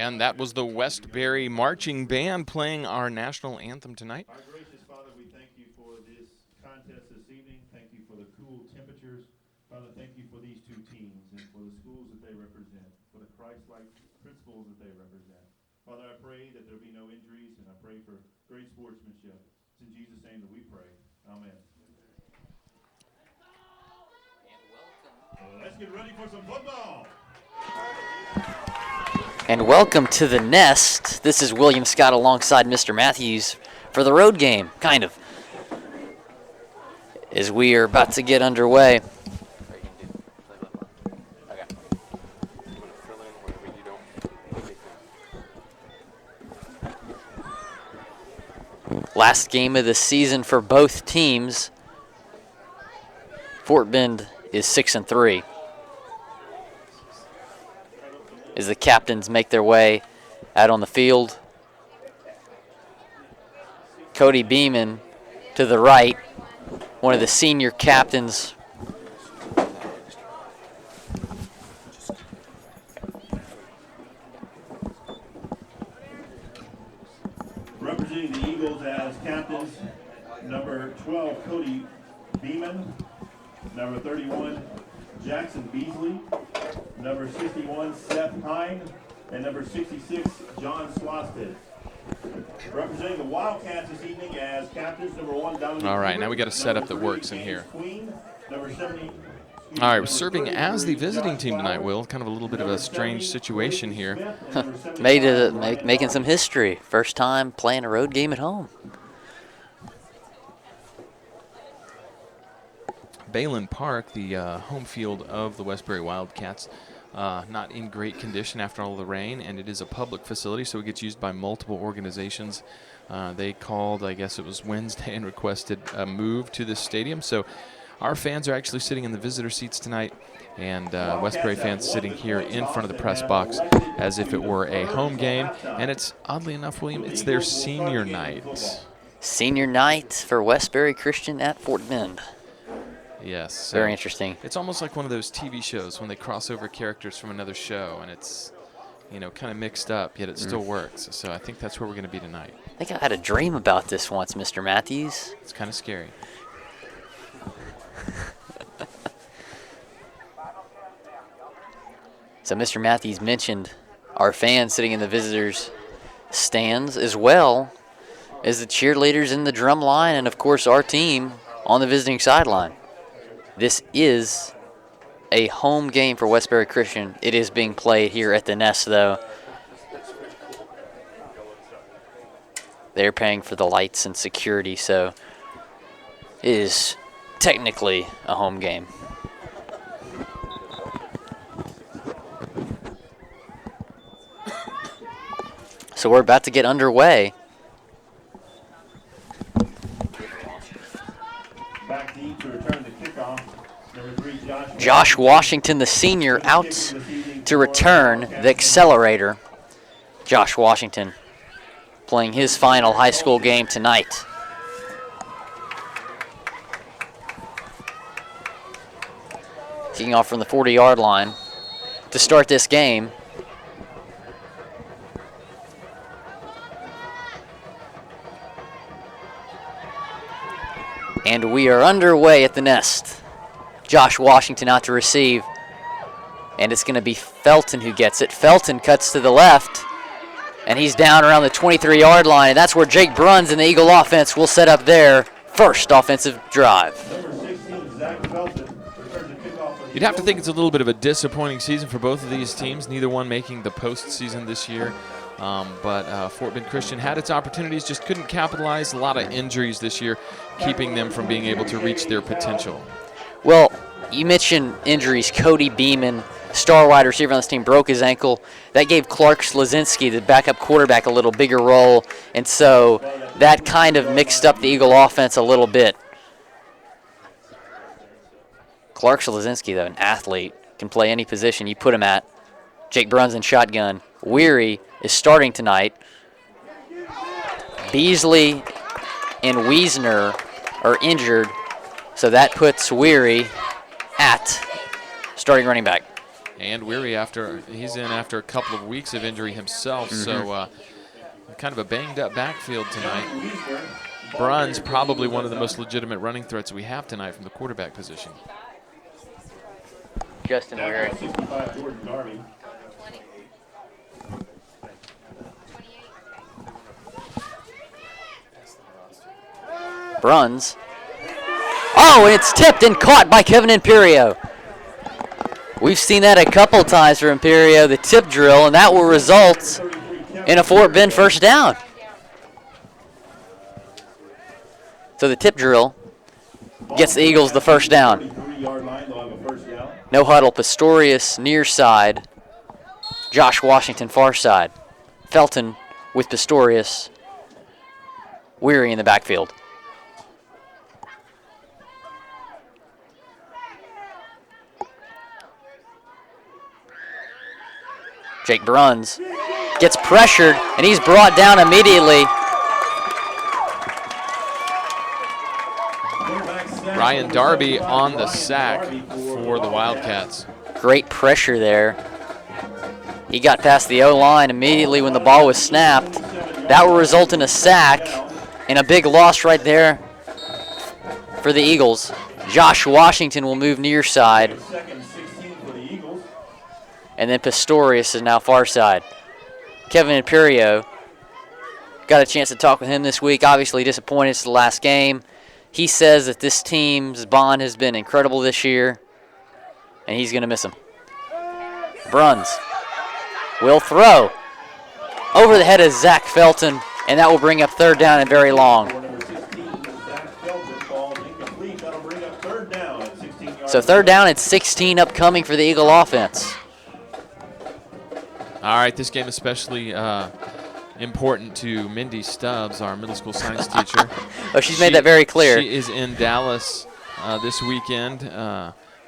And that was the Westbury Marching Band playing our national anthem tonight. Our gracious Father, we thank you for this contest this evening. Thank you for the cool temperatures. Father, thank you for these two teams and for the schools that they represent, for the Christ-like principles that they represent. Father, I pray that there be no injuries, and I pray for great sportsmanship. It's in Jesus' name that we pray. Amen. Let's get ready for some football. And welcome to the Nest. This is William Scott alongside Mr. Matthews for the road game, kind of, as we are about to get underway. Last game of the season for both teams. Fort Bend is 6-3. As the captains make their way out on the field. Cody Beeman to the right, one of the senior captains. Representing the Eagles as captains, number 12, Cody Beeman, number 31, Jackson Beasley, number 61, Seth Hine, and number 66, John Swasted. Representing the Wildcats this evening as captains, number 1, Dominic. All right, now we got a setup that works in here. Queen, number 70. All right, we're serving as the visiting team tonight, Will. Kind of a little bit of a strange situation here. Making some history. First time playing a road game at home. Balin Park, the home field of the Westbury Wildcats, not in great condition after all the rain, and it is a public facility, so it gets used by multiple organizations. They called, I guess it was Wednesday, and requested a move to this stadium. So our fans are actually sitting in the visitor seats tonight, and Westbury fans sitting here in front of the press box as if it were a home game. And it's, oddly enough, William, it's their senior night. Senior night for Westbury Christian at Fort Bend. Yes. So very interesting. It's almost like one of those TV shows when they cross over characters from another show, and it's, you know, kind of mixed up, yet it still works. So I think that's where we're going to be tonight. I think I had a dream about this once, Mr. Matthews. It's kind of scary. So Mr. Matthews mentioned our fans sitting in the visitors' stands, as well as the cheerleaders in the drum line, and of course our team on the visiting sideline. This is a home game for Westbury Christian. It is being played here at the Nest, though. They're paying for the lights and security, so it is technically a home game. So we're about to get underway. Back deep to return the kickoff. Number 3, Josh Washington, the senior, out to return the accelerator. Josh Washington playing his final high school game tonight. Kicking off from the 40-yard line to start this game. And we are underway at the Nest. Josh Washington out to receive. And it's going to be Felton who gets it. Felton cuts to the left. And he's down around the 23-yard line. And that's where Jake Bruns and the Eagle offense will set up their first offensive drive. You'd have to think it's a little bit of a disappointing season for both of these teams, neither one making the postseason this year. But Fort Bend Christian had its opportunities, just couldn't capitalize. A lot of injuries this year, keeping them from being able to reach their potential. Well, you mentioned injuries. Cody Beeman, star wide receiver on this team, broke his ankle. That gave Clark Slazinski, the backup quarterback, a little bigger role. And so that kind of mixed up the Eagle offense a little bit. Clark Slazinski, though, an athlete, can play any position you put him at. Jake Bruns in shotgun. Weary is starting tonight. Beasley and Wiesner are injured, so that puts Weary at starting running back. and Weary he's in after a couple of weeks of injury himself. So kind of a banged up backfield tonight. Bruns probably one of the most legitimate running threats we have tonight from the quarterback position. Justin Weary. 65, Jordan Darby. Bruns. Oh, and it's tipped and caught by Kevin Imperio. We've seen that a couple times for Imperio, the tip drill, and that will result in a Fort Bend first down. So the tip drill gets the Eagles the first down. 33-yard line, they'll have a first down. No huddle, Pistorius near side, Josh Washington far side. Felton with Pistorius, Weary in the backfield. Jake Bruns gets pressured, and he's brought down immediately. Ryan Darby on the sack for the Wildcats. Great pressure there. He got past the O-line immediately when the ball was snapped. That will result in a sack and a big loss right there for the Eagles. Josh Washington will move near side. And then Pistorius is now far side. Kevin Imperio, got a chance to talk with him this week. Obviously disappointed it's the last game. He says that this team's bond has been incredible this year, and he's going to miss him. Bruns will throw over the head of Zach Felton, and that will bring up third down and very long. So third down and 16 upcoming for the Eagle offense. All right, this game especially important to Mindy Stubbs, our middle school science teacher. Oh, she's made that very clear. She is in Dallas this weekend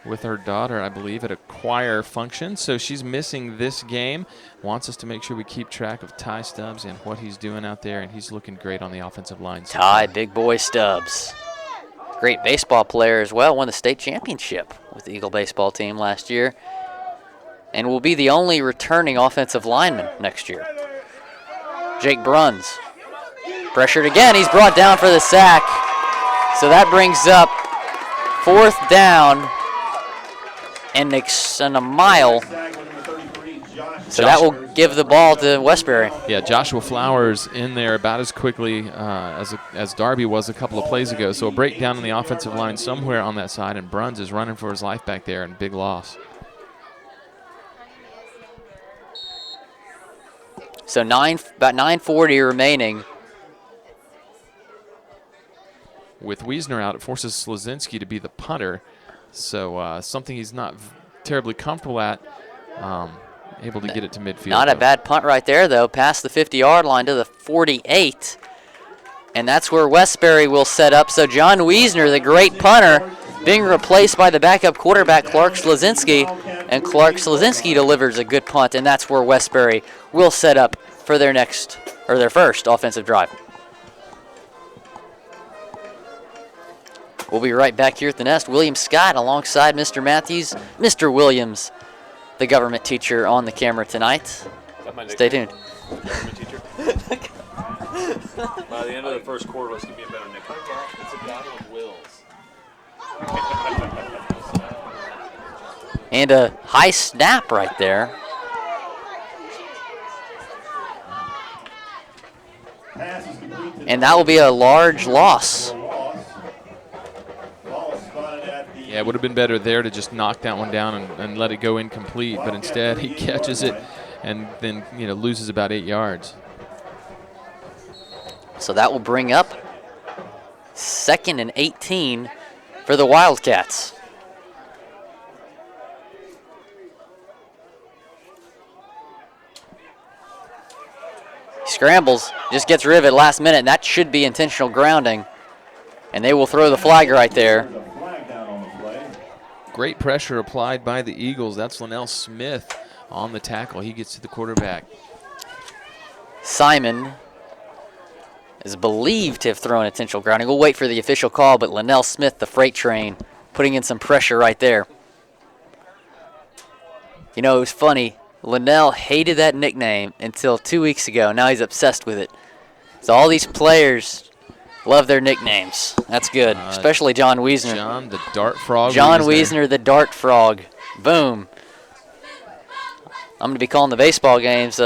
with her daughter, I believe, at a choir function. So she's missing this game. Wants us to make sure we keep track of Ty Stubbs and what he's doing out there, and he's looking great on the offensive line. Ty, big boy Stubbs. Great baseball player as well. Won the state championship with the Eagle baseball team last year, and will be the only returning offensive lineman next year. Jake Bruns, pressured again. He's brought down for the sack. So that brings up fourth down and a mile. So that will give the ball to Westbury. Yeah, Joshua Flowers in there about as quickly as Darby was a couple of plays ago. So a breakdown in the offensive line somewhere on that side, and Bruns is running for his life back there, and big loss. So about 9:40 remaining. With Wiesner out, it forces Slazinski to be the punter. So something he's not terribly comfortable at, able to get it to midfield. Not a bad punt right there, though, past the 50-yard line to the 48. And that's where Westbury will set up. So John Wiesner, the great punter, being replaced by the backup quarterback, Clark Slazinski. And Clark Slazinski delivers a good punt, and that's where Westbury will set up for their first offensive drive. We'll be right back here at the Nest. William Scott alongside Mr. Matthews. Mr. Williams, the government teacher, on the camera tonight. Stay tuned. Government teacher. By the end of the first quarter, it's going to be a better nickname. It's a battle of wills. And a high snap right there. And that will be a large loss. Yeah, it would have been better there to just knock that one down and let it go incomplete, but instead he catches it and then loses about 8 yards. So that will bring up 2nd and 18 for the Wildcats. He scrambles, just gets rid of it last minute, and that should be intentional grounding. And they will throw the flag right there. Great pressure applied by the Eagles. That's Linnell Smith on the tackle. He gets to the quarterback. Simon is believed to have thrown intentional grounding. We'll wait for the official call, but Linnell Smith, the freight train, putting in some pressure right there. You know, it was funny. Linnell hated that nickname until 2 weeks ago. Now he's obsessed with it. So all these players love their nicknames. That's good, especially John Wiesner. John the Dart Frog. John Wiesner, the Dart Frog. Boom. I'm going to be calling the baseball games.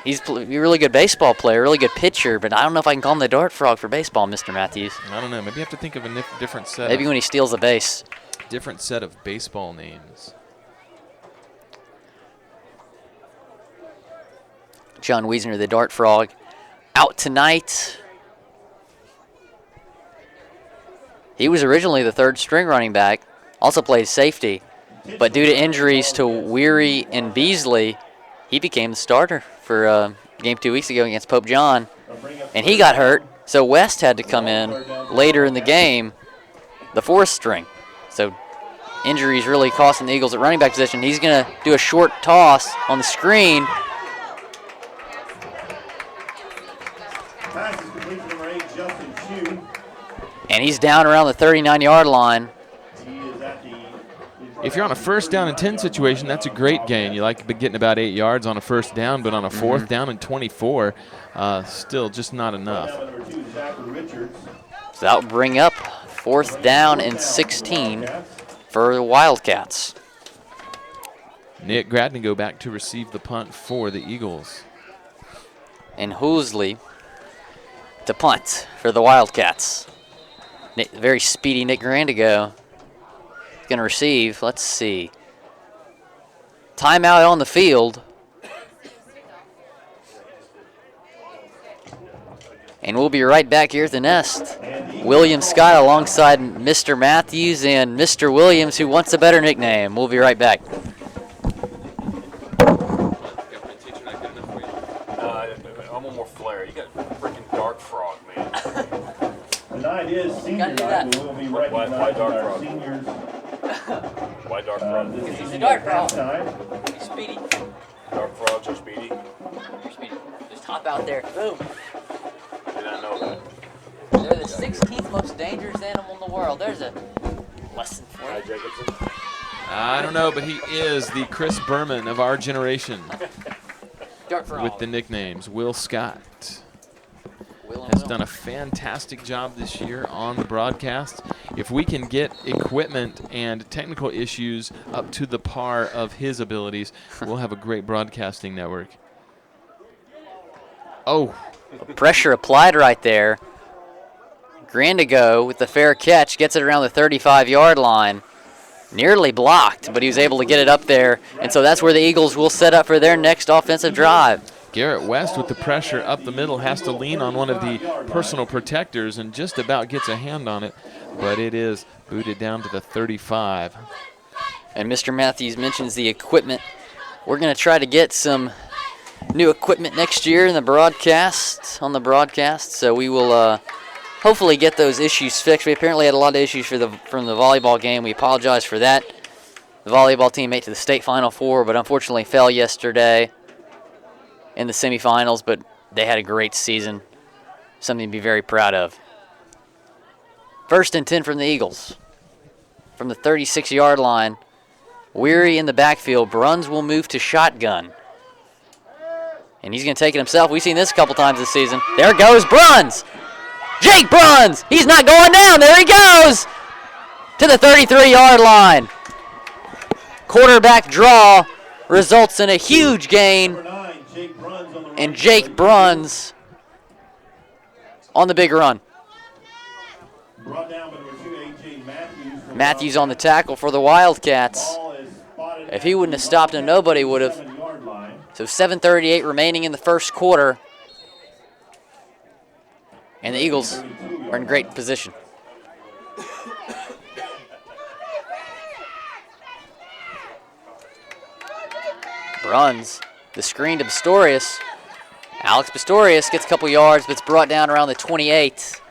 He's a really good baseball player, really good pitcher, but I don't know if I can call him the Dart Frog for baseball, Mr. Matthews. I don't know. Maybe you have to think of a different set. Maybe when he steals a base. Different set of baseball names. John Wiesner, the Dart Frog, out tonight. He was originally the third string running back, also played safety, but due to injuries to Weary and Beasley, he became the starter for game 2 weeks ago against Pope John, and he got hurt, so West had to come in later in the game, the fourth string. So injuries really costing the Eagles at running back position. He's going to do a short toss on the screen. Pass is complete to number 8, Justin Chu. And he's down around the 39-yard line. He is at the... If you're on a first down and 10 situation, that's a great gain. You like getting about 8 yards on a first down, but on a fourth down and 24, still just not enough. Number 2, Zachary Richards. So that'll bring up fourth down and 16 for the Wildcats. Nick Gradney go back to receive the punt for the Eagles. And Hoosley to punt for the Wildcats. Very speedy Nick Grandigo is going to receive. Let's see. Timeout on the field. And we'll be right back here at the nest. William Scott alongside Mr. Matthews and Mr. Williams, who wants a better nickname. We'll be right back. I'm on more flair. You got freaking Dart Frog, man. Tonight is senior night, but we'll be Why recognizing Dart our Frog? seniors. Why Dart Frog? This he's a evening dart at frog. halftime. He's speedy. Dart Frogs are speedy. Just hop out there. Boom. Did not know that. They're the 16th most dangerous animal in the world. There's a lesson for Hi, you. Jacobson. I don't know, but he is the Chris Berman of our generation Dart frog. with the nicknames. Will Scott Will and has Will. done a fantastic job this year on the broadcast. If we can get equipment and technical issues up to the par of his abilities, we'll have a great broadcasting network. Oh, Pressure applied right there. Grandigo with the fair catch gets it around the 35-yard line. Nearly blocked, but he was able to get it up there. And so that's where the Eagles will set up for their next offensive drive. Garrett West with the pressure up the middle has to lean on one of the personal protectors and just about gets a hand on it, but it is booted down to the 35. And Mr. Matthews mentions the equipment. We're going to try to get some new equipment next year in the broadcast, so we will hopefully get those issues fixed. We apparently had a lot of issues from the volleyball game. We apologize for that. The volleyball team made it to the state Final Four, but unfortunately fell yesterday in the semifinals, but they had a great season, something to be very proud of. First and 10 from the Eagles. From the 36-yard line, Weary in the backfield. Bruns will move to shotgun. And he's going to take it himself. We've seen this a couple times this season. There goes Bruns. Jake Bruns. He's not going down. There he goes to the 33-yard line. Quarterback draw results in a huge gain. Number 9, Jake Bruns on the And right. Jake Bruns on the big run. Brought down by number 2, A.J. Matthews. from Matthews on the tackle for the Wildcats. Ball is spotted If he wouldn't have stopped him, nobody would have. 7-yard line. So 7:38 remaining in the first quarter. And the Eagles are in great position. Bruns, the screen to Pistorius. Alex Pistorius gets a couple yards, but it's brought down around the 28.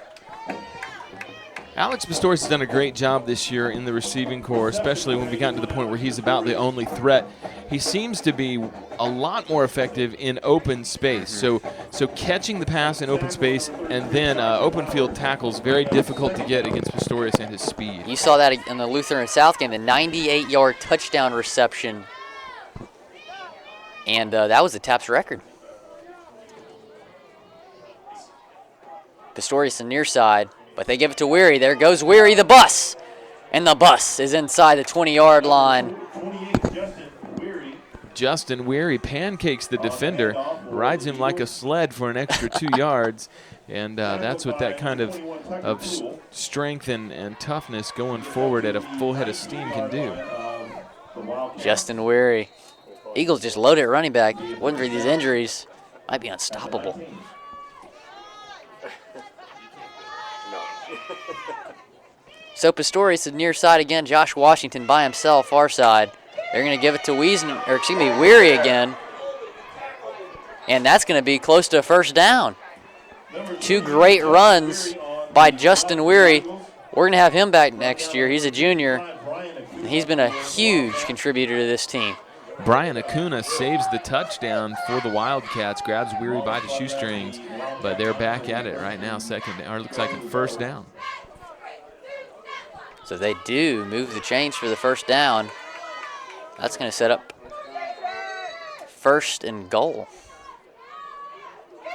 Alex Pistorius has done a great job this year in the receiving corps, especially when we got to the point where he's about the only threat. He seems to be a lot more effective in open space. So catching the pass in open space and then open field tackles, very difficult to get against Pistorius and his speed. You saw that in the Lutheran South game, the 98-yard touchdown reception And that was the Taps record. Pistorius on near side, but they give it to Weary. There goes Weary, the bus. And the bus is inside the 20-yard line. 28, Justin Weary. Justin Weary pancakes the defender, rides him like a sled for an extra 2 yards, and that's what that kind of strength and toughness going forward at a full head of steam can do. Justin Weary. Eagles just loaded at running back. Wasn't for these injuries, might be unstoppable. So Pistorius is near side again. Josh Washington by himself, far side. They're going to give it to Weary again. And that's going to be close to a first down. 2 great runs by Justin Weary. We're going to have him back next year. He's a junior. And he's been a huge contributor to this team. Brian Acuna saves the touchdown for the Wildcats, grabs Weary by the shoestrings, but they're back at it right now, looks like a first down. So they do move the chains for the first down. That's going to set up 1st and goal.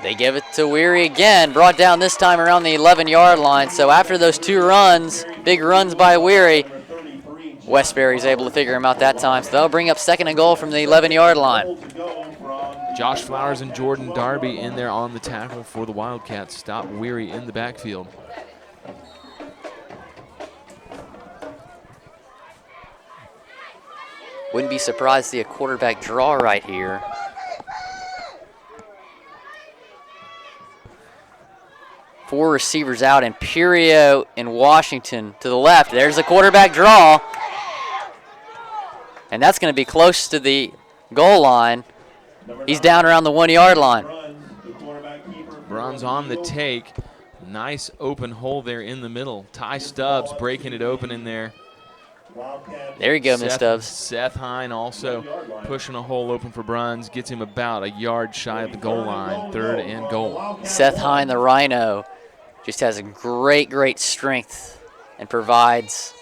They give it to Weary again, brought down this time around the 11-yard line. So after those 2 runs, big runs by Weary, Westbury's able to figure him out that time. So they'll bring up 2nd and goal from the 11-yard line. Josh Flowers and Jordan Darby in there on the tackle for the Wildcats. Stop Weary in the backfield. Wouldn't be surprised to see a quarterback draw right here. Four receivers out, Imperio and Washington to the left. There's a quarterback draw. And that's going to be close to the goal line. He's down around the 1-yard line. Bruns on the take. Nice open hole there in the middle. Ty Stubbs breaking it open in there. There you go, Miss Stubbs. Seth Hine also pushing a hole open for Bruns. Gets him about a yard shy of the goal line. 3rd and goal. Seth Hine, the Rhino, just has a great strength and provides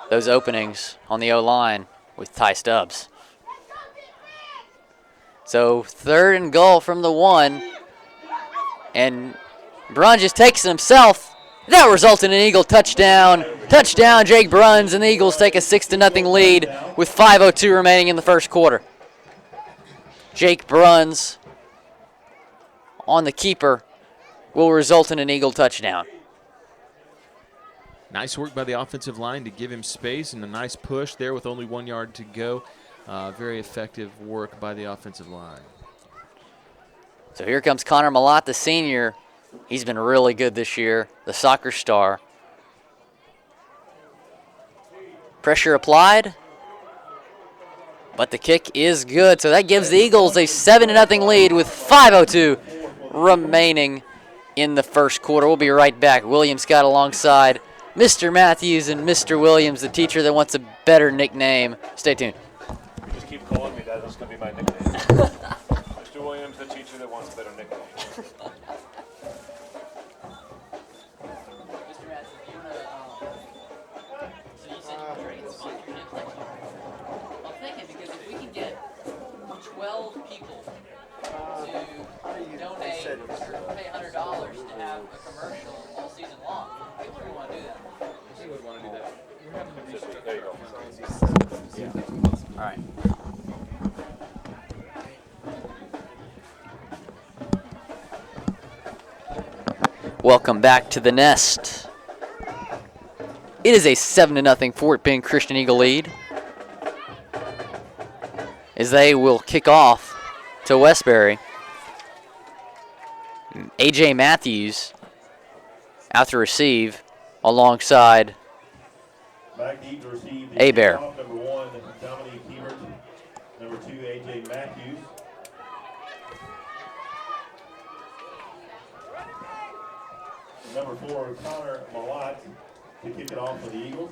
those openings on the O-line with Ty Stubbs. So 3rd and goal from the 1. And Bruns just takes it himself. That results in an Eagle touchdown. Touchdown, Jake Bruns, and the Eagles take a 6-0 lead with 5:02 remaining in the first quarter. Jake Bruns on the keeper will result in an Eagle touchdown. Nice work by the offensive line to give him space and a nice push there with only 1 yard to go. Very effective work by the offensive line. So here comes Connor Malott, the senior. He's been really good this year, the soccer star. Pressure applied, but the kick is good. So that gives the Eagles a 7-0 lead with 5:02 remaining in the first quarter. We'll be right back. William Scott alongside Mr. Matthews and Mr. Williams, the teacher that wants a better nickname. Stay tuned. Just keep calling me that. That's going to be my nickname. Mr. Williams, the teacher that wants a better nickname. All right. Welcome back to the Nest. It is a 7-0 Fort Bend Christian Eagle lead, as they will kick off to Westbury. A.J. Matthews out to receive alongside A-Bear. Number 1, Dominique Hebert. Number 2, A.J. Matthews. Number 4, Connor Malott to kick it off for the Eagles.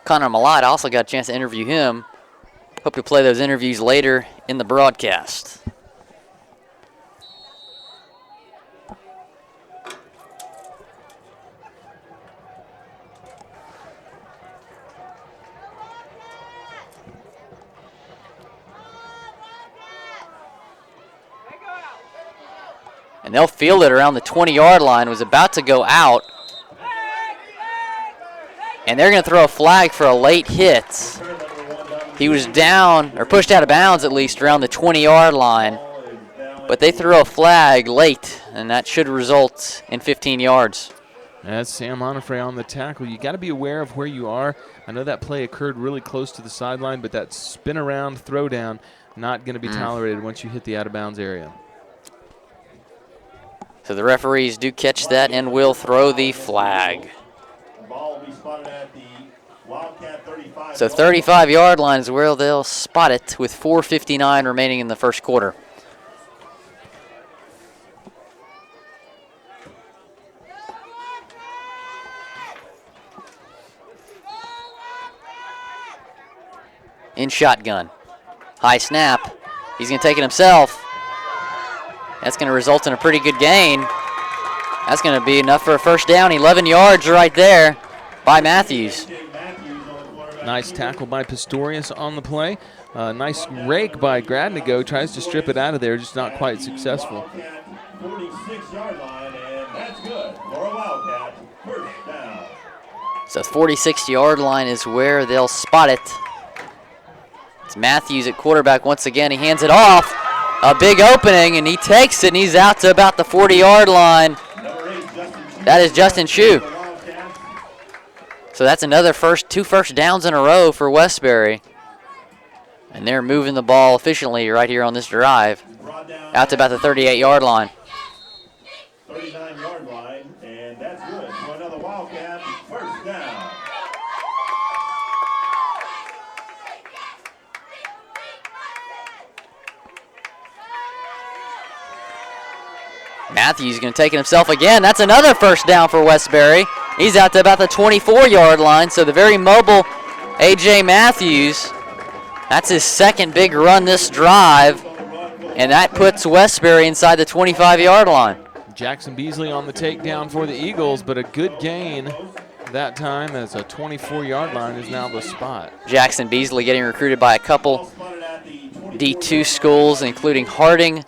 Connor Malott, I also got a chance to interview him. Hope to play those interviews later in the broadcast. And they'll field it around the 20-yard line. Was about to go out. And they're going to throw a flag for a late hit. He was down, or pushed out of bounds at least, around the 20-yard line. But they threw a flag late, and that should result in 15 yards. That's Sam Onifre on the tackle. You got to be aware of where you are. I know that play occurred really close to the sideline, but that spin around, throw down, not going to be tolerated once you hit the out-of-bounds area. So the referees do catch that and will throw the flag. Ball will be spotted at the Wildcat 35. So 35-yard line is where they'll spot it with 4:59 remaining in the first quarter. In shotgun. High snap. He's going to take it himself. That's going to result in a pretty good gain. That's going to be enough for a first down. 11 yards right there by Matthews. Nice tackle by Pistorius on the play. Nice rake by Gradnigo. Tries to strip it out of there, just not quite successful. 46-yard line, and that's good for a Wildcat. First down. So 46-yard line is where they'll spot it. It's Matthews at quarterback once again. He hands it off. A big opening, and he takes it, and he's out to about the 40-yard line. That is Justin Shue. So that's another two first downs in a row for Westbury. And they're moving the ball efficiently right here on this drive. Out to about the 38-yard line. 39-yard line, and that's good for another Wildcat. First down. Matthews going to take it himself again. That's another first down for Westbury. He's out to about the 24-yard line, so the very mobile A.J. Matthews, that's his second big run this drive, and that puts Westbury inside the 25-yard line. Jackson Beasley on the takedown for the Eagles, but a good gain that time as a 24-yard line is now the spot. Jackson Beasley getting recruited by a couple D2 schools, including Harding.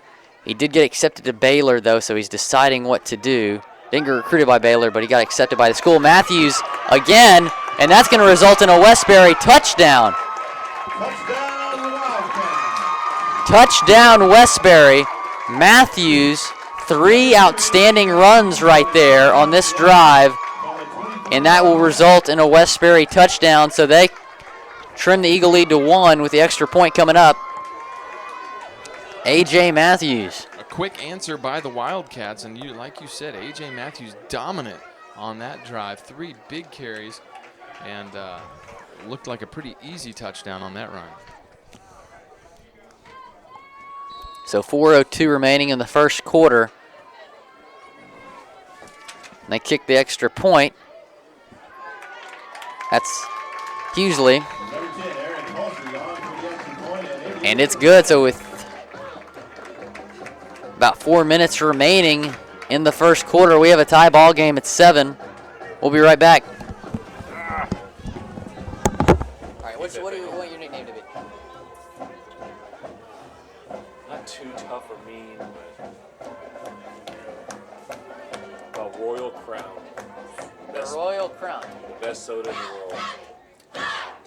He did get accepted to Baylor, though, so he's deciding what to do. Didn't get recruited by Baylor, but he got accepted by the school. Matthews again, and that's going to result in a Westbury touchdown. Touchdown, Westbury. Matthews, 3 outstanding runs right there on this drive, and that will result in a Westbury touchdown, so they trim the Eagle lead to 1 with the extra point coming up. A.J. Matthews. A quick answer by the Wildcats, and like you said, A.J. Matthews dominant on that drive. 3 big carries, and looked like a pretty easy touchdown on that run. So 4:02 remaining in the first quarter. And they kick the extra point. That's Hughley. And it's good, so with about 4 minutes remaining in the first quarter, we have a tie ball game at 7. We'll be right back. All right, what do you want your nickname to be? Not too tough or mean, but a Royal Crown. The Royal Crown. The best soda in the world.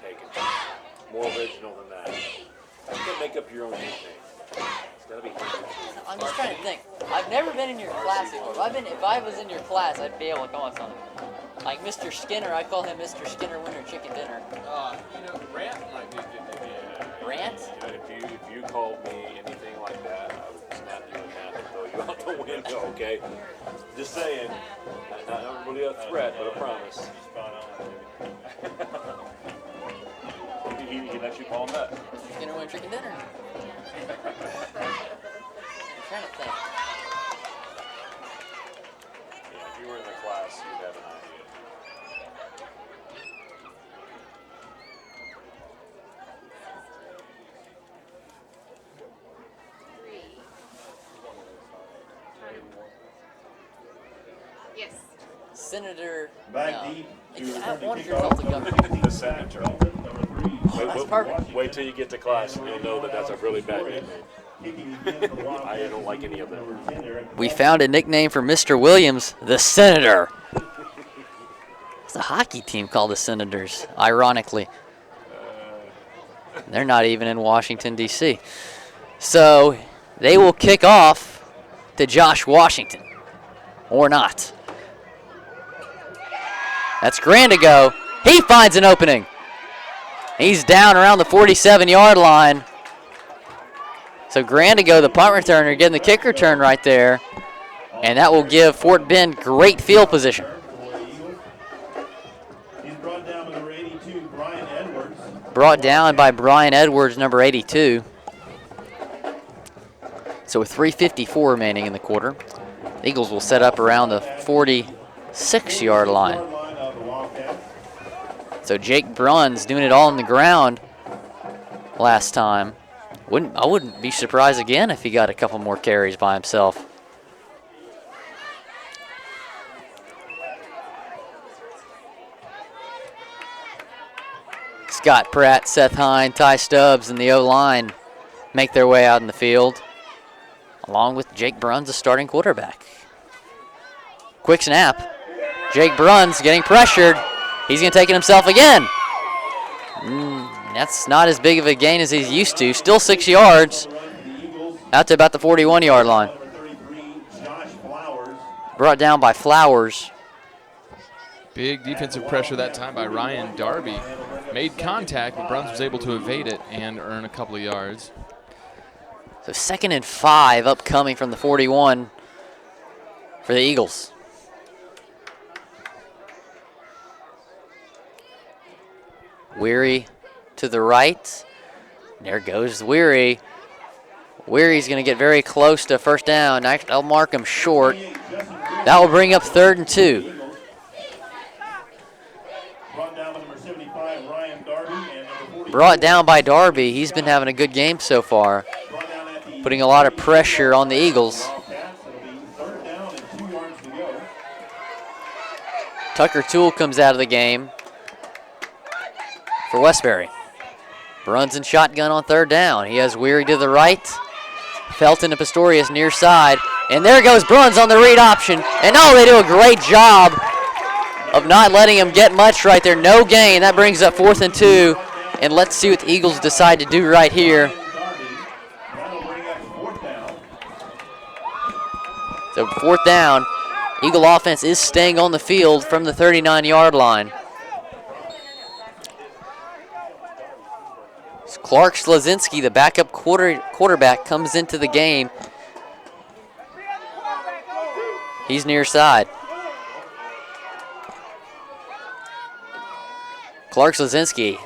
Take it. More original than that. You can make up your own nickname. It's gotta be. I'm just trying to think. I've never been in your class before. If I was in your class, I'd be able to come on something. Like Mr. Skinner, I call him Mr. Skinner Winter Chicken Dinner. Rant might be a good name. Rant? If you called me anything like that, I would snap you in half and throw you out the window, okay? Just saying. Not really a threat, but a promise. He let you call him that. Mr. Skinner Winter Chicken Dinner. I'm trying to think. Yeah, if you were in the class, you'd have an idea. Yes. Senator. Back no. deep. I wonder if you're Delta governor. The senator. Number 3, Wait till you get to class and you'll know that that's a really bad nickname. I don't like any of them. We found a nickname for Mr. Williams, the Senator. It's a hockey team called the Senators, ironically. They're not even in Washington, D.C. So they will kick off to Josh Washington, or not. That's Grandigo. He finds an opening. He's down around the 47-yard line. So Grandigo, the punt returner, getting the kick return right there. And that will give Fort Bend great field position. He's brought down by number 82, Brian Edwards. Brought down by Brian Edwards, number 82. So with 3:54 remaining in the quarter, the Eagles will set up around the 46-yard line. So Jake Bruns doing it all on the ground last time. I wouldn't be surprised again if he got a couple more carries by himself. Scott Pratt, Seth Hine, Ty Stubbs, and the O-line make their way out in the field, along with Jake Bruns, the starting quarterback. Quick snap. Jake Bruns getting pressured. He's going to take it himself again. That's not as big of a gain as he's used to. Still 6 yards. Out to about the 41-yard line. Brought down by Flowers. Big defensive pressure that time by Ryan Darby. Made contact, but Bruns was able to evade it and earn a couple of yards. So 2nd and 5 upcoming from the 41 for the Eagles. Weary to the right. There goes Weary. Weary's going to get very close to first down. I'll mark him short. That will bring up 3rd and 2. Brought down by Darby. He's been having a good game so far, putting a lot of pressure on the Eagles. Tucker Toole comes out of the game for Westbury. Bruns in shotgun on 3rd down. He has Weary to the right. Felton and Pistorius near side. And there goes Bruns on the read option. And they do a great job of not letting him get much right there. No gain. That brings up 4th and 2. And let's see what the Eagles decide to do right here. So 4th down. Eagle offense is staying on the field from the 39-yard line. Clark Slazinski, the backup quarterback, comes into the game. He's near side. Clark Slazinski,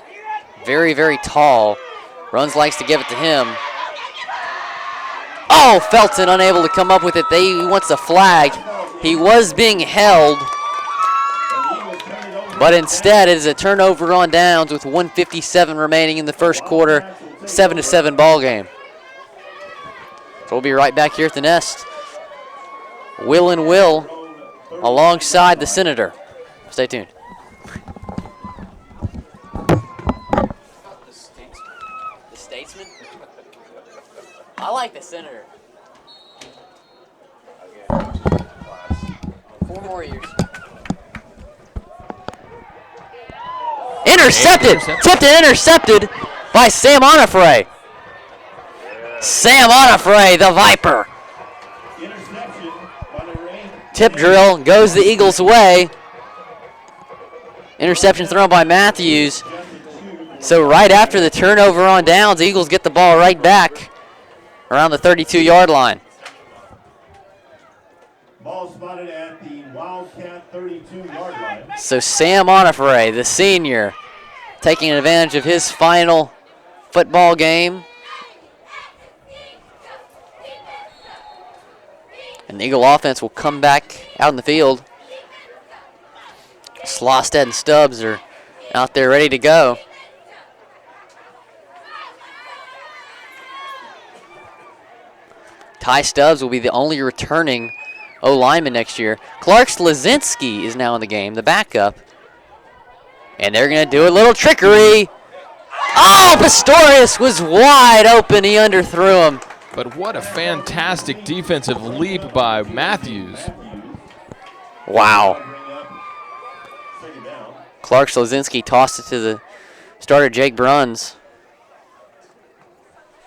very, very tall. Bruns likes to give it to him. Oh, Felton unable to come up with it. He wants a flag. He was being held, but instead it is a turnover on downs with 1:57 remaining in the first quarter. 7-7 ball game. So we'll be right back here at the Nest. Will and Will alongside the Senator. Stay tuned. The Statesman? I like the Senator. 4 more years. Intercepted! Tipped and intercepted by Sam Onifray. Sam Onifray, the Viper. Tip drill goes the Eagles' way. Interception thrown by Matthews. So right after the turnover on downs, the Eagles get the ball right back around the 32-yard line. Ball spotted at the Wildcat 32-yard line. So Sam Onifray, the senior, taking advantage of his final football game. And the Eagle offense will come back out in the field. Slosted and Stubbs are out there ready to go. Ty Stubbs will be the only returning O-lineman next year. Clark Slazinski is now in the game, the backup. And they're going to do a little trickery. Oh, Pistorius was wide open. He underthrew him. But what a fantastic defensive leap by Matthews. Wow. Clark Slozinski tossed it to the starter, Jake Bruns.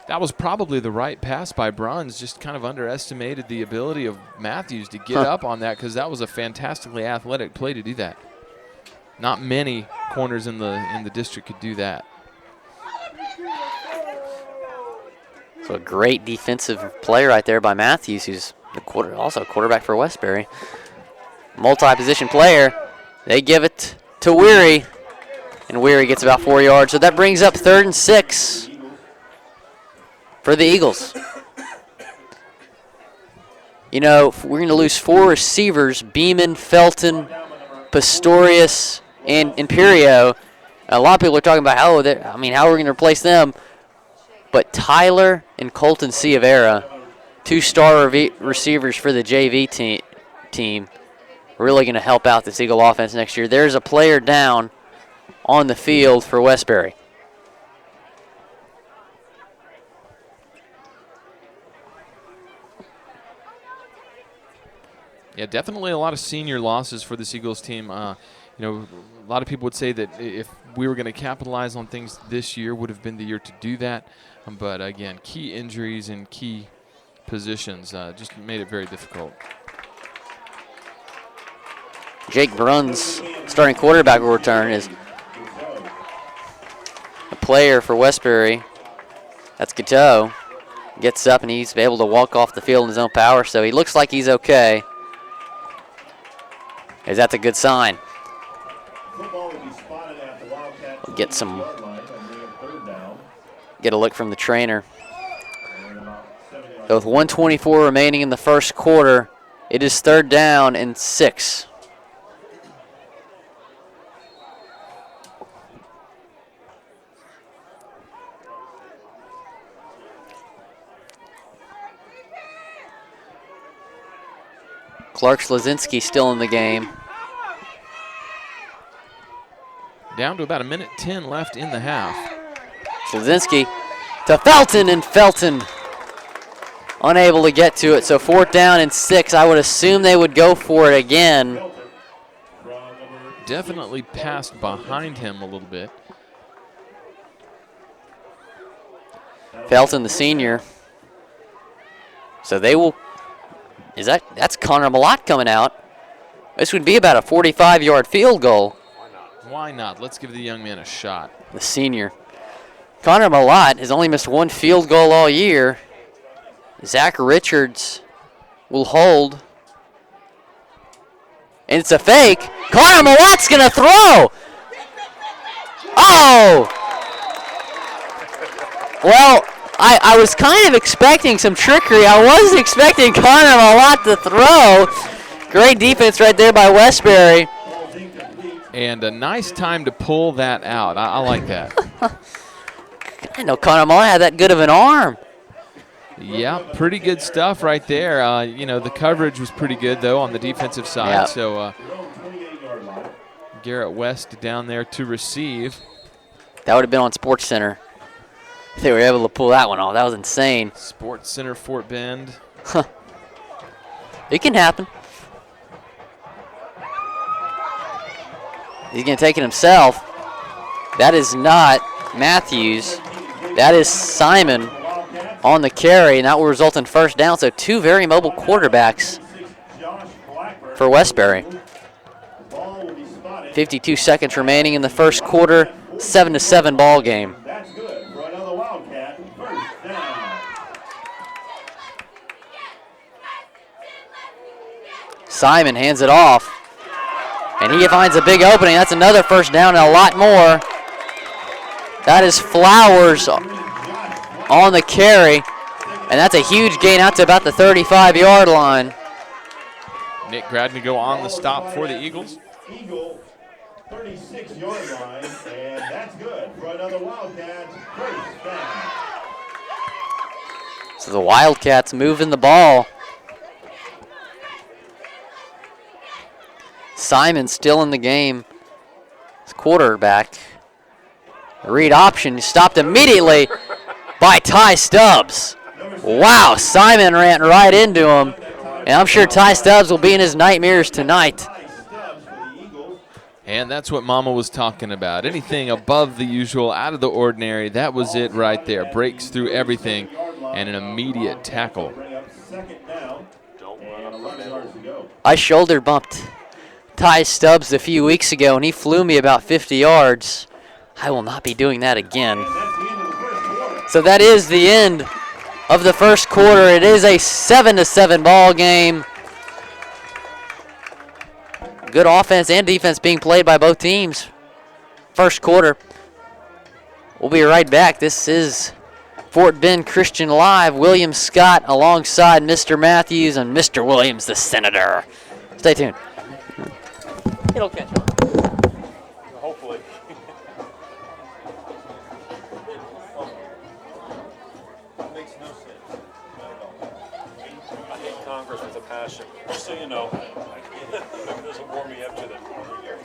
That was probably the right pass by Bruns, just kind of underestimated the ability of Matthews to get up on that, because that was a fantastically athletic play to do that. Not many corners in the district could do that. So a great defensive play right there by Matthews, who's also a quarterback for Westbury. Multi-position player. They give it to Weary, and Weary gets about 4 yards. So that brings up 3rd and 6 for the Eagles. You know, we're going to lose 4 receivers: Beeman, Felton, Pistorius, and Imperio. A lot of people are talking about how are we going to replace them? But Tyler and Colton Ciavera, 2 star receivers for the JV team, really going to help out this Eagle offense next year. There's a player down on the field for Westbury. Yeah, definitely a lot of senior losses for this Eagles team. A lot of people would say that if we were going to capitalize on things this year, would have been the year to do that. But again, key injuries and key positions just made it very difficult. Jake Bruns, starting quarterback, will return. Is a player for Westbury. That's Gateau. Gets up and he's able to walk off the field in his own power, so he looks like he's okay. Is that's a good sign. We'll get a look from the trainer. So with 1:24 remaining in the first quarter, it is 3rd down and 6. Clark Slozinski still in the game. Down to about 1:10 left in the half. Slozinski to Felton, and Felton unable to get to it. So 4th down and 6. I would assume they would go for it again. Definitely passed behind him a little bit. Felton, the senior. So they will. That's Connor Malott coming out. This would be about a 45-yard field goal. Why not? Let's give the young man a shot. The senior. Connor Malott has only missed 1 field goal all year. Zach Richards will hold. And it's a fake. Connor Malott's going to throw. Oh! Well, I was kind of expecting some trickery. I wasn't expecting Connor Malott to throw. Great defense right there by Westbury. And a nice time to pull that out. I like that. I didn't know Connor Malott had that good of an arm. Yeah, pretty good stuff right there. The coverage was pretty good, though, on the defensive side. Yep. So Garrett West down there to receive. That would have been on Sports Center. They were able to pull that one off. That was insane. Sports Center, Fort Bend. It can happen. He's going to take it himself. That is not Matthews. That is Simon on the carry, and that will result in 1st down. So 2 very mobile quarterbacks for Westbury. 52 seconds remaining in the first quarter. 7-7 ball game. Simon hands it off, and he finds a big opening. That's another 1st down and a lot more. That is Flowers on the carry, and that's a huge gain out to about the 35-yard line. Nick Gradnigo on the stop for the Eagles. Eagle, 36-yard line, and that's good for another Wildcat 1st down. So the Wildcats moving the ball. Simon still in the game. His quarterback. Read option, stopped immediately by Ty Stubbs. Wow, Simon ran right into him. And I'm sure Ty Stubbs will be in his nightmares tonight. And that's what Mama was talking about. Anything above the usual, out of the ordinary, that was it right there. Breaks through everything and an immediate tackle. I shoulder bumped Ty Stubbs a few weeks ago, and he flew me about 50 yards. I will not be doing that again. So that is the end of the first quarter. It is a 7-7 ball game. Good offense and defense being played by both teams. First quarter. We'll be right back. This is Fort Bend Christian Live. William Scott alongside Mr. Matthews and Mr. Williams, the Senator. Stay tuned. It'll catch on. Hopefully. Makes no sense. I hate Congress with a passion. Just so you know. It doesn't warm me up to them every year.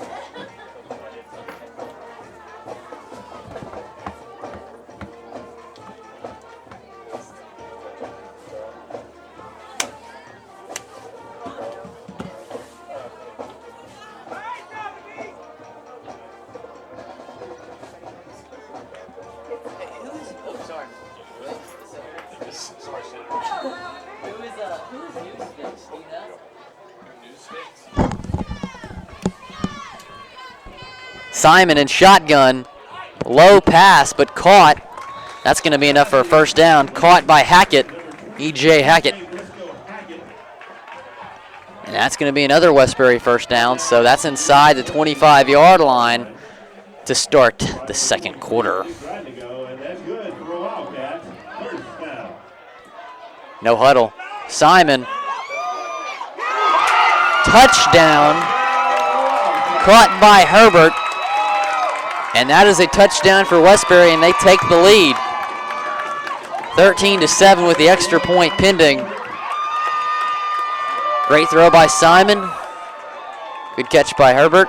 Simon in shotgun. Low pass, but caught. That's going to be enough for a first down. Caught by Hackett, E.J. Hackett. And that's going to be another Westbury first down, so that's inside the 25-yard line to start the second quarter. No huddle. Simon. Touchdown. Caught by Herbert. And that is a touchdown for Westbury, and they take the lead. 13-7 with the extra point pending. Great throw by Simon. Good catch by Herbert.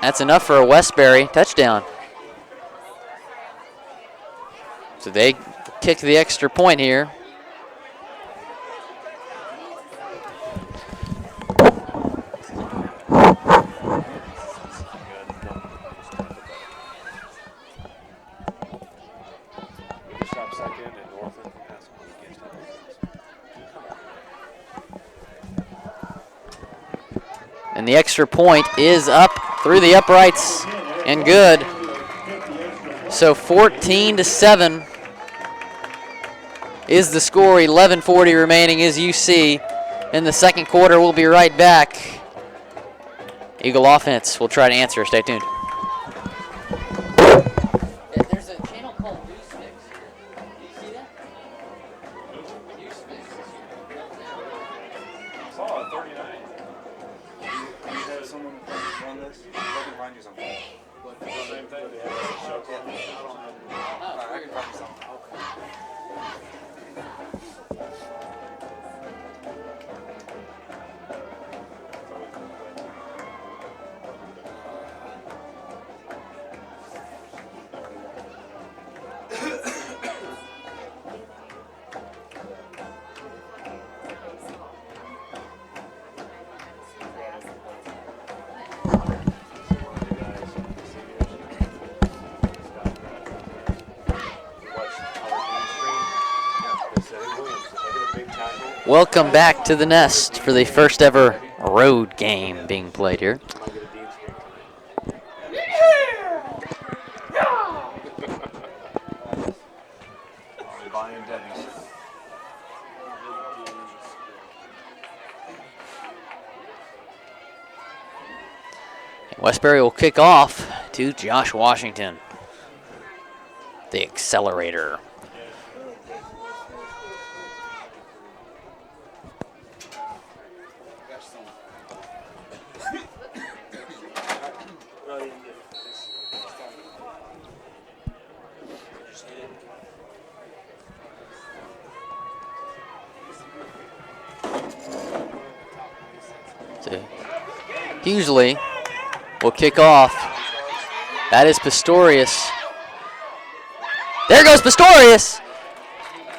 That's enough for a Westbury touchdown. So they kick the extra point here. And the extra point is up through the uprights and good. So 14-7 is the score. 11:40 remaining, as you see in the second quarter. We'll be right back. Eagle offense will try to answer. Stay tuned. There's a channel called News Mix. Do you see that? News Mix. I saw it, 39. You have someone run this? I can find you something. Same thing. They have a show called I can find you something. Welcome back to the Nest for the first ever road game being played here. Westbury will kick off to Josh Washington, the accelerator. Usually will kick off. That is Pistorius There goes Pistorius.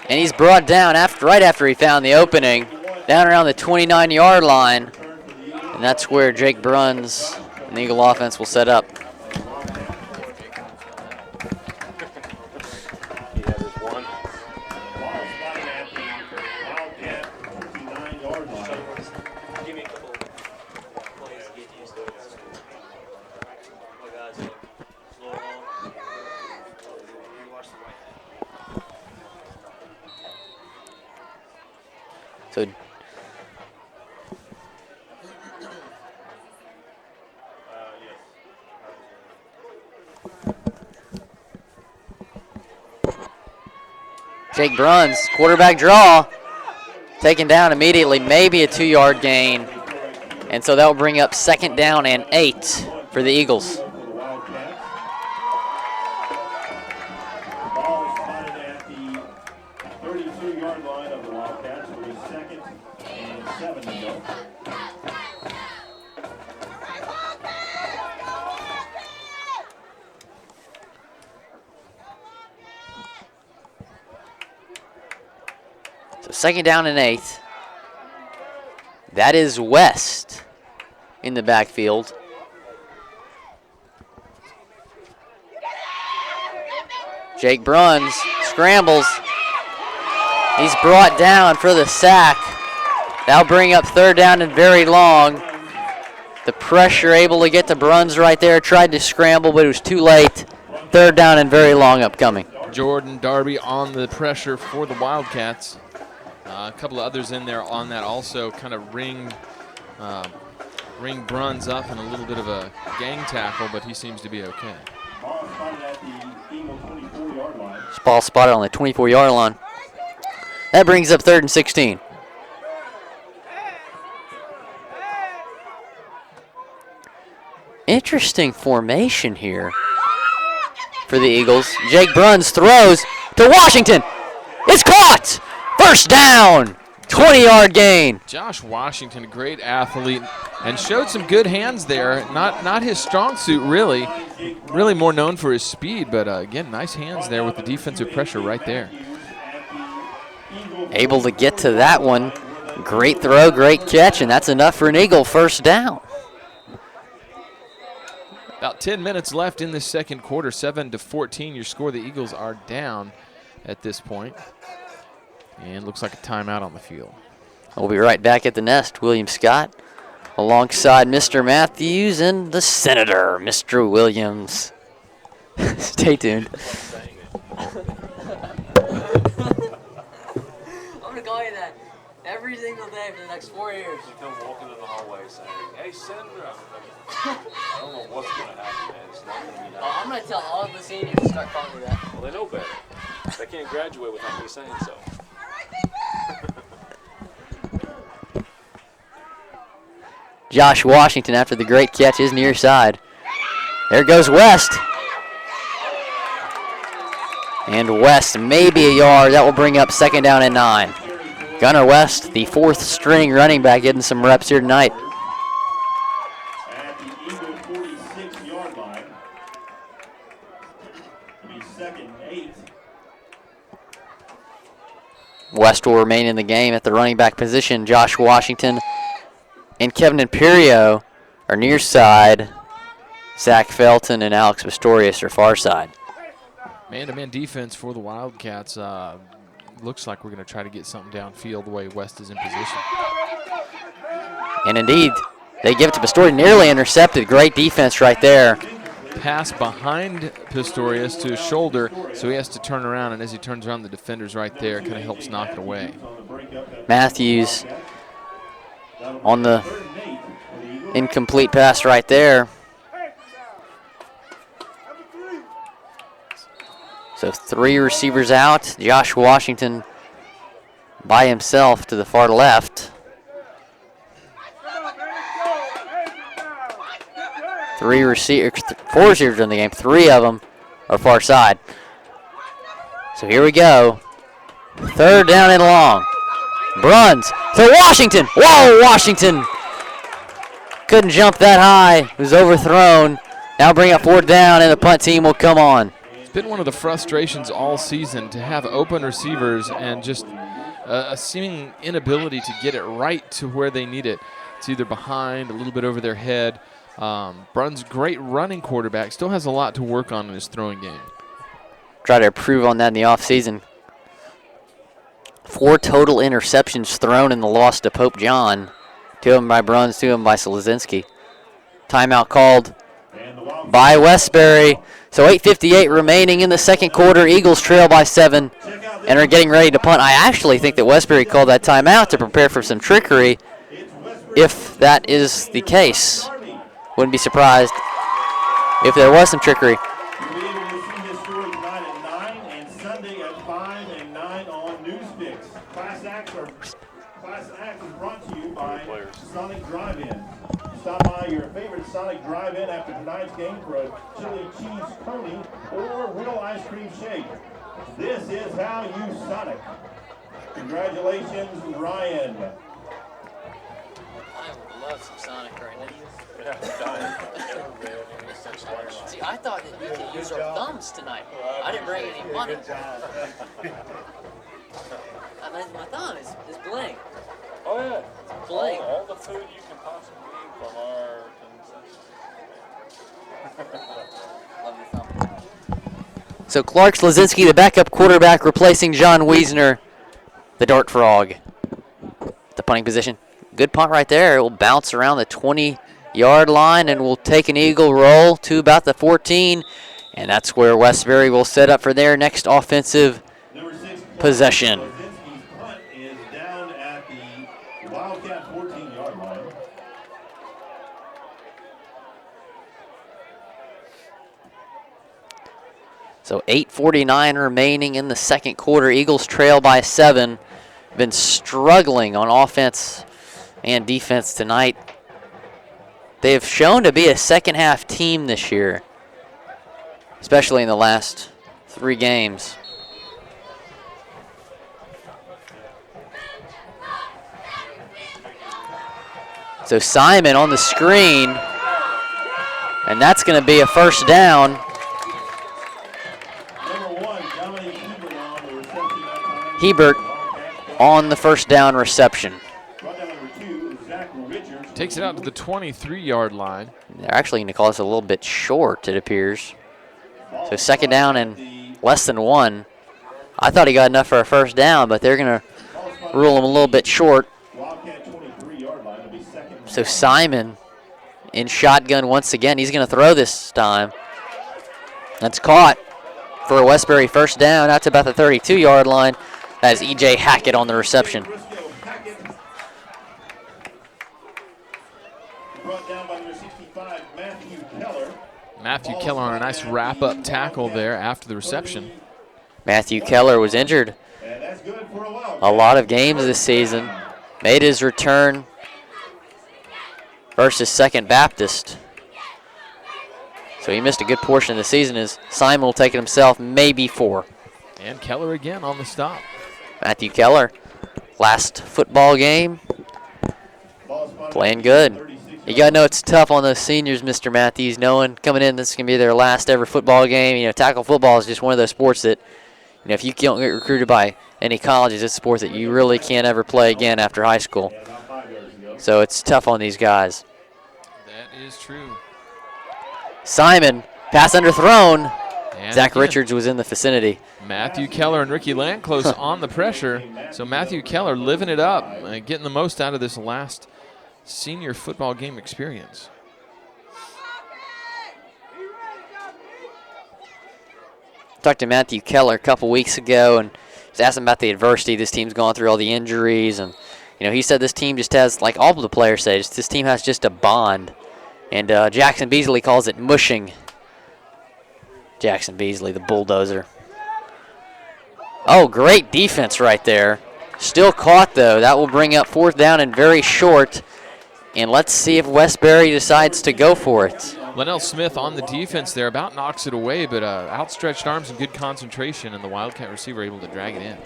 And he's brought down right after he found the opening, down around the 29-yard line. And that's where Jake Bruns and the Eagle offense will set up. He had his one. Ball spotted at the Wildcat 29-yard line. Give me a couple plays to get used to it. My guys slow along. So Jake Bruns, quarterback draw, taken down immediately, maybe a 2-yard gain. And so that will bring up 2nd down and 8 for the Eagles. For the Wildcats. The ball is spotted at the 32-yard line of the Wildcats. Will be 2nd and 7 to go. So 2nd down and 8. That is West in the backfield. Jake Bruns scrambles. He's brought down for the sack. That'll bring up 3rd down and very long. The pressure able to get to Bruns right there. Tried to scramble, but it was too late. 3rd down and very long upcoming. Jordan Darby on the pressure for the Wildcats. A couple of others in there on that also kind of ring Bruns up in a little bit of a gang tackle, but he seems to be okay. Ball spotted at the Eagle 24-yard line. Ball spotted on the 24-yard line. That brings up 3rd and 16. Interesting formation here for the Eagles. Jake Bruns throws to Washington. It's caught! 1st down! 20-yard gain. Josh Washington, a great athlete, and showed some good hands there. Not his strong suit, really. Really more known for his speed, but again, nice hands there with the defensive pressure right there. Able to get to that one. Great throw, great catch, and that's enough for an Eagle 1st down. About 10 minutes left in this 2nd quarter, 7-14. Your score, the Eagles are down at this point. And looks like a timeout on the field. We'll be right back at the nest. William Scott alongside Mr. Matthews and the Senator, Mr. Williams. Stay tuned. I'm going to call you that every single day for the next 4 years. You come walking in the hallway saying, "Hey, Senator." I don't know what's going to happen, man. It's not going to be nice. I'm going to tell all of the seniors to start calling me that. Well, they know better. They can't graduate without me saying so. Josh Washington, after the great catch, is near side. There goes West. And West, maybe a yard. That will bring up 2nd down and 9. Gunnar West, the 4th string running back, getting some reps here tonight. At the Eagle 46-yard line. It'll be 2nd and 8. West will remain in the game at the running back position. Josh Washington and Kevin Imperio are near side. Zach Felton and Alex Pistorius are far side. Man-to-man defense for the Wildcats. Looks like we're going to try to get something downfield the way West is in position. And indeed, they give it to Pistorius. Nearly intercepted. Great defense right there. Pass behind Pistorius to his shoulder, so he has to turn around, and as he turns around, the defender's right there, kind of helps knock it away. Matthews on the incomplete pass right there. So 3 receivers out. Josh Washington by himself to the far left. 4 receivers in the game. 3 of them are far side. So here we go. 3rd down and long. Bruns to Washington. Whoa, Washington. Couldn't jump that high. It was overthrown. Now bring up 4th down, and the punt team will come on. It's been one of the frustrations all season to have open receivers and just a seeming inability to get it right to where they need it. It's either behind, a little bit over their head. Brun's great running quarterback, still has a lot to work on in his throwing game. Try to improve on that in the offseason. 4 total interceptions thrown in the loss to Pope John. 2 of them by Bruns, 2 of them by Slazinski. Timeout called by Westbury. So 8:58 remaining in the second quarter. Eagles trail by 7 and are getting ready to punt. I actually think that Westbury called that timeout to prepare for some trickery. If that is the case, wouldn't be surprised if there was some trickery. You'll be able to see this story tonight at 9 and Sunday at 5 and 9 on Newsfix. Class Acts is brought to you by Sonic Drive-In. Stop by your favorite Sonic Drive-In after tonight's game for a chili cheese coney or real ice cream shake. This is how you Sonic. Congratulations, Ryan. I would love some Sonic right now. See, I thought that we could use our thumbs tonight. I didn't bring any money. My thumb is bling. Oh, yeah. Bling. All the food you can possibly eat from our Love your thumb. So Clark Slazinski, the backup quarterback, replacing John Wiesner, the Dart Frog. The punting position. Good punt right there. It will bounce around the 20-yard line and will take an eagle roll to about the 14. And that's where Westbury will set up for their next offensive possession. Slazinski's punt is down at the Wildcat 14-yard line. So 8:49 remaining in the second quarter. Eagles trail by 7. Been struggling on offense and defense tonight. They have shown to be a second-half team this year, especially in the last 3 games. So Simon on the screen, and that's going to be a first down. Number 1, Dominic Hebert on the reception that time. Hebert on the first down reception. Rundown number 2, Zach Richards. Takes it out to the 23-yard line. They're actually going to call us a little bit short, it appears. So second down and less than 1. I thought he got enough for a first down, but they're going to rule him a little bit short. Wildcat 23-yard line will be second. So Simon in shotgun once again. He's going to throw this time. That's caught for a Westbury first down. That's about the 32-yard line. That is E.J. Hackett on the reception. Brought down by number 65, Matthew Keller. Matthew Keller on a nice wrap-up tackle there after the reception. Matthew Keller was injured And that's good for a while. a lot of games this season. Made his return versus Second Baptist. So he missed a good portion of the season as Simon will take it himself, maybe 4. And Keller again on the stop. Matthew Keller, last football game, playing good. You got to know it's tough on those seniors, Mr. Matthews, knowing coming in this is going to be their last ever football game. You know, tackle football is just one of those sports that, you know, if you don't get recruited by any colleges, it's a sport that you really can't ever play again after high school. So it's tough on these guys. That is true. Simon, pass underthrown. And Zach again, Richards was in the vicinity. Matthew Keller and Ricky Landclose on the pressure. So Matthew Keller living it up, getting the most out of this last senior football game experience. Talked to Matthew Keller a couple weeks ago and just asked him about the adversity this team's gone through, all the injuries, and you know, he said this team just has, like all the players say, this team has just a bond. And Jackson Beasley calls it mushing. Jackson Beasley, the bulldozer. Oh, great defense right there. Still caught, though. That will bring up 4th down and very short. And let's see if Westbury decides to go for it. Linnell Smith on the defense there about knocks it away, but outstretched arms and good concentration, and the Wildcat receiver able to drag it in.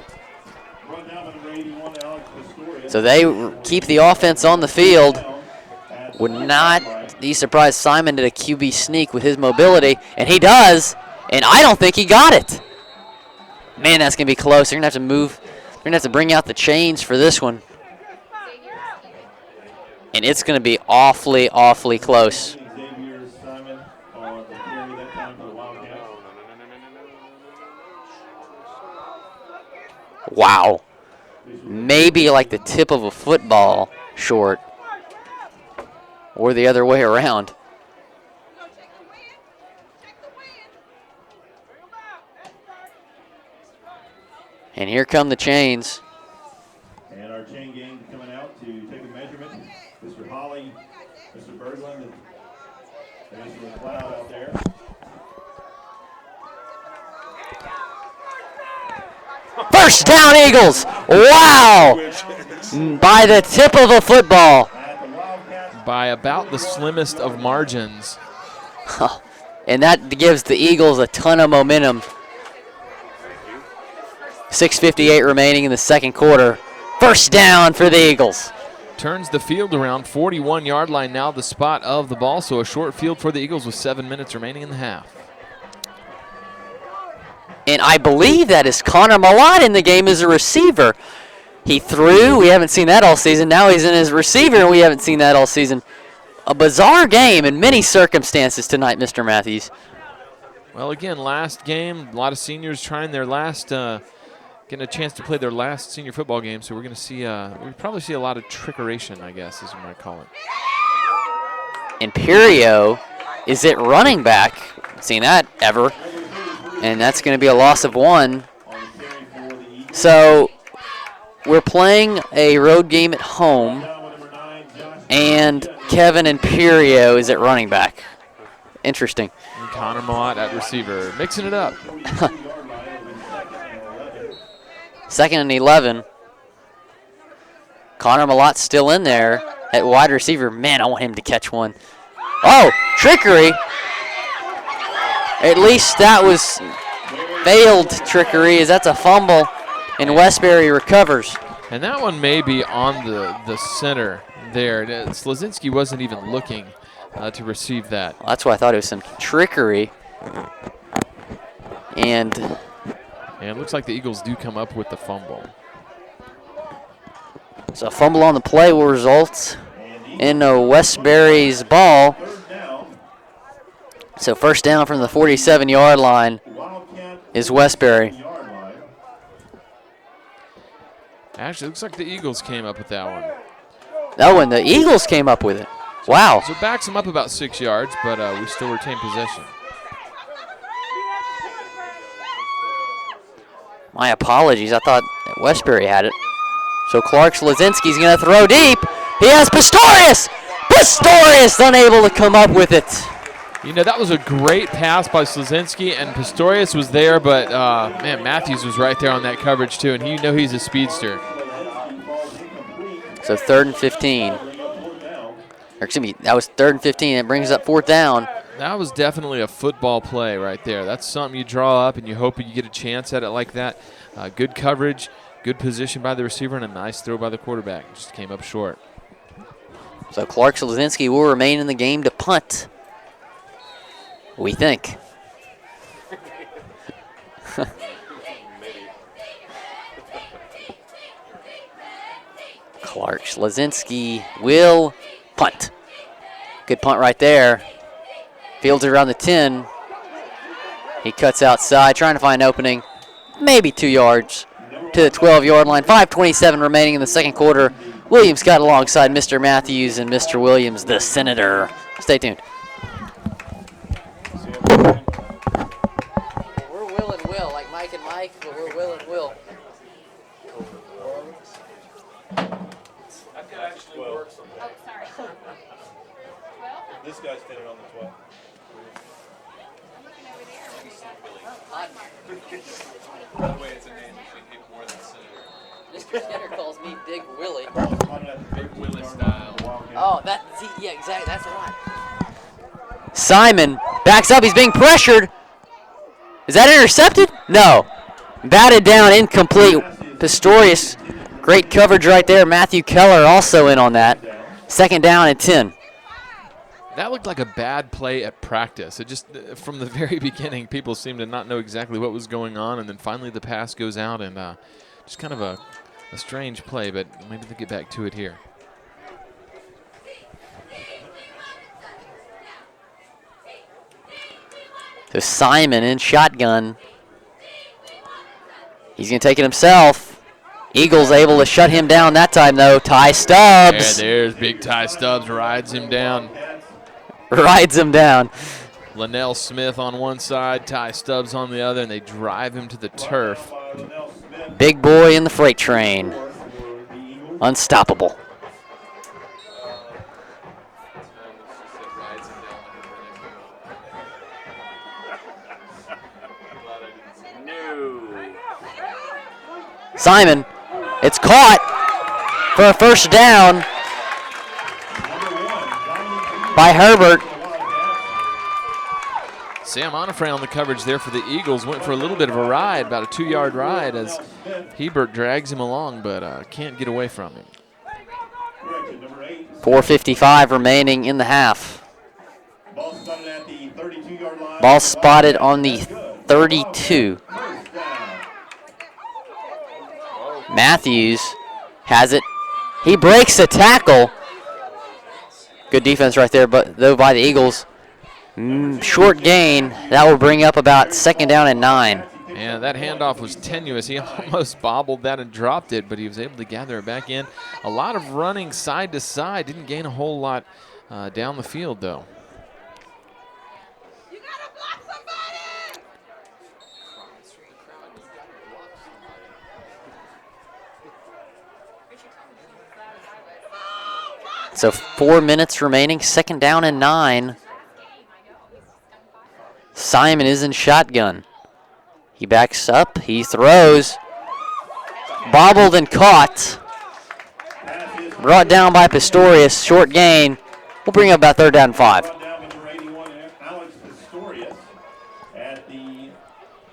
So they keep the offense on the field. Would not be surprised Simon did a QB sneak with his mobility, and he does. And I don't think he got it. Man, that's going to be close. They're going to have to move. They're going to have to bring out the chains for this one. And it's going to be awfully, awfully close. Xavier Simon on the carry that time for the Wildcats. Wow. Maybe like the tip of a football short. Or the other way around. And here come the chains. And our chain gang coming out to take a measurement. Mr. Holly, Mr. Berglund, and Mr. McLeod out there. First down, Eagles. Wow. By the tip of a football. By about the slimmest of margins. And that gives the Eagles a ton of momentum. 6:58 remaining in the second quarter. First down for the Eagles. Turns the field around, 41-yard line now, the spot of the ball. So a short field for the Eagles with 7 minutes remaining in the half. And I believe that is Connor Malott in the game as a receiver. He threw. We haven't seen that all season. Now he's in as receiver, and we haven't seen that all season. A bizarre game in many circumstances tonight, Mr. Matthews. Well, again, last game, a lot of seniors trying their last, getting a chance to play their last senior football game. So we're going to see, we probably see a lot of trickeration, I guess, as you might call it. Imperio is at running back. Haven't seen that ever. And that's going to be a loss of 1. So we're playing a road game at home, and Kevin Imperio is at running back. Interesting. And Connor Malott at receiver, mixing it up. 2nd and 11. Connor Malott's still in there at wide receiver. Man, I want him to catch one. Oh, trickery. At least that was failed trickery, as that's a fumble, and Westbury recovers. And that one may be on the center there. Slazinski wasn't even looking to receive that. Well, that's why I thought it was some trickery. And it looks like the Eagles do come up with the fumble. so a fumble on the play will result in Westbury's ball. So first down from the 47-yard line is Westbury. Actually, it looks like the Eagles came up with that one. That one, the Eagles came up with it. Wow. So it backs them up about 6 yards, but we still retain possession. My apologies. I thought Westbury had it. So Clark Slazinski's going to throw deep. He has Pistorius. Pistorius unable to come up with it. You know, that was a great pass by Slazinski, and Pistorius was there, but, man, Matthews was right there on that coverage, too, and he's a speedster. So 3rd and 15. Or excuse me, that was 3rd and 15. It brings up 4th down. That was definitely a football play right there. That's something you draw up, and you hope you get a chance at it like that. Good coverage, good position by the receiver, and a nice throw by the quarterback. Just came up short. So Clark Slazinski will remain in the game to punt. We think. Clark Slazinski will punt. Good punt right there. Fields it around the 10. He cuts outside, trying to find an opening. Maybe 2 yards to the 12-yard line. 5:27 remaining in the second quarter. Williams got alongside Mr. Matthews and Mr. Williams, the Senator. Stay tuned. We're Will and Will, like Mike and Mike, but we're Will and Will. That could actually work Oh, sorry. 12? This guy's standing on the 12. I'm looking over there. By the way, it's a name that we hate more than Senator. Mr. Skinner calls me Big Willie. Big Willie style. Oh, yeah, exactly, that's right. Simon backs up, he's being pressured. Is that intercepted? No. Batted down, incomplete. Pistorius, great coverage right there. Matthew Keller also in on that. 2nd down and 10. That looked like a bad play at practice. It just, from the very beginning, people seemed to not know exactly what was going on, and then finally the pass goes out, and just kind of a strange play, but maybe they'll get back to it here. So Simon in shotgun. He's going to take it himself. Eagles able to shut him down that time, though. Ty Stubbs. There's big Ty Stubbs, rides him down. Rides him down. Linnell Smith on one side, Ty Stubbs on the other, and they drive him to the turf. Big boy in the freight train. Unstoppable. Simon, it's caught for a first down by Herbert. Sam Onifray on the coverage there for the Eagles. Went for a little bit of a ride, about a 2-yard ride, as Hebert drags him along, but can't get away from him. 4:55 remaining in the half. Ball spotted on the 32. Matthews has it. He breaks the tackle. Good defense right there, but though by the Eagles. Short gain. That will bring up about 2nd down and 9. And that handoff was tenuous. He almost bobbled that and dropped it, but he was able to gather it back in. A lot of running side to side. Didn't gain a whole lot down the field, though. So 4 minutes remaining, 2nd down and 9. Simon is in shotgun. He backs up, he throws. Bobbled and caught. Brought down by Pistorius, short gain. We'll bring up about 3rd down and 5.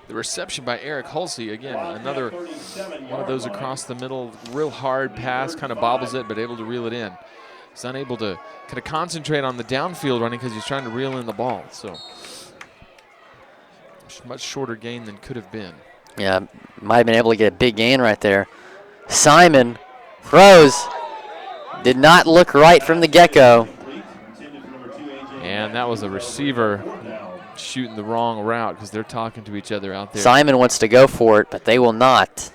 The reception by Eric Hulsey, again, another one of those across the middle, real hard pass, kind of bobbles it, but able to reel it in. He's unable to kind of concentrate on the downfield running because he's trying to reel in the ball. So much shorter gain than could have been. Yeah, might have been able to get a big gain right there. Simon throws. Did not look right from the get-go. And that was a receiver shooting the wrong route because they're talking to each other out there. Simon wants to go for it, but they will not.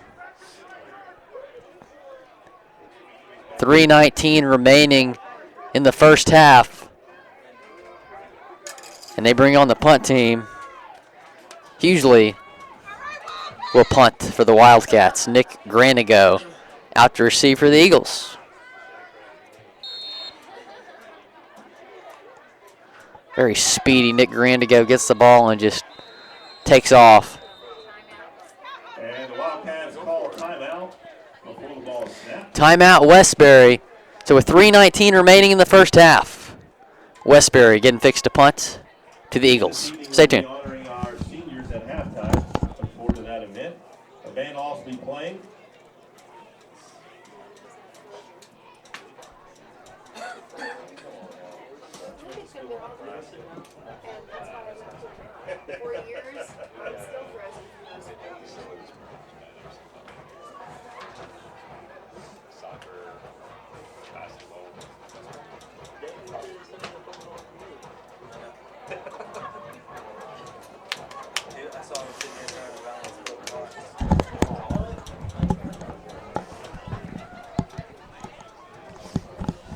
3:19 remaining in the first half. And they bring on the punt team. Hughley will punt for the Wildcats. Nick Granigo out to receive for the Eagles. Very speedy Nick Granigo gets the ball and just takes off. And the Wildcats call timeout before the ball snapped. Timeout Westbury. So with 3:19 remaining in the first half, Westbury getting fixed to punt to the Eagles. Stay tuned. Honoring our seniors at halftime. Look forward to that event. The band will also be playing.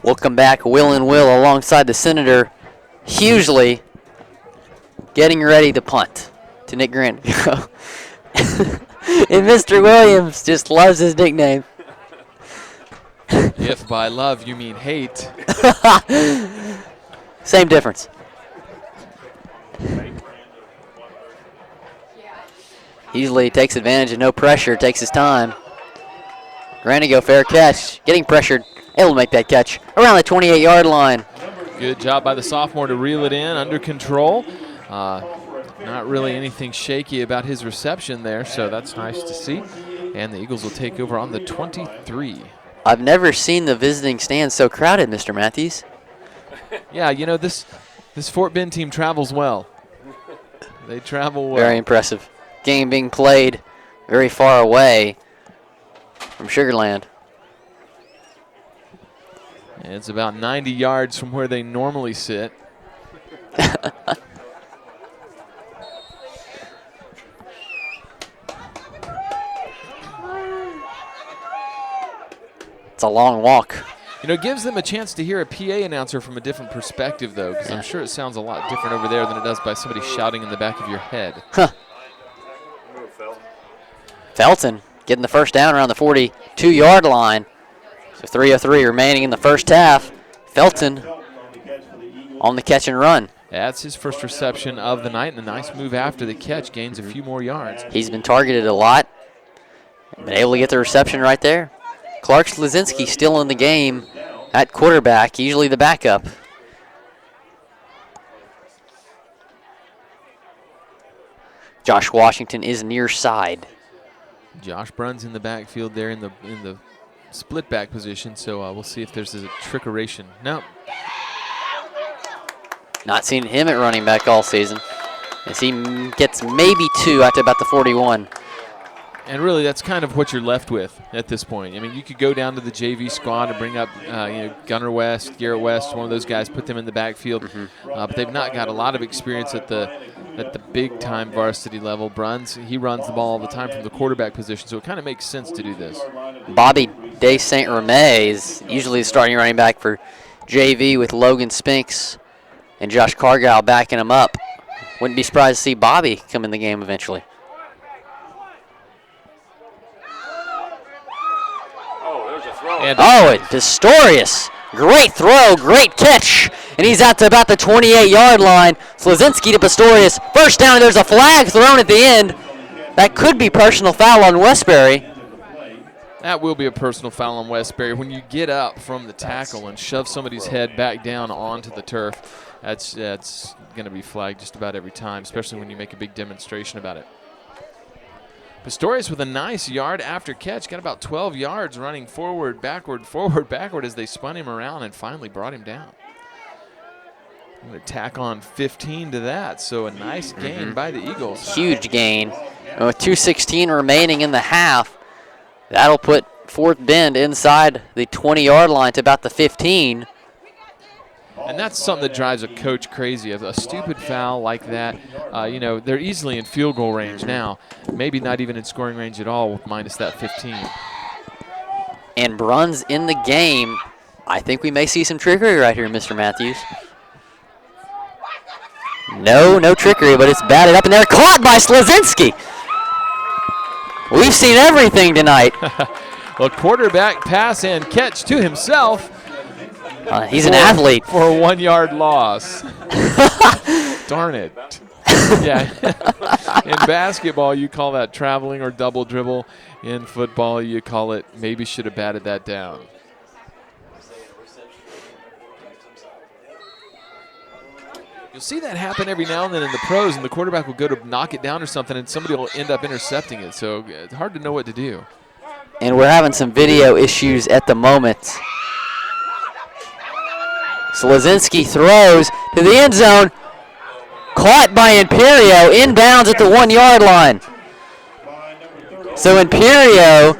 We'll come back, Will and Will alongside the Senator. Hughley getting ready to punt to Nick Grant. And Mr. Williams just loves his nickname. If by love you mean hate. Same difference. Hughley takes advantage of no pressure, takes his time. Granigo, fair catch, getting pressured, able to make that catch around the 28-yard line. Good job by the sophomore to reel it in, under control. Not really anything shaky about his reception there, so that's nice to see. And the Eagles will take over on the 23. I've never seen the visiting stand so crowded, Mr. Matthews. Yeah, you know, this Fort Bend team travels well. They travel well. Very impressive. Game being played very far away from Sugar Land. And it's about 90 yards from where they normally sit. It's a long walk. You know, it gives them a chance to hear a PA announcer from a different perspective, though, because I'm sure it sounds a lot different over there than it does by somebody shouting in the back of your head. Huh. Felton getting the first down around the 42-yard line. So 3:03 remaining in the first half. Felton on the catch and run. That's his first reception of the night, and a nice move after the catch, gains a few more yards. He's been targeted a lot. Been able to get the reception right there. Clark Slazinski still in the game at quarterback, usually the backup. Josh Washington is near side. Josh Brunn's in the backfield there in the split back position, so we'll see if there's a trickeration. No. Not seen him at running back all season, as he gets maybe 2 out to about the 41. And really, that's kind of what you're left with at this point. I mean, you could go down to the JV squad and bring up, Gunnar West, Garrett West, one of those guys, put them in the backfield. But they've not got a lot of experience at the big-time varsity level. Bruns, he runs the ball all the time from the quarterback position, so it kind of makes sense to do this. Bobby De Saint Reme is usually the starting running back for JV with Logan Spinks and Josh Cargile backing him up. Wouldn't be surprised to see Bobby come in the game eventually. Oh, Pistorius. Great throw, great catch. And he's out to about the 28-yard line. Slazinski to Pistorius. First down, there's a flag thrown at the end. That could be personal foul on Westbury. That will be a personal foul on Westbury. When you get up from the tackle and shove somebody's head back down onto the turf, that's going to be flagged just about every time, especially when you make a big demonstration about it. Pistorius with a nice yard after catch, got about 12 yards running forward, backward as they spun him around and finally brought him down. I'm going to tack on 15 to that, so a nice gain by the Eagles. Huge gain. And with 2:16 remaining in the half, that'll put Fort Bend inside the 20-yard line to about the 15. And that's something that drives a coach crazy. A stupid foul like that, they're easily in field goal range now. Maybe not even in scoring range at all, minus that 15. And Bruns in the game. I think we may see some trickery right here, Mr. Matthews. No trickery, but it's batted up in there. Caught by Slazinski. We've seen everything tonight. Well, quarterback pass and catch to himself. He's an athlete. For a 1-yard loss. Darn it. Yeah. In basketball, you call that traveling or double dribble. In football, you call it maybe should have batted that down. You'll see that happen every now and then in the pros, and the quarterback will go to knock it down or something, and somebody will end up intercepting it. So it's hard to know what to do. And we're having some video issues at the moment. Slazinski throws to the end zone. Caught by Imperio, inbounds at the 1-yard line. So Imperio,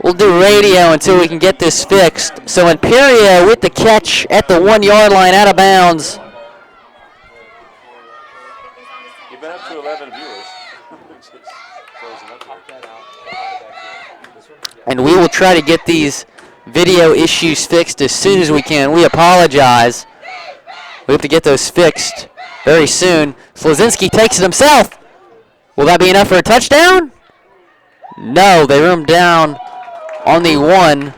we'll do radio until we can get this fixed. So Imperio with the catch at the 1-yard line, out of bounds. You've been up to 11 viewers. And we will try to get these video issues fixed as soon as we can. We apologize. We have to get those fixed very soon. Slazinski takes it himself. Will that be enough for a touchdown? No, they room down on the 1. Number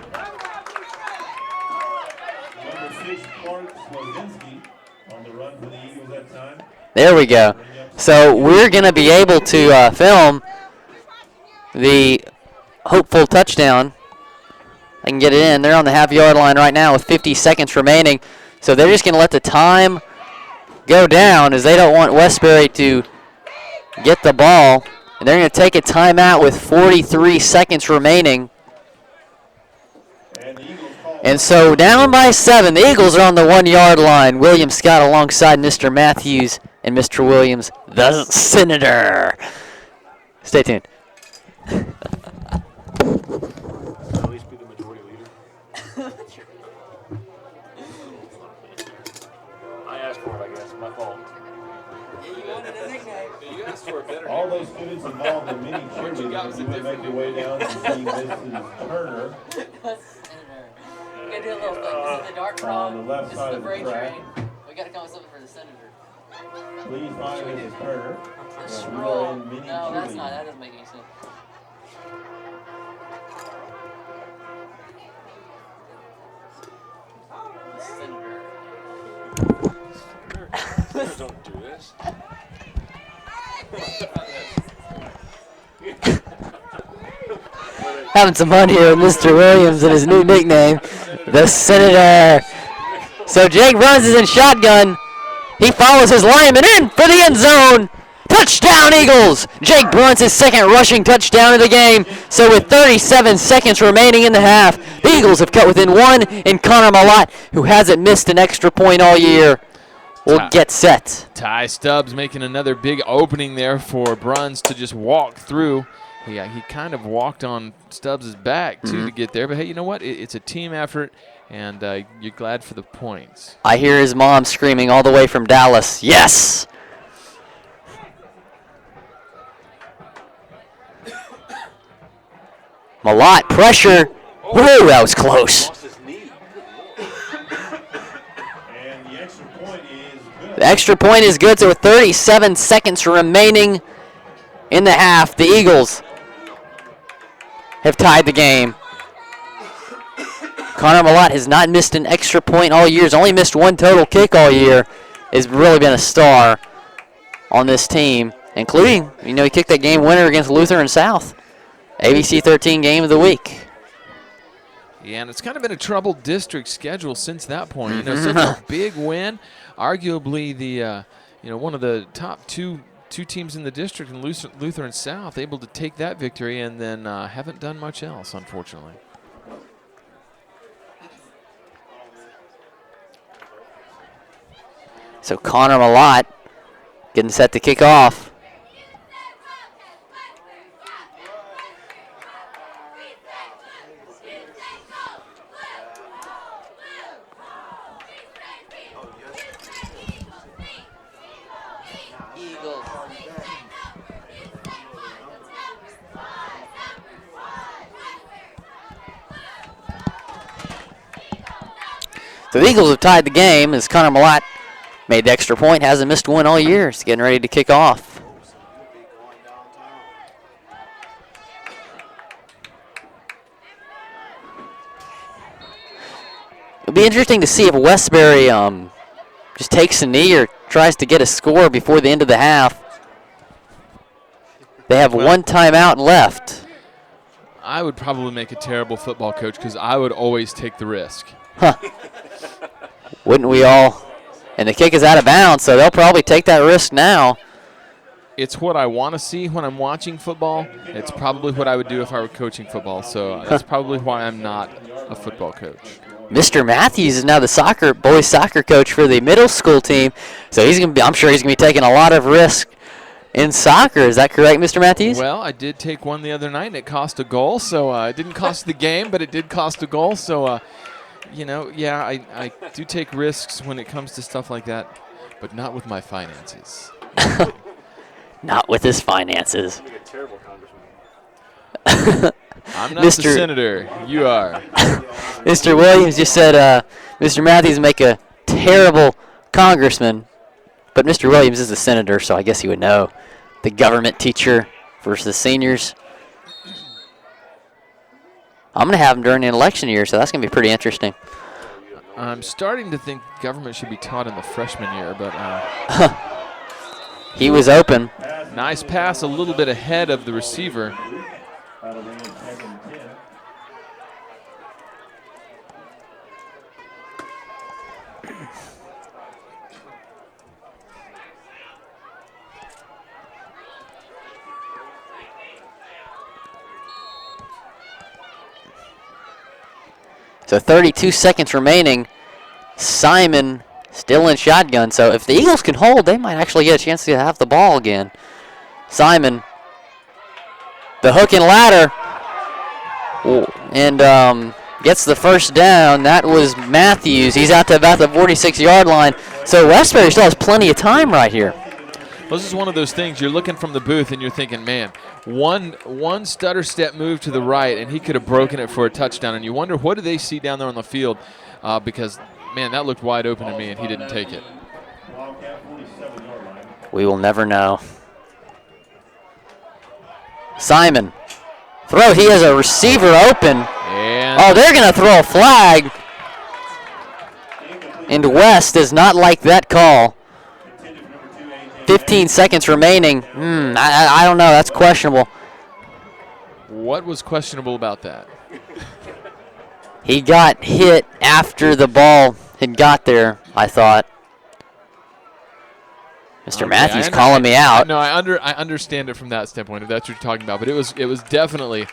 6, Clark Slazinski, on the run for the Eagles that time. There we go. So we're going to be able to film the hopeful touchdown. I can get it in. They're on the half-yard line right now with 50 seconds remaining. So they're just going to let the time go down as they don't want Westbury to get the ball. And they're going to take a timeout with 43 seconds remaining. And the Eagles call And so down by 7, the Eagles are on the 1-yard line. William Scott alongside Mr. Matthews and Mr. Williams, the Senator. Stay tuned. At least be the majority leader. I asked for it, I guess. My fault. You asked for a better All those students involved in mini cheerleading, if you would make your way down to see Mrs. Turner We gotta do a little thing. This is the dart frog. on the left This side is of the the freight track. train. We gotta come up with something for the senator. Please find Mrs. Turner. The when you are scroll. in mini No, that's not. cheerleading. That doesn't make any sense. The senator. Senators don't do this. Having some fun here with Mr. Williams and his new nickname, the Senator. So Jake Bruns is in shotgun. He follows his lineman in for the end zone. Touchdown, Eagles! Jake Bruns, his second rushing touchdown of the game. So with 37 seconds remaining in the half, the Eagles have cut within 1, and Connor Malott, who hasn't missed an extra point all year, will get set. Ty Stubbs making another big opening there for Bruns to just walk through. He kind of walked on Stubbs' back, too, to get there. But, hey, you know what? It's a team effort, and you're glad for the points. I hear his mom screaming all the way from Dallas, yes! Malott, pressure. Whoa, that was close. Lost his knee. And the extra point is good. The extra point is good, so with 37 seconds remaining in the half, the Eagles have tied the game. Connor Malott has not missed an extra point all year. He's only missed 1 total kick all year. Has really been a star on this team, including, he kicked that game winner against Lutheran South. ABC 13 game of the week. Yeah, and it's kind of been a troubled district schedule since that point. Such a big win. Arguably the, one of the top two teams in the district in Lutheran South, able to take that victory, and then haven't done much else, unfortunately. So Connor Malott getting set to kick off. So the Eagles have tied the game as Connor Malott made the extra point, hasn't missed one all year. He's getting ready to kick off. It'll be interesting to see if Westbury just takes a knee or tries to get a score before the end of the half. They have one timeout left. I would probably make a terrible football coach because I would always take the risk. Huh. Wouldn't we all? And the kick is out of bounds, so they'll probably take that risk now. It's what I want to see when I'm watching football. It's probably what I would do if I were coaching football. So that's probably why I'm not a football coach. Mr. Matthews is now the boys soccer coach for the middle school team, so I'm sure he's gonna be taking a lot of risk in soccer. Is that correct, Mr. Matthews? Well, I did take one the other night, and it cost a goal. So it didn't cost the game, but it did cost a goal. So, yeah, I do take risks when it comes to stuff like that, but not with my finances. Not with his finances. Make a terrible congressman. I'm not the senator. You are. Mr. Williams just said Mr. Matthews make a terrible congressman, but Mr. Williams is the senator, so I guess he would know. The government teacher versus the seniors. I'm going to have him during the election year, so that's going to be pretty interesting. I'm starting to think government should be taught in the freshman year, but he was open. Nice pass, a little bit ahead of the receiver. So 32 seconds remaining. Simon still in shotgun. So if the Eagles can hold, they might actually get a chance to have the ball again. Simon, the hook and ladder, and gets the first down. That was Matthews. He's out to about the 46-yard line. So Westbury still has plenty of time right here. Well, this is one of those things you're looking from the booth and you're thinking, man, one stutter step move to the right and he could have broken it for a touchdown. And you wonder, what do they see down there on the field? Because, man, that looked wide open to me and he didn't take it. We will never know. Simon, throw. He has a receiver open. And Oh, they're going to throw a flag. And West does not like that call. 15 seconds remaining. I don't know. That's questionable. what was questionable about that? He got hit after the ball had got there, I thought. Mr. Matthews calling me out. No, I understand it from that standpoint, if that's what you're talking about. But it was definitely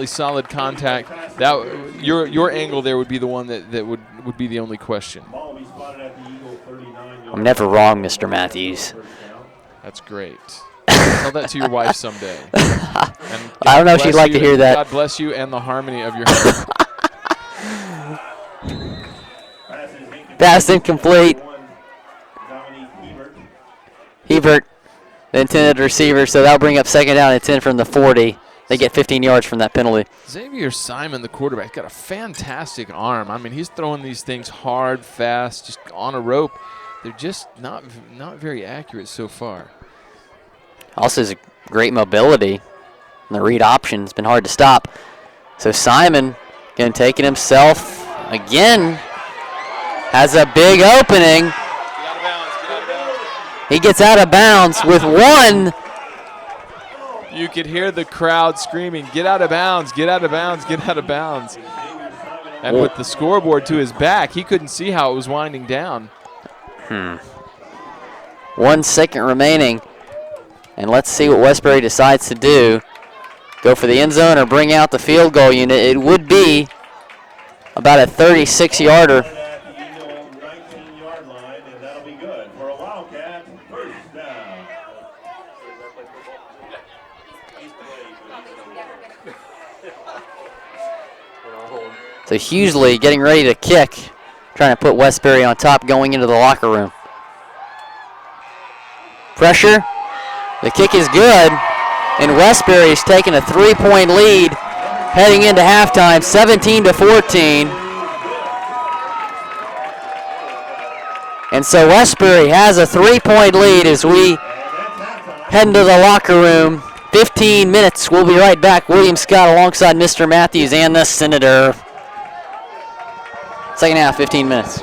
solid contact. That your angle there would be the one that would be the only question. I'm never wrong, Mr. Matthews. That's great. Tell that to your wife someday. And I don't know if she'd like to hear that. God bless you and the harmony of your home. Pass incomplete. Hebert, the intended receiver, so that'll bring up second down and 10 from the 40. They get 15 yards from that penalty. Xavier Simon, the quarterback, got a fantastic arm. I mean, he's throwing these things hard, fast, just on a rope. They're just not very accurate so far. Also has a great mobility. And the read option has been hard to stop. So Simon, again, taking himself again, has a big opening. He gets out of bounds with one. You could hear the crowd screaming, "Get out of bounds, get out of bounds, get out of bounds." And with the scoreboard to his back, he couldn't see how it was winding down. 1 second remaining. And let's see what Westbury decides to do. Go for the end zone or bring out the field goal unit. It would be about a 36-yarder. So Hughley getting ready to kick, trying to put Westbury on top going into the locker room. Pressure. The kick is good, and Westbury is taking a 3-point lead heading into halftime, 17-14. And so Westbury has a 3-point lead as we head into the locker room. 15 minutes. We'll be right back. William Scott alongside Mr. Matthews and the Senator. Second half, 15 minutes.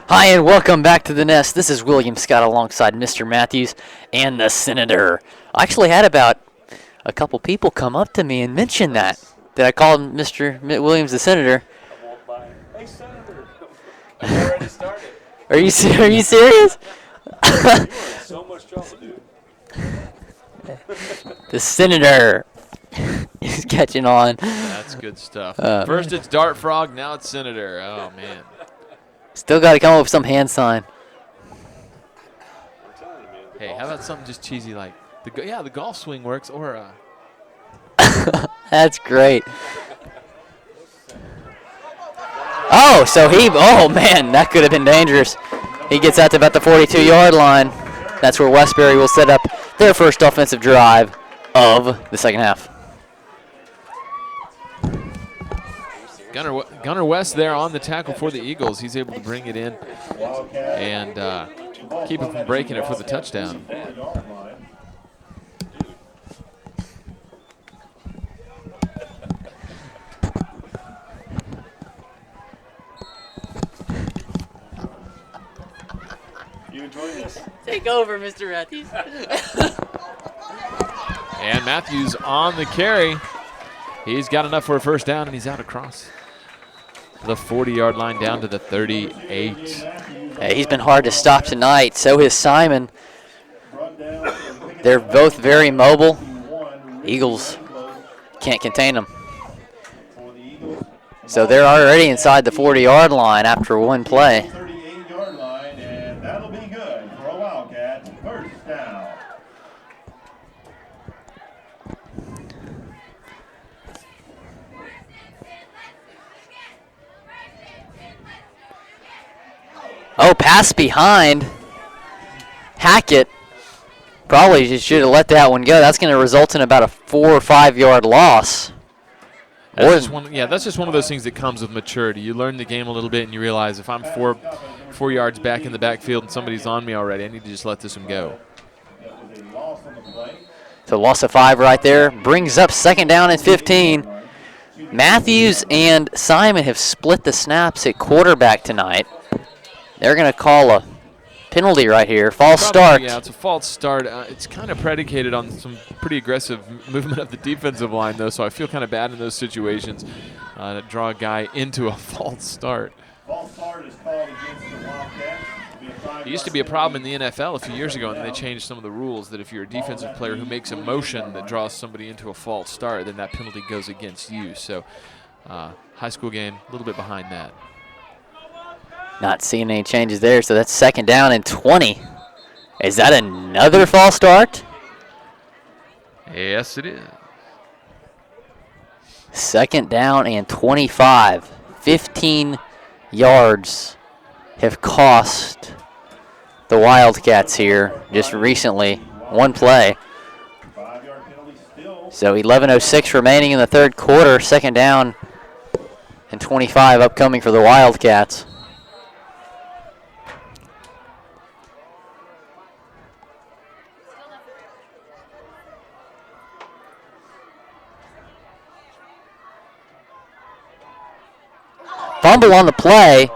Hi, and welcome back to the Nest. This is William Scott alongside Mr. Matthews and the Senator. I actually had about a couple people come up to me and mention that I called Mr. Williams the Senator. I walked by. Hey, Senator. I've already started. Are you serious? You are in so much trouble, dude. The Senator is catching on. That's good stuff. First it's Dart Frog, now it's Senator. Oh, man. Still got to come up with some hand sign. I'm telling you, man. Hey, how about something just cheesy like, the golf swing works, or That's great. Oh man, that could have been dangerous. He gets out to about the 42-yard line. That's where Westbury will set up their first offensive drive of the second half. Gunnar West there on the tackle for the Eagles. He's able to bring it in and keep it from breaking it for the touchdown. You enjoy this? Take over, Mr. Matthews. And Matthews on the carry. He's got enough for a first down, and he's out across the 40-yard line down to the 38. He's been hard to stop tonight. So is Simon. They're both very mobile. Eagles can't contain them. So they're already inside the 40-yard line after one play. 38-yard line, and that'll be good for a Wildcat first down. Oh, pass behind. Hackett probably just should have let that one go. That's going to result in about a 4 or 5 yard loss. That's just one of those things that comes with maturity. You learn the game a little bit, and you realize if I'm four yards back in the backfield and somebody's on me already, I need to just let this one go. So loss of 5 right there. Brings up second down and 15. Matthews and Simon have split the snaps at quarterback tonight. They're going to call a penalty right here. False start. Yeah, it's a false start. It's kind of predicated on some pretty aggressive movement of the defensive line, though, so I feel kind of bad in those situations to draw a guy into a false start. False start is called against the Wildcats. It used to be a problem in the NFL a few years ago, and they changed some of the rules that if you're a defensive player who makes a motion that draws somebody into a false start, then that penalty goes against you. So high school game, a little bit behind that. Not seeing any changes there, so that's second down and 20. Is that another false start? Yes, it is. Second down and 25. 15 yards have cost the Wildcats here just recently. One play. So 11:06 remaining in the third quarter. Second down and 25 upcoming for the Wildcats. Fumble on the play.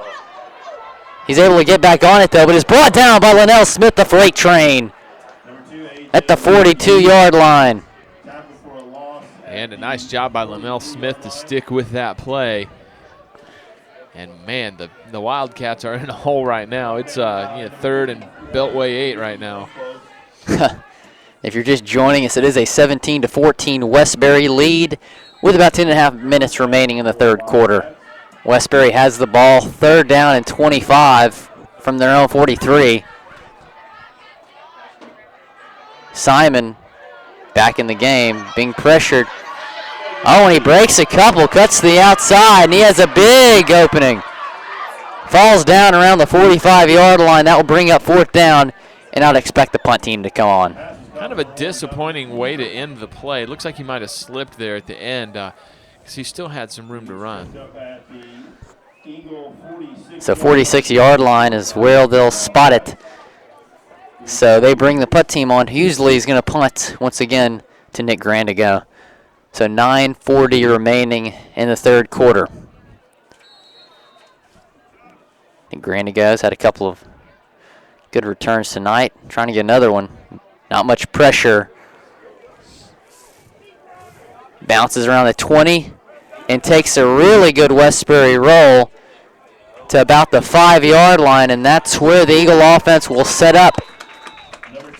He's able to get back on it, though, but is brought down by Linnell Smith, the freight train, at the 42-yard line. And a nice job by Linnell Smith to stick with that play. And, man, the Wildcats are in a hole right now. It's third and Beltway 8 right now. If you're just joining us, it is a 17-14 Westbury lead with about 10.5 minutes remaining in the third quarter. Westbury has the ball, third down and 25 from their own 43. Simon back in the game, being pressured. Oh, and he breaks a couple, cuts to the outside, and he has a big opening. Falls down around the 45-yard line. That will bring up fourth down, and I'd expect the punt team to come on. Kind of a disappointing way to end the play. It looks like he might have slipped there at the end. Because he still had some room to run. So 46-yard line is where they'll spot it. So they bring the punt team on. Hughesly is going to punt once again to Nick Grandigo. So 9:40 remaining in the third quarter. think Granny Guys had a couple of good returns tonight. Trying to get another one. Not much pressure. Bounces around the 20 and takes a really good Westbury roll to about the 5-yard line, and that's where the Eagle offense will set up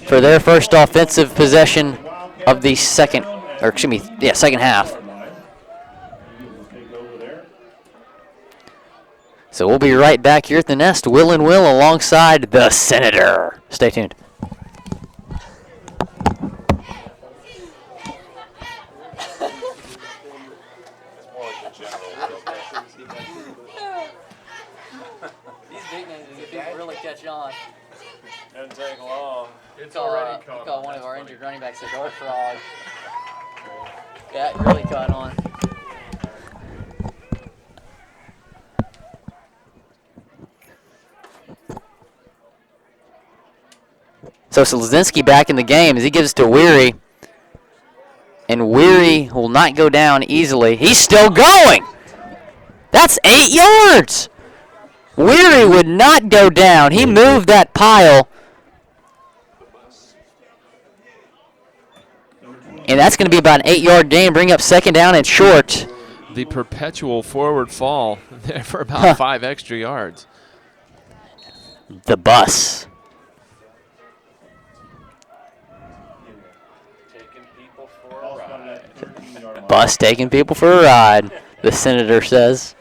for their first offensive possession of the second half. So we'll be right back here at the Nest, Will and Will alongside the Senator. Stay tuned. These big names, people really catch on. Doesn't take long. It's already caught. Caught one of our injured running backs, the Dart Frog. Yeah, it really caught on. So Slazinski back in the game as he gives to Weary. And Weary will not go down easily. He's still going. That's 8 yards. Weary would not go down. He moved that pile. And that's going to be about an 8-yard gain, bring up second down and short. The perpetual forward fall there for about 5 extra yards. The bus. Bus taking people for a ride, the Senator says.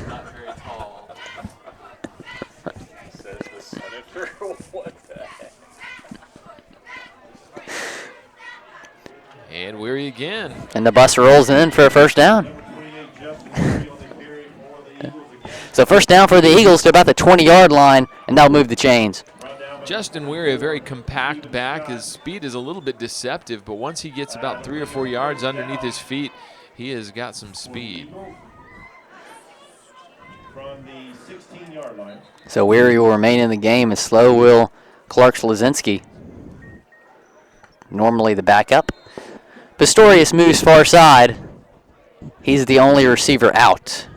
Not very tall. Says the Senator. What the heck? And Weary again. And the bus rolls in for a first down. So first down for the Eagles to about the 20-yard line, and they'll move the chains. Justin Weary, a very compact back. His speed is a little bit deceptive, but once he gets about 3 or 4 yards underneath his feet, he has got some speed. From the 16-yard line. So Weary will remain in the game, and slow will Clark Slazinski. Normally the backup. Pistorius moves far side. He's the only receiver out.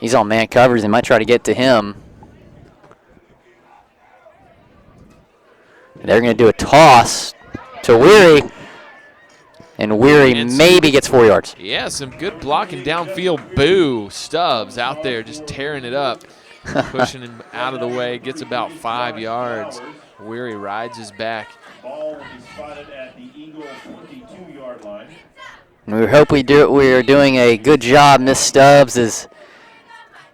He's on man coverage. They might try to get to him. They're going to do a toss to Weary. And Weary maybe gets 4 yards. Yeah, some good blocking downfield. Boo. Stubbs out there just tearing it up. Pushing him out of the way. Gets about 5 yards. Weary rides his back. Ball will be spotted at the Eagle 22-yard line. And we hope we are doing a good job, Miss Stubbs, as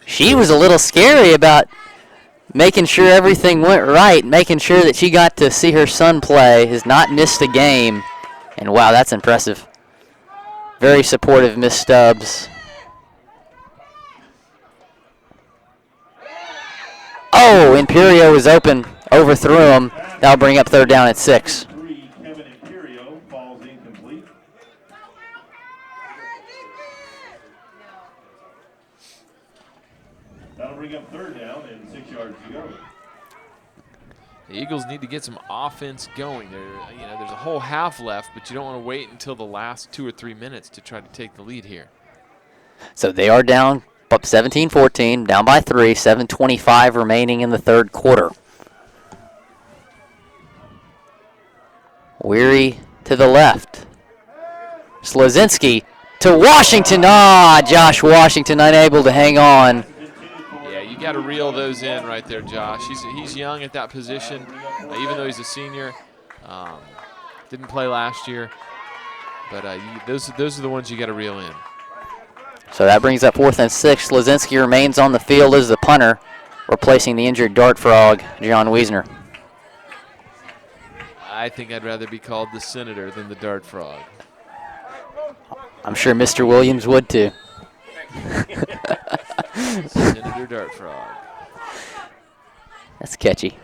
she was a little scary about making sure everything went right, making sure that she got to see her son play, has not missed a game. And wow, that's impressive. Very supportive, Miss Stubbs. Oh, Imperio was open, overthrew him. That'll bring up third down at 6. Kevin Imperio falls incomplete. That'll bring up third down and 6 yards to go. The Eagles need to get some offense going. There's a whole half left, but you don't want to wait until the last 2 or 3 minutes to try to take the lead here. So they are down up 17-14, down by 3, 7:25 remaining in the third quarter. Weary to the left. Slazinski to Washington. Josh Washington unable to hang on. Yeah, you got to reel those in right there, Josh. He's young at that position, even though he's a senior. Didn't play last year, but those are the ones you got to reel in. So that brings up 4th and 6. Slazinski remains on the field as the punter, replacing the injured Dart Frog, John Wiesner. I think I'd rather be called the Senator than the Dart Frog. I'm sure Mr. Williams would too. Senator Dart Frog. That's catchy.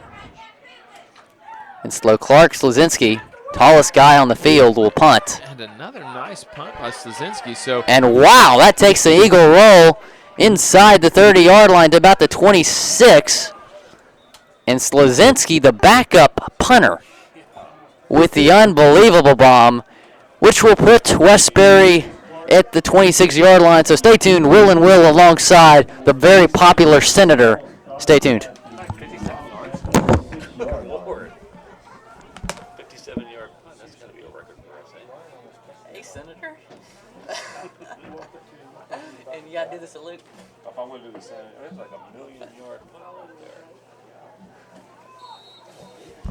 And slow Clark Slazinski, tallest guy on the field, will punt. And another nice punt by Slazinski. And wow, that takes the Eagle roll inside the 30-yard line to about the 26. And Slazinski, the backup punter, with the unbelievable bomb, which will put Westbury at the 26-yard line. So stay tuned. Will and Will alongside the very popular Senator. Stay tuned. 57-yard punt. That's got to be a record for us. Hey, Senator. And you got to do the salute. If I'm going to do the same, it's like a 1,000,000-yard punt right there.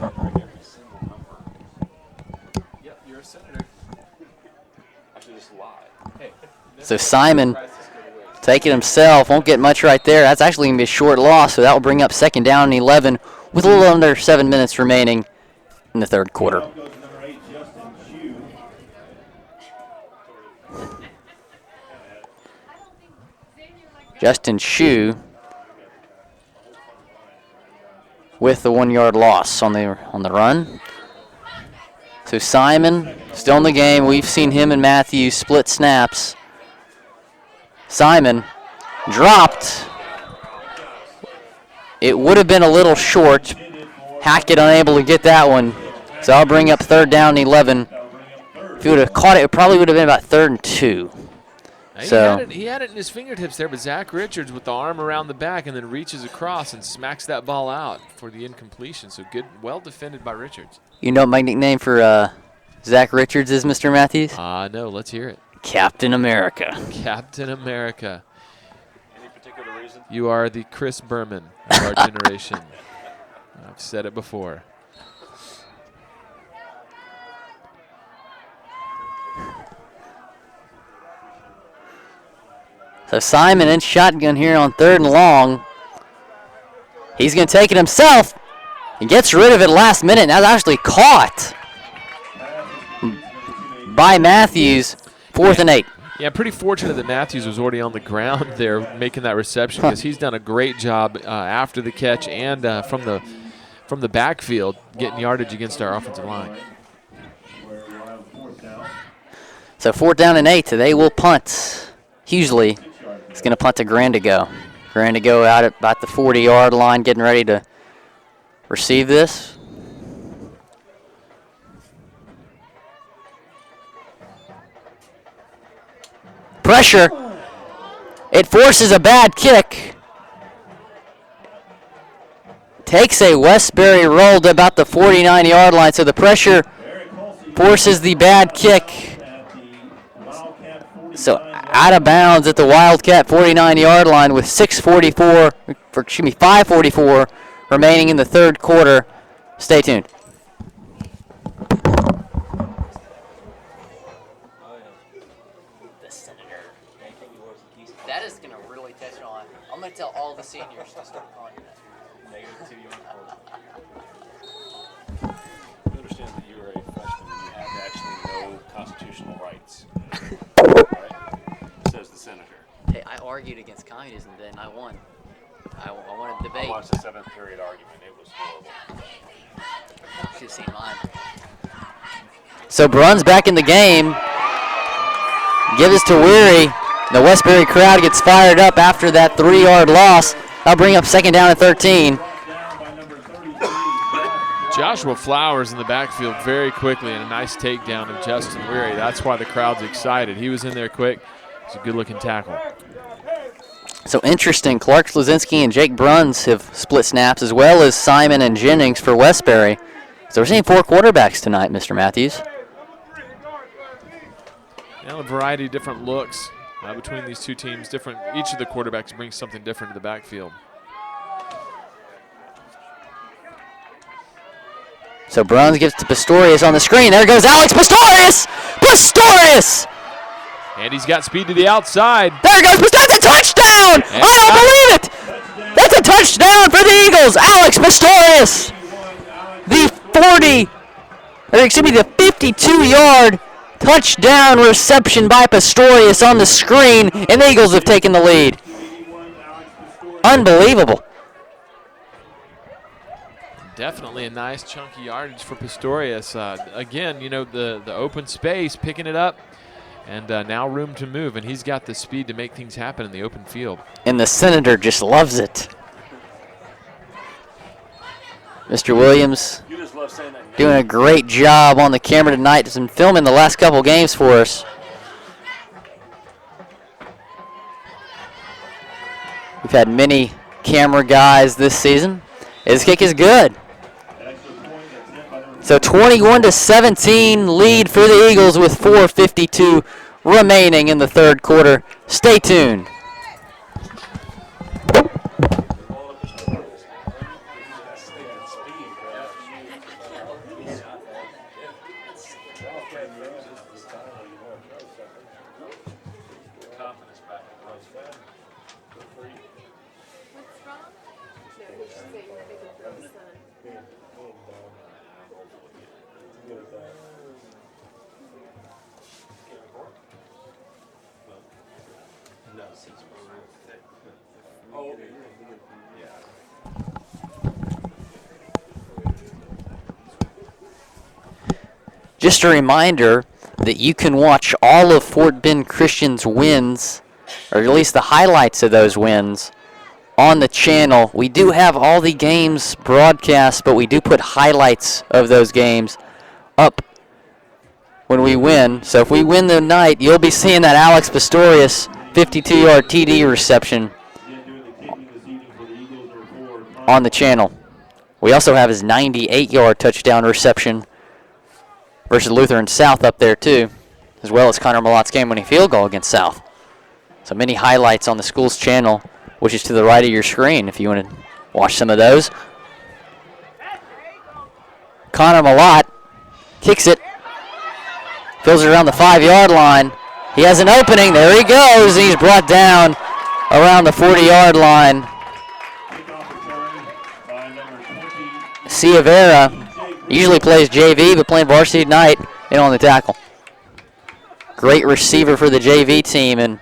Every single number. Yep, you're a senator. I should just lie. Hey. So Simon take it himself. Won't get much right there. That's actually going to be a short loss, so that will bring up 2nd down and 11 with a little under 7 minutes remaining in the third quarter. Goes to number 8, Justin Shue. Justin Shue with the 1-yard loss on the run. So Simon still in the game. We've seen him and Matthews split snaps. Simon dropped. It would have been a little short. Hackett unable to get that one. So I'll bring up 3rd down and 11. If he would have caught it, it probably would have been about 3rd and 2. He had it in his fingertips there, but Zach Richards with the arm around the back and then reaches across and smacks that ball out for the incompletion. So good, well defended by Richards. You know what my nickname for Zach Richards is, Mr. Matthews? No, let's hear it. Captain America. Captain America. Any particular reason? You are the Chris Berman of our generation. I've said it before. So Simon in shotgun here on 3rd and long. He's going to take it himself. He gets rid of it last minute. Now that's actually caught by Matthews. 4th and 8. Yeah, pretty fortunate that Matthews was already on the ground there making that reception because he's done a great job after the catch and from the backfield getting yardage against our offensive line. So 4th down and 8. They will punt. Hughley is going to punt to Grandigo. Grandigo out at about the 40-yard line getting ready to receive this. Pressure. It forces a bad kick. Takes a Westbury roll to about the 49-yard line, so the pressure forces the bad kick. So out of bounds at the Wildcat 49-yard line with 5:44 remaining in the third quarter. Stay tuned. That is going to really catch on. I'm going to tell all the seniors to start calling that. You understand that you are a freshman and you have actually no constitutional rights. Right? Says the senator. Hey, I argued against communism then. I won. I wanted to I debate. watched the 7th period argument. It was horrible. Should have seen mine. So Brunn's back in the game. Gives it to Weary. The Westbury crowd gets fired up after that 3-yard loss. I'll bring up 2nd down and 13. Joshua Flowers in the backfield very quickly and a nice takedown of Justin Weary. That's why the crowd's excited. He was in there quick. It's a good-looking tackle. So interesting. Clark Slazinski and Jake Bruns have split snaps, as well as Simon and Jennings for Westbury. So we're seeing 4 quarterbacks tonight, Mr. Matthews. Now a variety of different looks between these two teams. Each of the quarterbacks brings something different to the backfield. So Bruns gives to Pistorius on the screen. There goes Alex Pistorius! Pistorius! And he's got speed to the outside. There goes Pistorius! That's a touchdown! I don't believe it! That's a touchdown for the Eagles! Alex Pistorius! The 52-yard touchdown reception by Pistorius on the screen, and the Eagles have taken the lead. Unbelievable. Definitely a nice chunky yardage for Pistorius. Again, you know, the open space, picking it up, and now room to move, and he's got the speed to make things happen in the open field. And the Senator just loves it. Mr. Williams You just love saying that. doing a great job on the camera tonight. Has been filming the last couple games for us. had many camera guys this season. His kick is good. So 21-17 lead for the Eagles with 4:52 remaining in the third quarter. Stay tuned. Just a reminder that you can watch all of Fort Bend Christian's wins, or at least the highlights of those wins, on the channel. We do have all the games broadcast, but we do put highlights of those games up when we win. So if we win the night, you'll be seeing that Alex Pistorius 52-yard TD reception on the channel. We also have his 98-yard touchdown reception versus Lutheran South up there too, as well as Connor Malot's game-winning field goal against South. So many highlights on the school's channel, which is to the right of your screen if you want to watch some of those. Connor Malott kicks it, fills it around the 5-yard line. He has an opening. There he goes. He's brought down around the 40-yard line. Ciavera usually plays JV, but playing varsity tonight and on the tackle. Great receiver for the JV team, and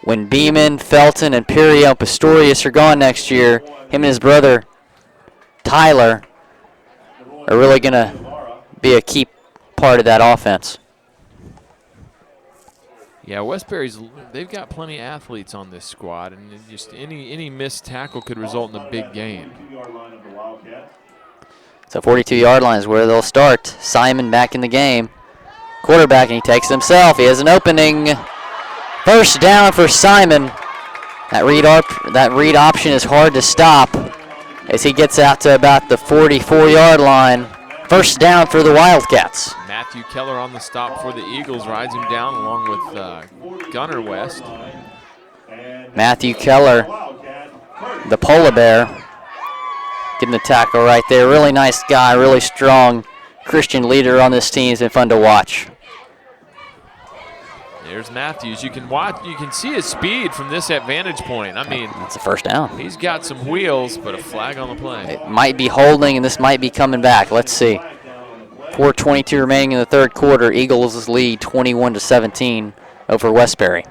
when Beeman, Felton, and Perio and Pistorius are gone next year, him and his brother Tyler are really going to be a key part of that offense. Yeah, Westbury's, they've got plenty of athletes on this squad, and just any missed tackle could result in a big gain. So 42-yard line is where they'll start. Simon back in the game. Quarterback, and he takes it himself. He has an opening. First down for Simon. That read option is hard to stop as he gets out to about the 44-yard line. First down for the Wildcats. Matthew Keller on the stop for the Eagles, rides him down along with Gunnar West. Matthew Keller, the polar bear, getting the tackle right there. Really nice guy, really strong Christian leader on this team. It's been fun to watch. There's Matthews. You can see his speed from this at vantage point. I mean, that's a first down. He's got some wheels, but a flag on the play. It might be holding, and this might be coming back. Let's see. 4:22 remaining in the third quarter. Eagles lead 21-17 over Westbury.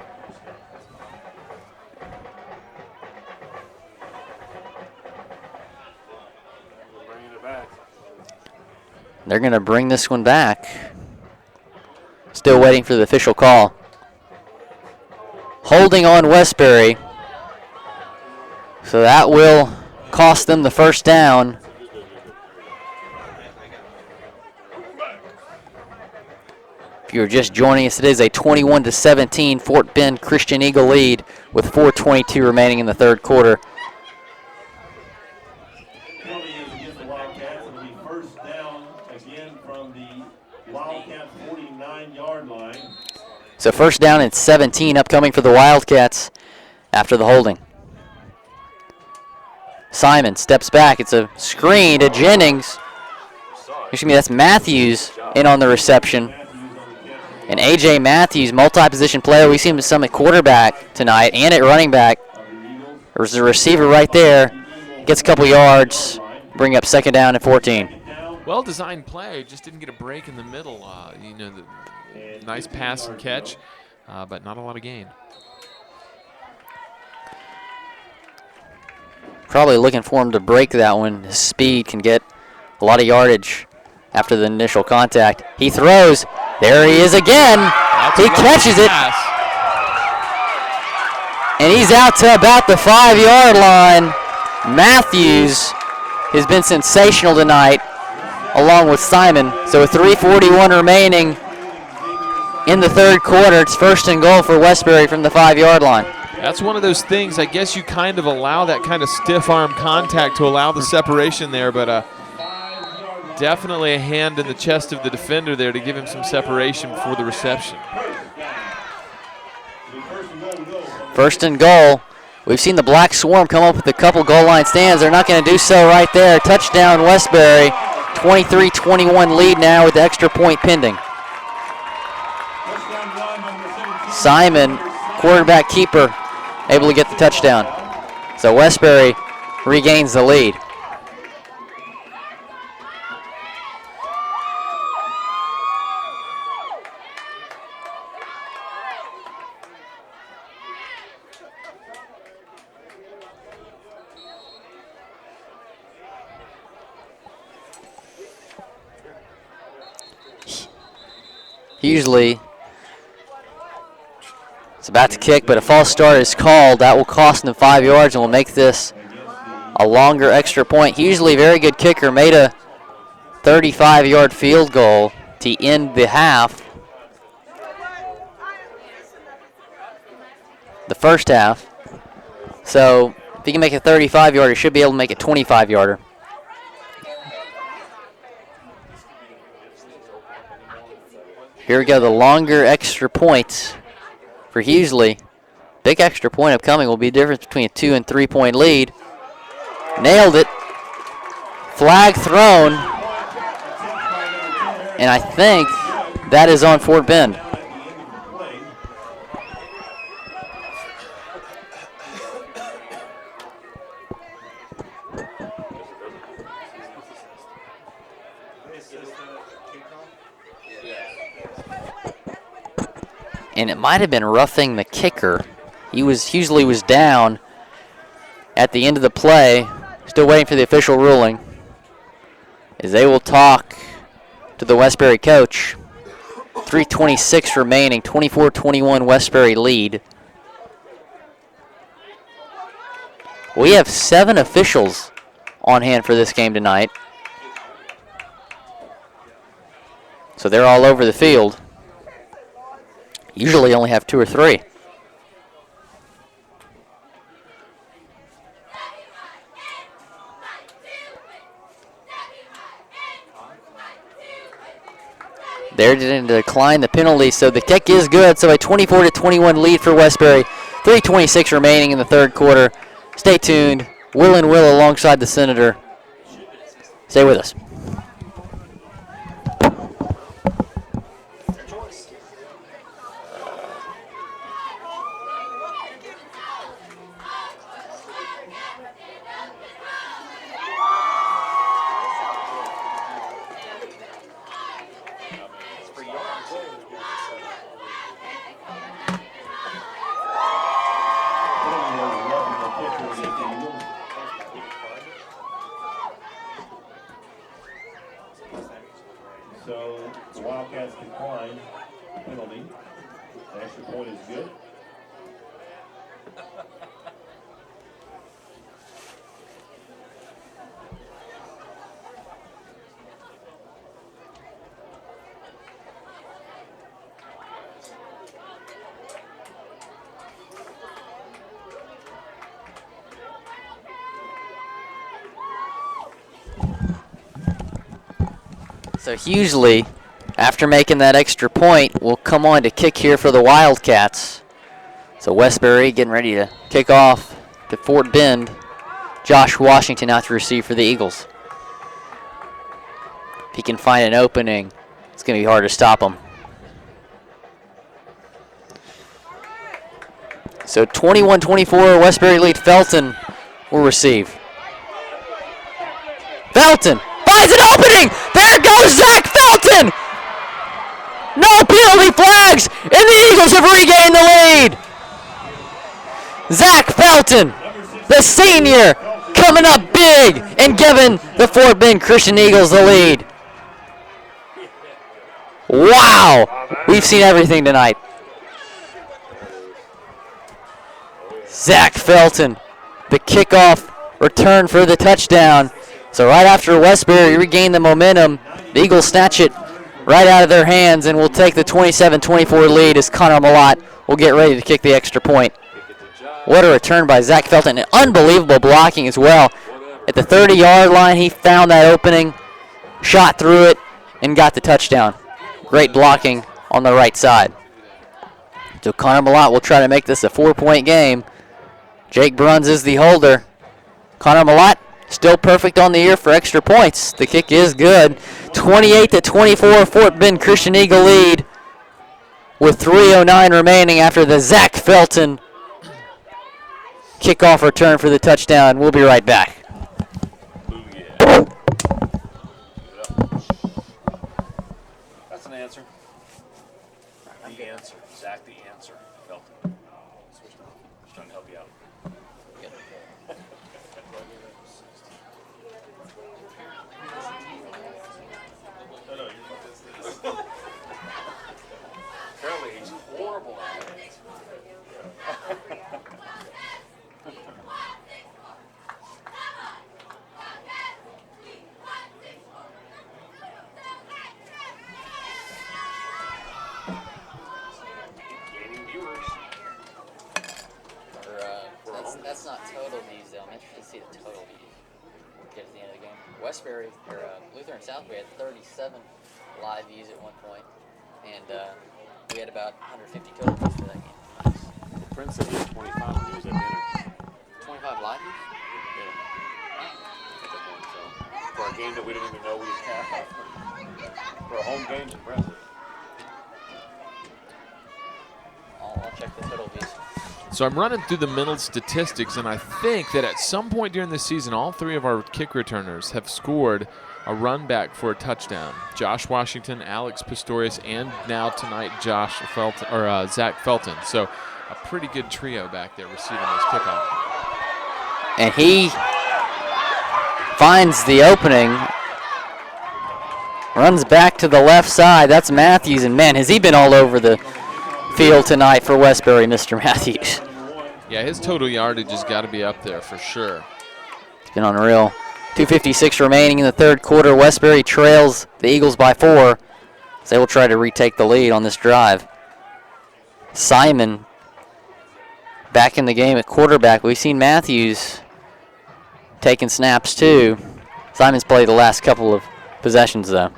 They're going to bring this one back. Still waiting for the official call. Holding on Westbury. So that will cost them the first down. If you're just joining us, it is a 21-17 Fort Bend Christian Eagle lead with 4:22 remaining in the third quarter. So first down and 17 upcoming for the Wildcats after the holding. Simon steps back. It's a screen to Jennings. Excuse me, that's Matthews in on the reception. And A.J. Matthews, multi-position player. We see him some at quarterback tonight and at running back. There's a receiver right there. Gets a couple yards. Bring up second down and 14. Well-designed play. Just didn't get a break in the middle. Nice pass and catch, but not a lot of gain. Probably looking for him to break that one. His speed can get a lot of yardage after the initial contact. He throws. There he is again. He catches it. And he's out to about the 5-yard line. Matthews has been sensational tonight, along with Simon. So with 3:41 remaining in the third quarter, it's first and goal for Westbury from the 5-yard line. That's one of those things, I guess you kind of allow that kind of stiff arm contact to allow the separation there, but definitely a hand in the chest of the defender there to give him some separation before the reception. First and goal. We've seen the Black Swarm come up with a couple goal line stands. They're not going to do so right there. Touchdown Westbury. 23-21 lead now with the extra point pending. Simon, quarterback keeper, able to get the touchdown. So Westbury regains the lead. Usually it's about to kick, but a false start is called. That will cost them 5 yards and will make this a longer extra point. Usually very good kicker, made a 35-yard field goal to end the half. The first half. So if he can make a 35-yarder, he should be able to make a 25-yarder. Here we go, the longer extra points for Hughley. Big extra point upcoming will be the difference between a 2 and 3 point lead. Nailed it. Flag thrown. And I think that is on Fort Bend. And it might have been roughing the kicker. Hughley was down at the end of the play. Still waiting for the official ruling, as they will talk to the Westbury coach. 3:26 remaining, 24-21 Westbury lead. We have 7 officials on hand for this game tonight. So they're all over the field. Usually only have 2 or 3. They're going to decline the penalty, so the kick is good. So a 24-21 lead for Westbury. 3:26 remaining in the third quarter. Stay tuned. Will and Will alongside the Senator. Stay with us. So the Wildcats decline the penalty. The extra point is good. So Hughley, after making that extra point, will come on to kick here for the Wildcats. So Westbury getting ready to kick off to Fort Bend. Josh Washington out to receive for the Eagles. If he can find an opening, it's going to be hard to stop him. So 21-24, Westbury lead. Felton will receive. Felton finds an opening! There goes Zach Felton! No penalty flags, and the Eagles have regained the lead! Zach Felton, the senior, coming up big and giving the Fort Bend Christian Eagles the lead. Wow! We've seen everything tonight. Zach Felton, the kickoff return for the touchdown. So right after Westbury regained the momentum, the Eagles snatch it right out of their hands and will take the 27-24 lead as Connor Malott will get ready to kick the extra point. What a return by Zach Felton. And unbelievable blocking as well. At the 30-yard line, he found that opening, shot through it, and got the touchdown. Great blocking on the right side. So Connor Malott will try to make this a 4-point game. Jake Bruns is the holder. Connor Malott still perfect on the year for extra points. The kick is good. 28-24, Fort Bend Christian Eagle lead with 3:09 remaining after the Zach Felton kickoff return for the touchdown. We'll be right back. That's an answer. The answer. Zach, the answer. Felton. Switched off. Just trying to help you out. Apparently he's horrible at it. Gaining viewers. That's not total views, though. I'm interested to see the total views. Get at the end of the game. Westbury, or Lutheran Southbury had 37 live views at one point, and we had about 150 total views for that game. Prince said he had 25 when he was at dinner. 25 live views? So, for a game that we didn't even know we had. For a home game's impressive. I'll check the total views. So I'm running through the mental statistics, and I think that at some point during the season, all three of our kick returners have scored a run back for a touchdown. Josh Washington, Alex Pistorius, and now tonight Zach Felton. So a pretty good trio back there receiving this kickoff. And he finds the opening, runs back to the left side. That's Matthews, and man, has he been all over the field tonight for Westbury, Mr. Matthews. Yeah, his total yardage has got to be up there for sure. It's been unreal. 2:56 remaining in the third quarter. Westbury trails the Eagles by 4. So they will try to retake the lead on this drive. Simon back in the game at quarterback. We've seen Matthews taking snaps too. Simon's played the last couple of possessions though.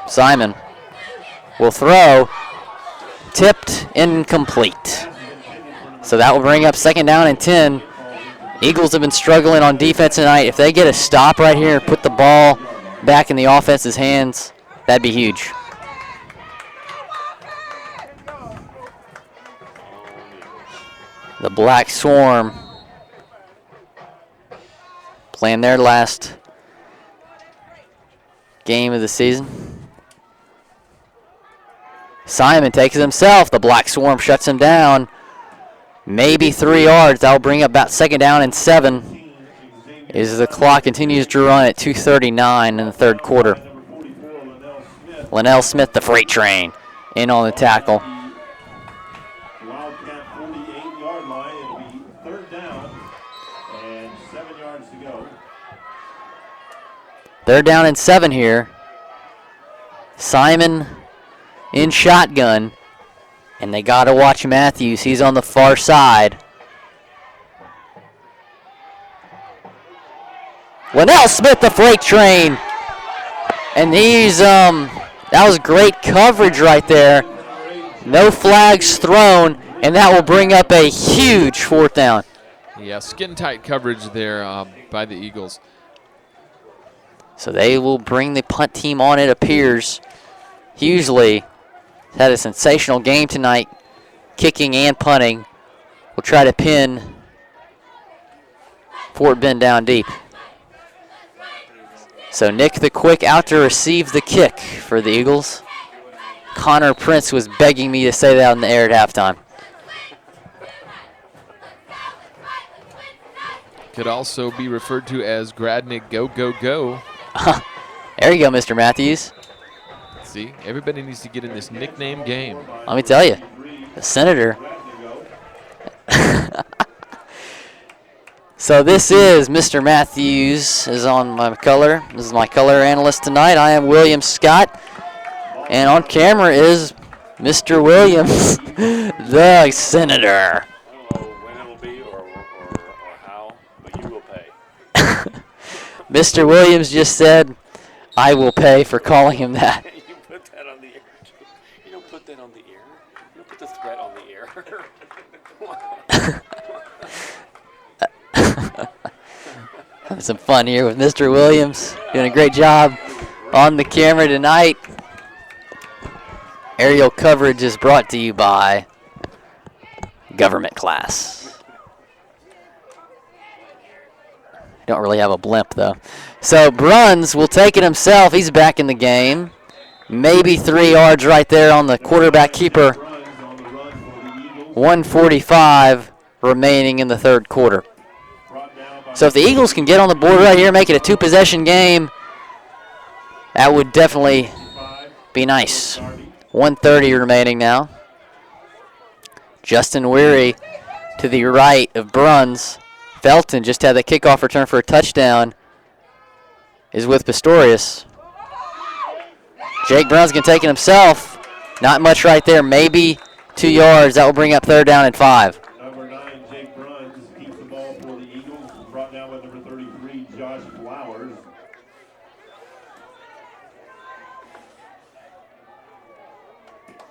Simon will throw, tipped, incomplete. So that will bring up 2nd down and 10. Eagles have been struggling on defense tonight. If they get a stop right here and put the ball back in the offense's hands, that'd be huge. The Black Swarm playing their last game of the season. Simon takes it himself. The Black Swarm shuts him down. Maybe 3 yards. That'll bring up about 2nd down and 7 as the clock continues to run at 2:39 in the third quarter. Linnell Smith, the freight train, in on the tackle. Wildcat 48-yard line. It'll be 3rd down and 7 yards to go. 3rd down and 7 here. Simon in shotgun, and they got to watch Matthews. He's on the far side. Linnell Smith, the freight train, and he's that was great coverage right there. No flags thrown, and that will bring up a huge 4th down. Yeah, skin tight coverage there by the Eagles. So they will bring the punt team on, it appears. Hughley had a sensational game tonight, kicking and punting. We'll try to pin Fort Bend down deep. So Nick the Quick out to receive the kick for the Eagles. Connor Prince was begging me to say that on the air at halftime. Could also be referred to as Gradnick Go Go Go. There you go, Mr. Matthews. See, everybody needs to get in this nickname game. Let me tell you, the Senator. So this is Mr. Matthews is on my color. This is my color analyst tonight. I am William Scott. And on camera is Mr. Williams, the senator. I don't know when it'll be or how, but you will pay. Mr. Williams just said, I will pay for calling him that. You put that on the air. You don't put that on the air. You don't put the threat on the air. Having some fun here with Mr. Williams. Doing a great job on the camera tonight. Aerial coverage is brought to you by Government Class. Don't really have a blimp, though. So Bruns will take it himself. He's back in the game. Maybe 3 yards right there on the quarterback keeper. 1:45 remaining in the third quarter. So if the Eagles can get on the board right here, make it a 2-possession game, that would definitely be nice. 1:30 remaining now. Justin Weary to the right of Bruns. Felton just had that kickoff return for a touchdown. Is with Pistorius. Jake Bruns can take it himself. Not much right there. Maybe 2 yards. That will bring up 3rd down and 5. Number 9, Jake Bruns, keeps the ball for the Eagles. Brought down by number 33, Josh Flowers.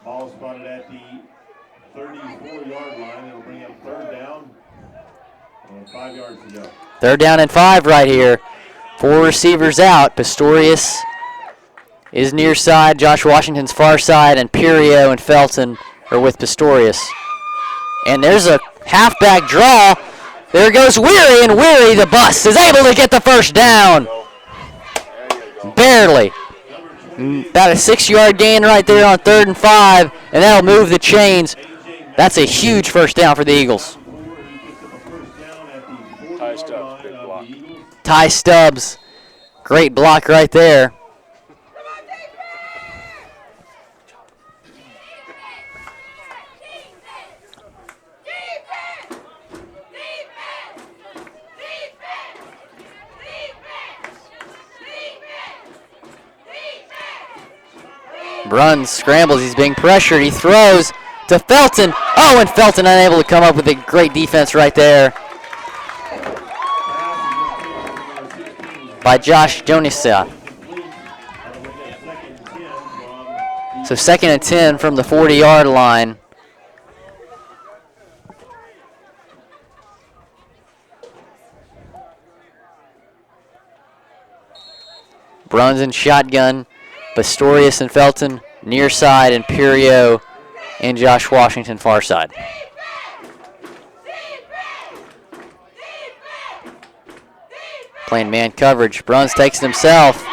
Ball spotted at the 34-yard line. It'll bring up 3rd down. 5 yards to go. 3rd down and 5 right here. 4 receivers out. Pistorius is near side. Josh Washington's far side. And Perio and Felton are with Pistorius. And there's a halfback draw. There goes Weary, and Weary, the bus, is able to get the 1st down. Barely. About a 6-yard gain right there on 3rd and 5, and that'll move the chains. That's a huge 1st down for the Eagles. Ty Stubbs, big block. Ty Stubbs, great block right there. Bruns scrambles, he's being pressured, he throws to Felton. Oh, and Felton unable to come up with a great defense right there by Josh Jonisa. So 2nd and 10 from the 40-yard line. Bruns in shotgun. Pistorius and Felton near side, and Perio and Josh Washington far side. Playing man coverage. Bruns takes it himself.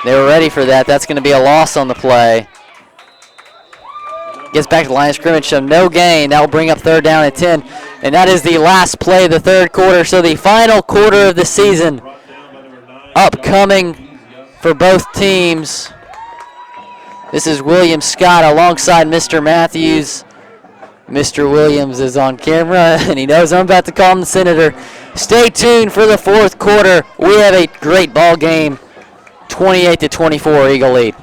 They were ready for that. That's going to be a loss on the play. Gets back to the line of scrimmage, so no gain. That will bring up 3rd down and 10. And that is the last play of the 3rd quarter. So the final quarter of the season upcoming for both teams. This is William Scott alongside Mr. Matthews. Mr. Williams is on camera, and he knows I'm about to call him the senator. Stay tuned for the 4th quarter. We have a great ball game. 28-24, Eagle lead.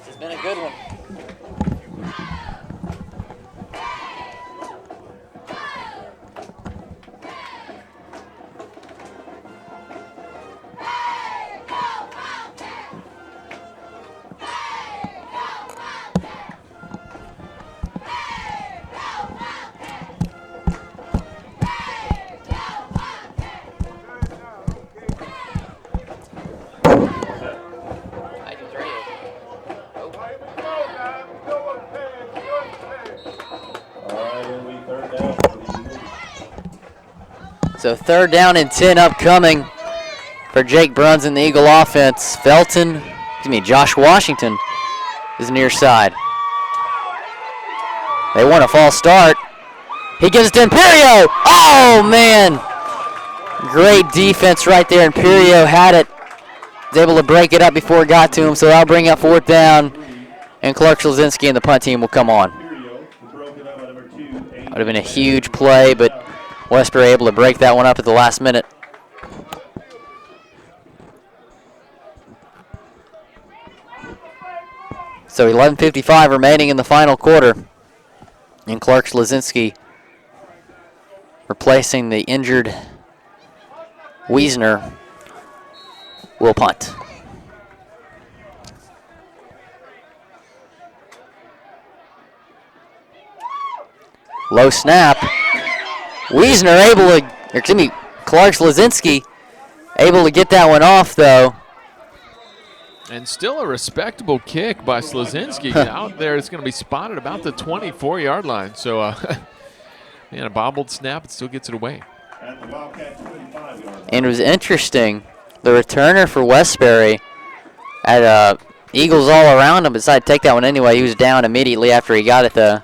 It's been a good one. So 3rd down and 10 upcoming for Jake Bruns and the Eagle offense. Josh Washington is near side. They want a false start. He gives it to Imperio. Oh, man. Great defense right there. Imperio had it. Was able to break it up before it got to him, so that'll bring up 4th down. And Clark Slazinski and the punt team will come on. Would have been a huge play, but Westbury able to break that one up at the last minute. So 11:55 remaining in the final quarter. And Clark Slazinski replacing the injured Wiesner will punt. Low snap. Wiesner able to, or excuse me, Clark Slazinski able to get that one off though. And still a respectable kick by Slazinski out there. It's going to be spotted about the 24-yard line. So, man, a bobbled snap, it still gets it away. And it was interesting, the returner for Westbury had Eagles all around him, decided to take that one anyway. He was down immediately after he got it, though.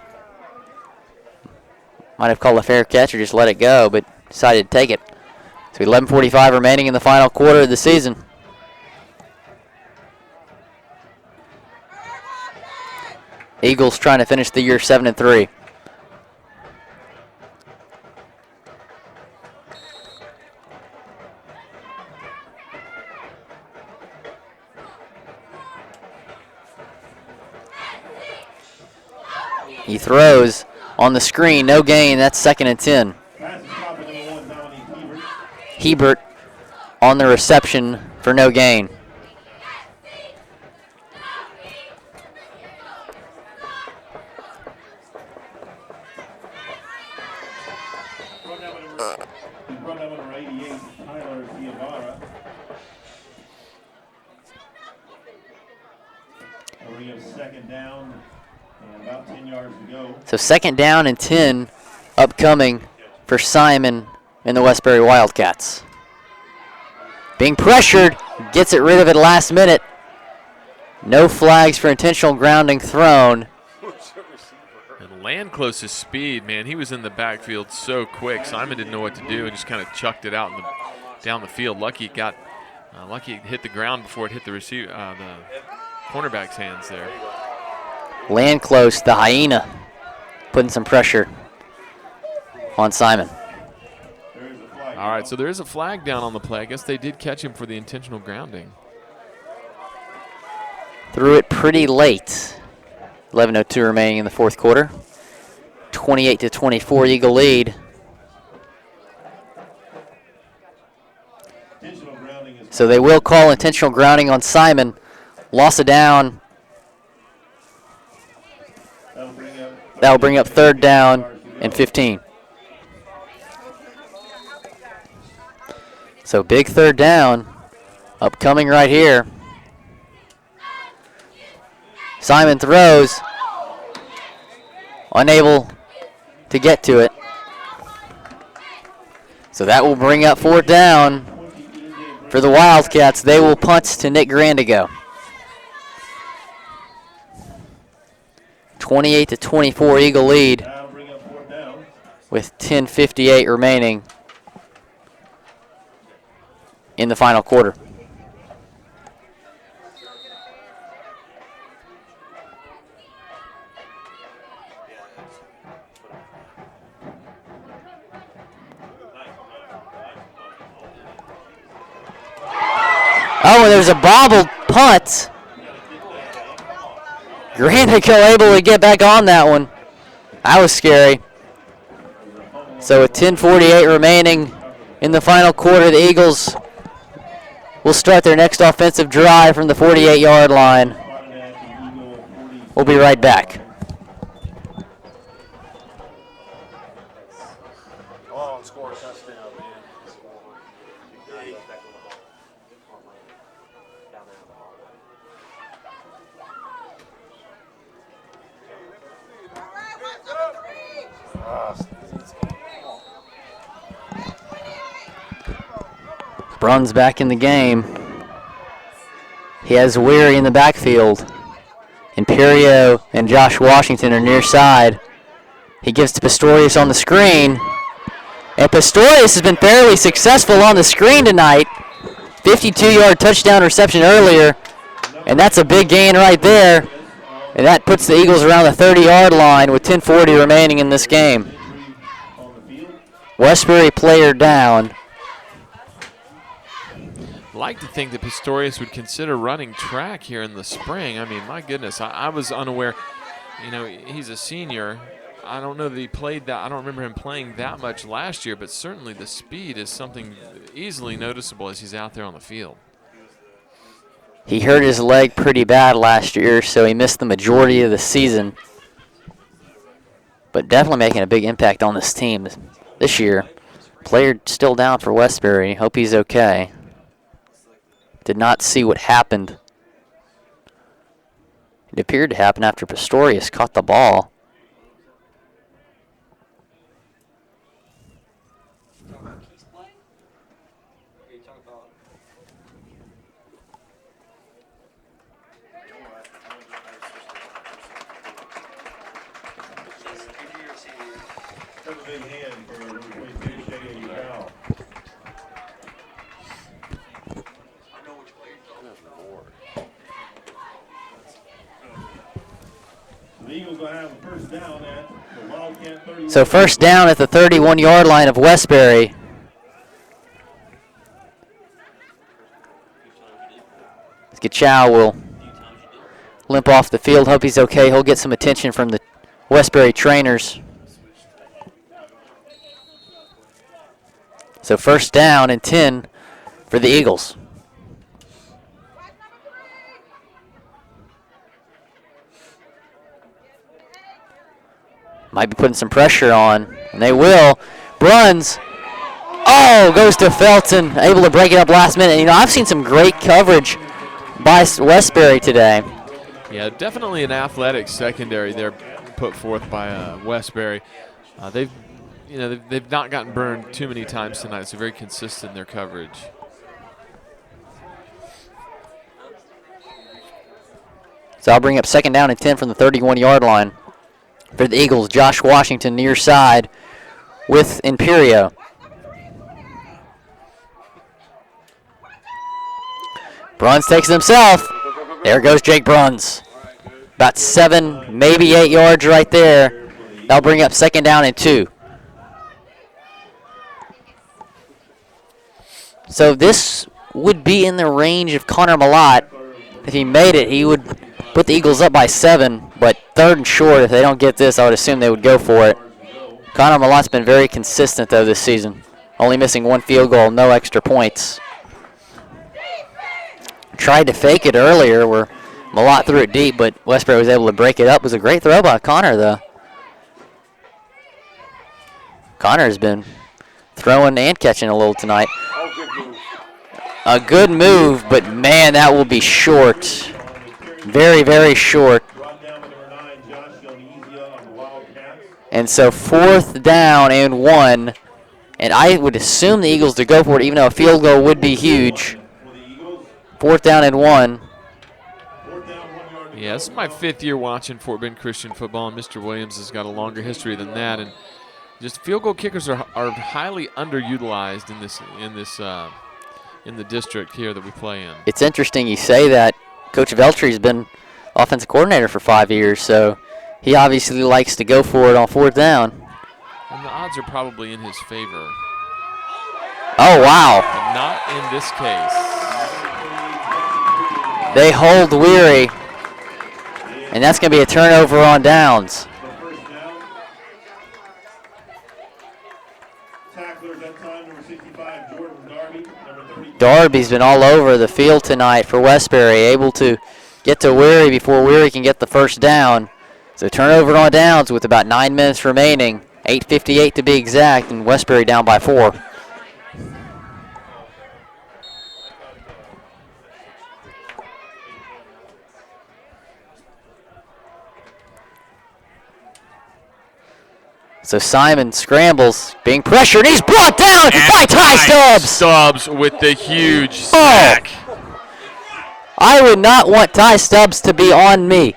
Might have called a fair catch or just let it go, but decided to take it. So 11:45 remaining in the final quarter of the season. Eagles trying to finish the year 7-3. He throws on the screen, no gain. That's 2nd and 10. Hebert on the reception for no gain. So 2nd down and 10 upcoming for Simon and the Westbury Wildcats. Being pressured, gets it rid of it last minute. No flags for intentional grounding thrown. And Landclose's speed, man, he was in the backfield so quick. Simon didn't know what to do and just kind of chucked it out down the field. Lucky it hit the ground before it hit the cornerback's hands there. Landclose, the hyena, putting some pressure on Simon. All right, so there is a flag down on the play. I guess they did catch him for the intentional grounding. Threw it pretty late. 11:02 remaining in the 4th quarter. 28-24 Eagle lead. So they will call intentional grounding on Simon. Loss of down. That will bring up 3rd down and 15. So big 3rd down upcoming right here. Simon throws. Unable to get to it. So that will bring up 4th down for the Wildcats. They will punt to Nick Grandigo. 28-24 Eagle lead with 10:58 remaining in the final quarter. Oh, and there's a bobbled punt. Grandico able to get back on that one. That was scary. So with 10:48 remaining in the final quarter, the Eagles will start their next offensive drive from the 48-yard line. We'll be right back. Bruns back in the game. He has Weary in the backfield. Imperio and Josh Washington are near side. He gives to Pistorius on the screen. And Pistorius has been fairly successful on the screen tonight. 52-yard touchdown reception earlier. And that's a big gain right there. And that puts the Eagles around the 30-yard line with 10:40 remaining in this game. Westbury player down. I'd like to think that Pistorius would consider running track here in the spring. I mean, my goodness, I was unaware. You know, he's a senior. I don't know that he played that. I don't remember him playing that much last year, but certainly the speed is something easily noticeable as he's out there on the field. He hurt his leg pretty bad last year, so he missed the majority of the season. But definitely making a big impact on this team this year. Player still down for Westbury. Hope he's okay. Did not see what happened. It appeared to happen after Pistorius caught the ball. So first down at the 31-yard line of Westbury. Gachow will limp off the field. Hope he's okay. He'll get some attention from the Westbury trainers. So first down and 10 for the Eagles. Might be putting some pressure on, and they will. Bruns, goes to Felton, able to break it up last minute. You know, I've seen some great coverage by Westbury today. Yeah, definitely an athletic secondary there put forth by Westbury. They've not gotten burned too many times tonight, so very consistent in their coverage. So I'll bring up second down and 10 from the 31-yard line. For the Eagles, Josh Washington near side with Imperio. Bruns takes it himself. There goes Jake Bruns. About 7, maybe 8 yards right there. That'll bring up second down and 2. So this would be in the range of Connor Malott. If he made it, he would put the Eagles up by 7, but third and short, if they don't get this, I would assume they would go for it. Connor Malott's been very consistent, though, this season. Only missing 1 field goal, no extra points. Tried to fake it earlier where Malott threw it deep, but Westbury was able to break it up. It was a great throw by Connor, though. Connor has been throwing and catching a little tonight. A good move, but, man, that will be short. Very, very short. And so fourth down and 1. And I would assume the Eagles to go for it, even though a field goal would be huge. Fourth down and 1. Yeah, this is my 5th year watching Fort Bend Christian football, and Mr. Williams has got a longer history than that. And just field goal kickers are highly underutilized in the district here that we play in. It's interesting you say that. Coach Veltry's been offensive coordinator for 5 years, so he obviously likes to go for it on fourth down. And the odds are probably in his favor. Oh, wow. But not in this case. They hold Weary, and that's going to be a turnover on downs. Darby's been all over the field tonight for Westbury, able to get to Weary before Weary can get the first down. So turnover on downs with about 9 minutes remaining, 8:58 to be exact, and Westbury down by 4. So Simon scrambles, being pressured. He's brought down by Ty Stubbs. Stubbs with the huge sack. I would not want Ty Stubbs to be on me.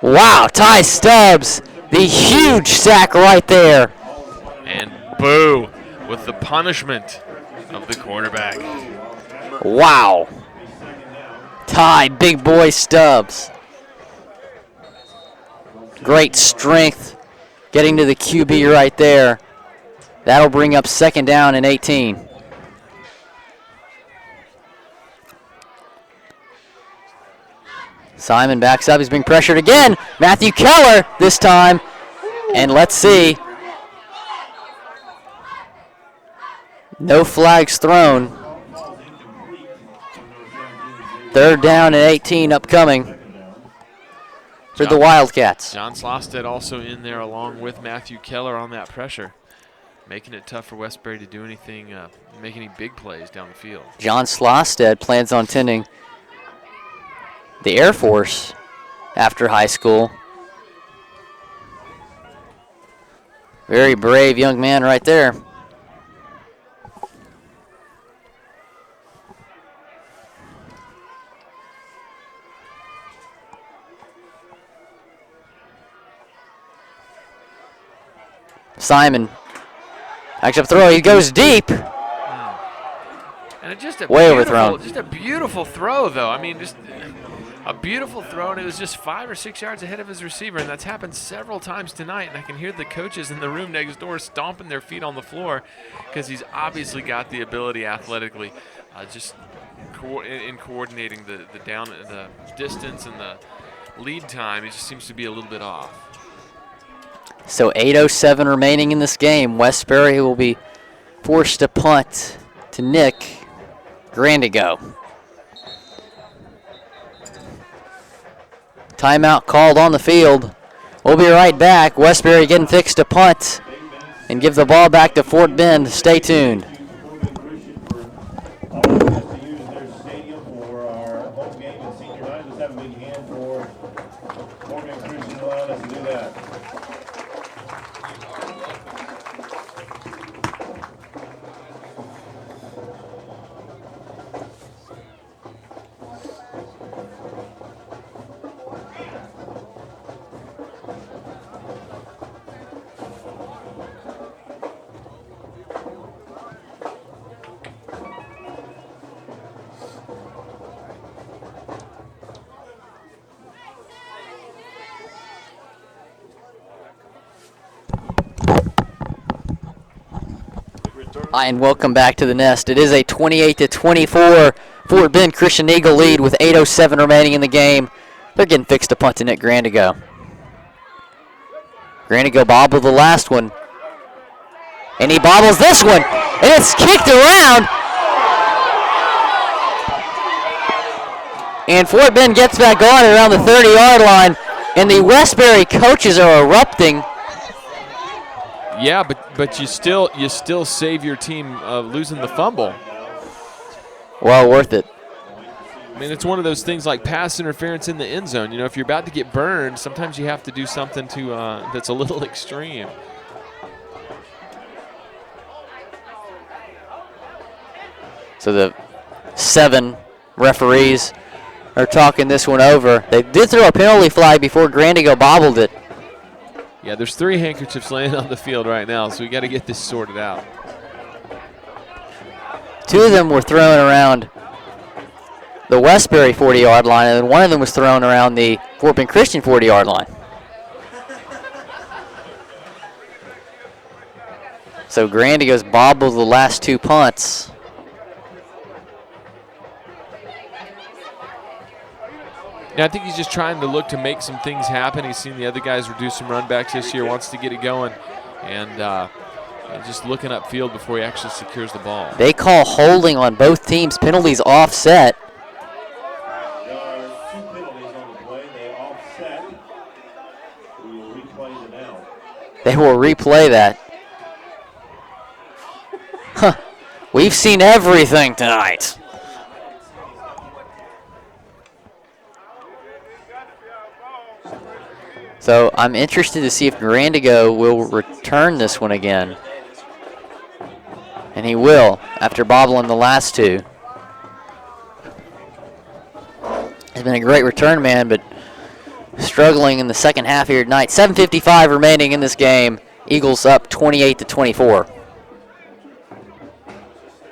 Wow, Ty Stubbs The huge sack right there. And Boo with the punishment of the quarterback. Wow. Ty, big boy Stubbs. Great strength getting to the QB right there. That'll bring up 2nd down and 18. Simon backs up. He's being pressured again. Matthew Keller this time. And let's see. No flags thrown. 3rd down and 18 upcoming for the Wildcats. John Slosted also in there along with Matthew Keller on that pressure, making it tough for Westbury to do anything, make any big plays down the field. John Slosted plans on attending the Air Force after high school. Very brave young man right there. Simon backs up throw. He goes deep. And it just Way overthrown. Just a beautiful throw, though. I mean, just a beautiful throw, and it was just 5 or 6 yards ahead of his receiver, and that's happened several times tonight. And I can hear the coaches in the room next door stomping their feet on the floor because he's obviously got the ability athletically, just in coordinating the distance and the lead time. He just seems to be a little bit off. So 8:07 remaining in this game. Westbury will be forced to punt to Nick Grandigo. Timeout called on the field. We'll be right back. Westbury getting fixed to punt and give the ball back to Fort Bend. Stay tuned. Hi, and welcome back to the Nest. It is a 28-24 Fort Bend Christian Eagle lead with 8:07 remaining in the game. They're getting fixed to punt to Nick Grandigo. Grandigo bobbled the last one, and he bobbles this one, and it's kicked around. And Fort Bend gets back on around the 30-yard line, and the Westbury coaches are erupting. Yeah, but you still save your team losing the fumble. Well worth it. I mean, it's one of those things like pass interference in the end zone. You know, if you're about to get burned, sometimes you have to do something to that's a little extreme. So the 7 referees are talking this one over. They did throw a penalty flag before Grandigo bobbled it. Yeah, there's 3 handkerchiefs laying on the field right now, so we got to get this sorted out. 2 of them were thrown around the Westbury 40-yard line, and then 1 of them was thrown around the Fort Bend Christian 40-yard line. So Grandigo's bobbled the last 2 punts. Yeah, I think he's just trying to look to make some things happen. He's seen the other guys reduce some run backs this year, wants to get it going, and just looking upfield before he actually secures the ball. They call holding on both teams, penalties offset. There are 2 penalties on the play. They offset. We will replay the down. They will replay that. Huh. We've seen everything tonight. So I'm interested to see if Grandigo will return this one again. And he will, after bobbling the last 2. He's been a great return man, but struggling in the second half here tonight. 7:55 remaining in this game. Eagles up 28-24.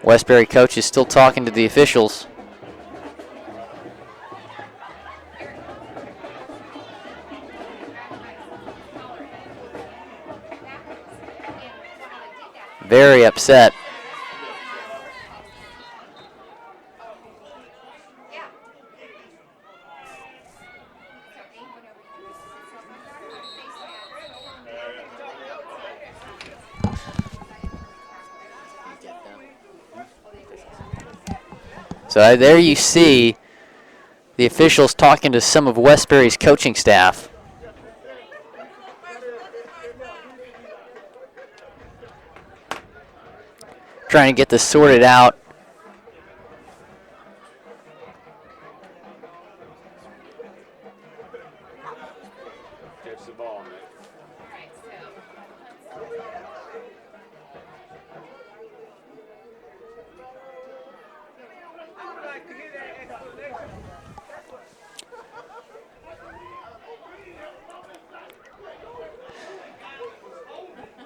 Westbury coach is still talking to the officials. Very upset. So there you see the officials talking to some of Westbury's coaching staff. Trying to get this sorted out. Catch the ball, Nick.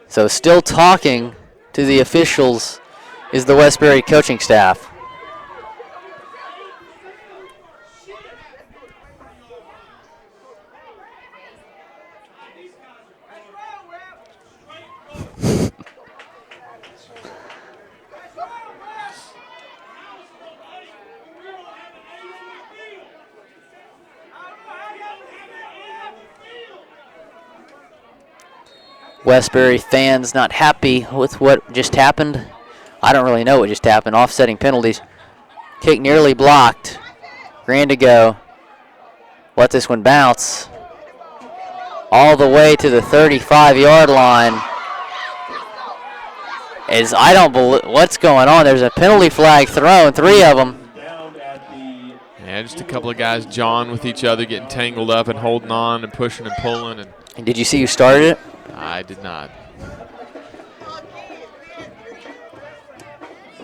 So still talking to the officials is the Westbury coaching staff. Westbury fans not happy with what just happened. I don't really know what just happened. Offsetting penalties. Kick nearly blocked. Grand to go. Let this one bounce. All the way to the 35-yard line. I don't believe what's going on. There's a penalty flag thrown, 3 of them. Yeah, just a couple of guys jawing with each other, getting tangled up and holding on and pushing and pulling. And did you see who started it? I did not.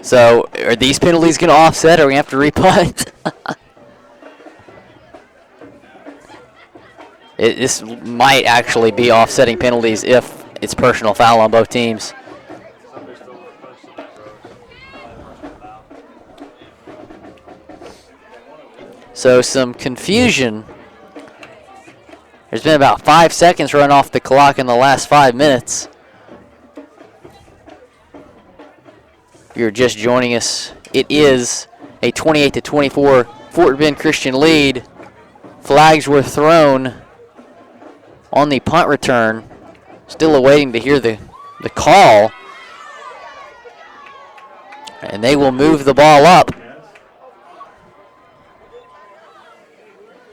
So are these penalties going to offset, or are we going to have to repunt? This might actually be offsetting penalties if it's personal foul on both teams. So some confusion. There's been about 5 seconds run off the clock in the last 5 minutes. If you're just joining us, it is a 28-24 Fort Bend Christian lead. Flags were thrown on the punt return. Still awaiting to hear the call. And they will move the ball up,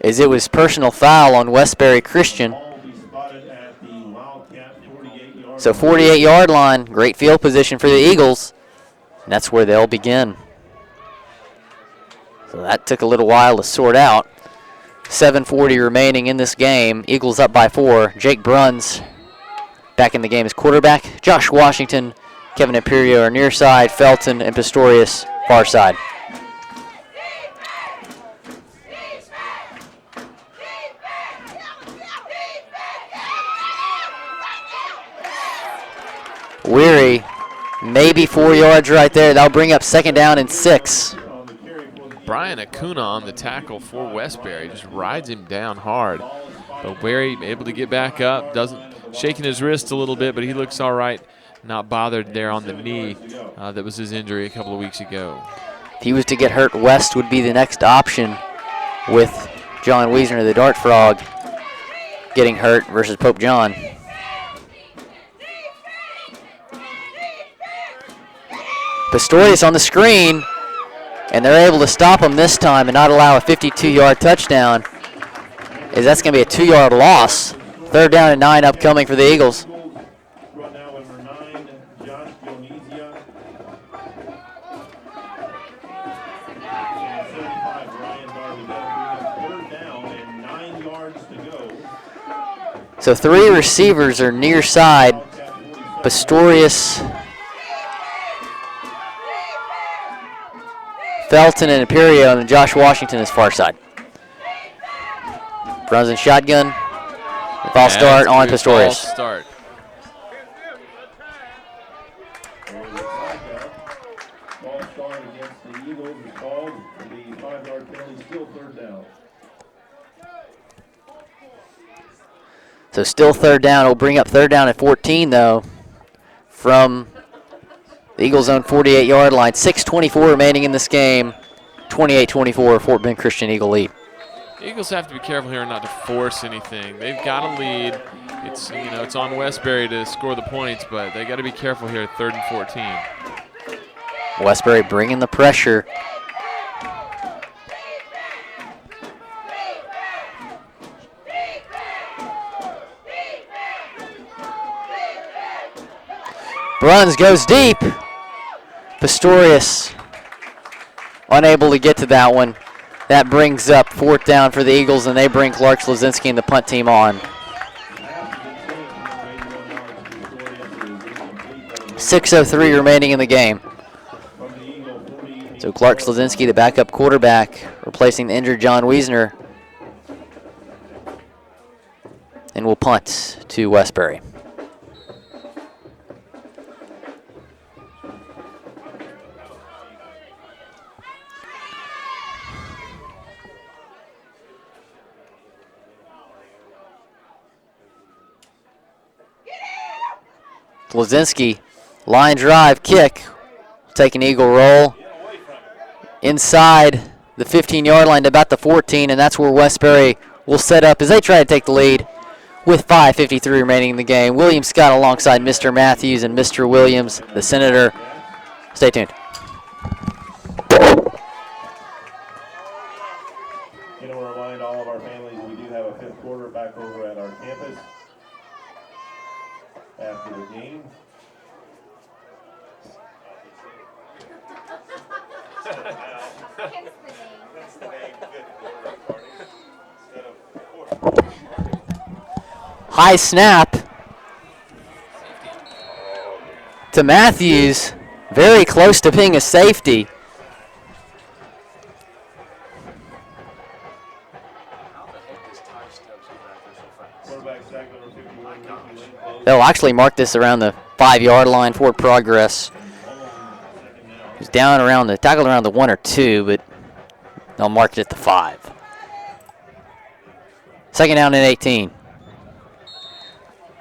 as it was personal foul on Westbury Christian. So 48-yard line, great field position for the Eagles. And that's where they'll begin. So that took a little while to sort out. 7:40 remaining in this game. Eagles up by 4. Jake Bruns back in the game as quarterback. Josh Washington, Kevin Imperio are near side. Felton and Pistorius far side. Weary, maybe 4 yards right there. That'll bring up 2nd down and 6. Brian Acuna on the tackle for Westbury, just rides him down hard. But Weary able to get back up, shaking his wrist a little bit, but he looks all right. Not bothered there on the knee. That was his injury a couple of weeks ago. If he was to get hurt, West would be the next option, with John Wiesner, the Dart Frog, getting hurt versus Pope John. Pistorius on the screen, and they're able to stop him this time and not allow a 52-yard touchdown, as that's going to be a 2-yard loss. 3rd down and 9 upcoming for the Eagles. So 3 receivers are near side. Pistorius, Felton and Imperio, and Josh Washington is far side. Runs in shotgun. False start on Pistorius. False start. False start against the Eagles is called. The 5-yard penalty, still third down. So still third down. It'll bring up third down at 14, though, from the Eagles' own 48-yard line. 6:24 remaining in this game. 28-24, Fort Bend Christian Eagle lead. The Eagles have to be careful here not to force anything. They've got a lead. It's on Westbury to score the points, but they got to be careful here at 3rd and 14. Westbury bringing the pressure. Bruns goes deep. Pistorius unable to get to that one. That brings up 4th down for the Eagles, and they bring Clark Slazinski and the punt team on. 6:03 remaining in the game. So Clark Slazinski, the backup quarterback, replacing the injured John Wiesner, and will punt to Westbury. Slazinski, line drive, kick, take an Eagle roll inside the 15-yard line to about the 14, and that's where Westbury will set up as they try to take the lead with 5:53 remaining in the game. William Scott alongside Mr. Matthews and Mr. Williams, the Senator. Stay tuned. You know, remind all of our families we do have a 5th quarter back over at our campus after the game. High snap to Matthews, very close to being a safety. They'll actually mark this around the 5-yard line for progress. He's down around the, tackled around the 1 or 2, but they'll mark it at the 5. 2nd down and 18.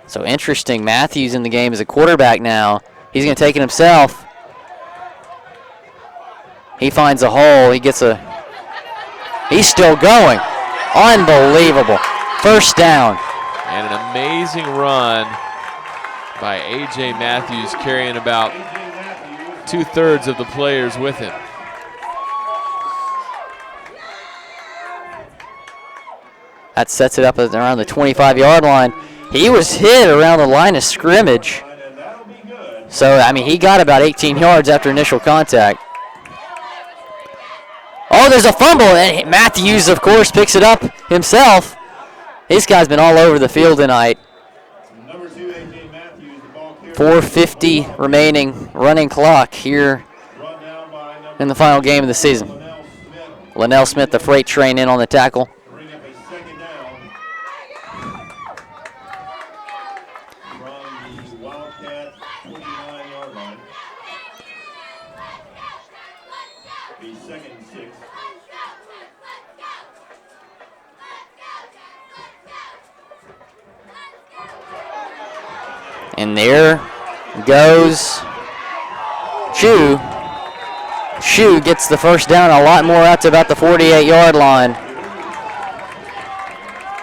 So interesting, Matthews in the game as a quarterback now. He's going to take it himself. He finds a hole. He's still going. Unbelievable. 1st down. And an amazing run by A.J. Matthews, carrying about 2/3 of the players with him. That sets it up at around the 25-yard line. He was hit around the line of scrimmage. So, I mean, he got about 18 yards after initial contact. Oh, there's a fumble, and Matthews, of course, picks it up himself. This guy's been all over the field tonight. 4:50 remaining running clock here in the final game of the season. Linnell Smith, the freight train, in on the tackle. And there goes Chu. Chu gets the 1st down, a lot more out to about the 48-yard line.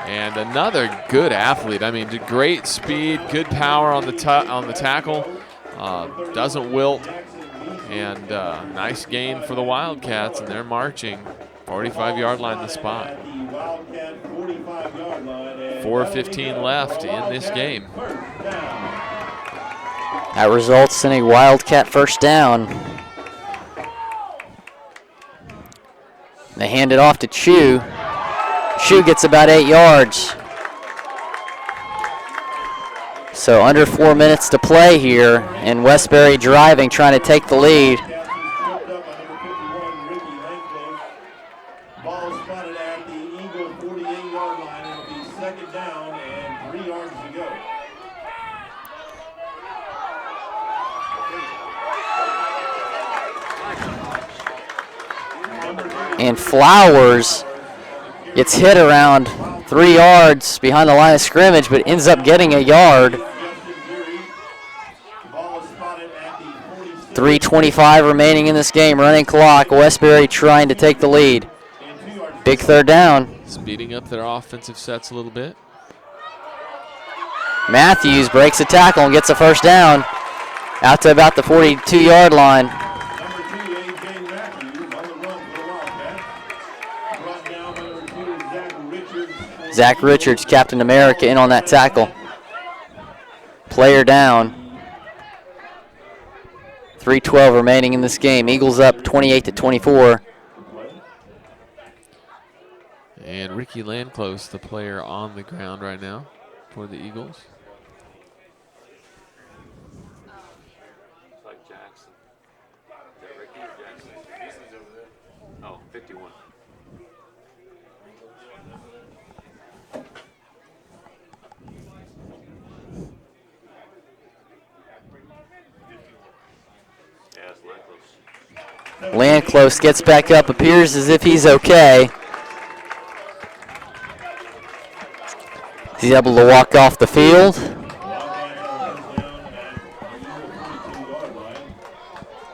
And another good athlete. I mean, great speed, good power on the tackle. Doesn't wilt. And nice gain for the Wildcats, and they're marching 45-yard line the spot. 4:15 left in this game. That results in a Wildcat 1st down. They hand it off to Chu. Chu gets about 8 yards. So under 4 minutes to play here, and Westbury driving, trying to take the lead. Ball spotted at the Eagle 48-yard line. It'll be second down and 3 yards to go. And Flowers gets hit around 3 yards behind the line of scrimmage, but ends up getting a yard. 3:25 remaining in this game. Running clock. Westbury trying to take the lead. Big third down. Speeding up their offensive sets a little bit. Matthews breaks a tackle and gets a first down out to about the 42-yard line. Zach Richards, Captain America, in on that tackle. Player down. 3:12 remaining in this game. Eagles up 28-24. And Ricky Landclose, the player on the ground right now for the Eagles. It's like Jackson. Is that Ricky or Jackson? Jason's over there. Oh, 51. Yeah, it's Landclose. Landclose gets back up, appears as if he's okay. He's able to walk off the field.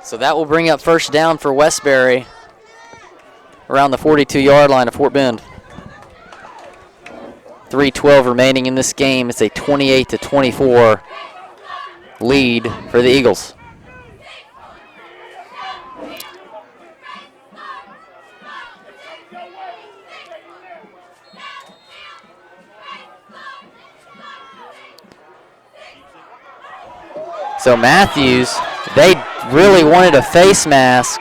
So that will bring up first down for Westbury around the 42-yard line of Fort Bend. 3:12 remaining in this game. It's a 28-24 lead for the Eagles. So Matthews, they really wanted a face mask.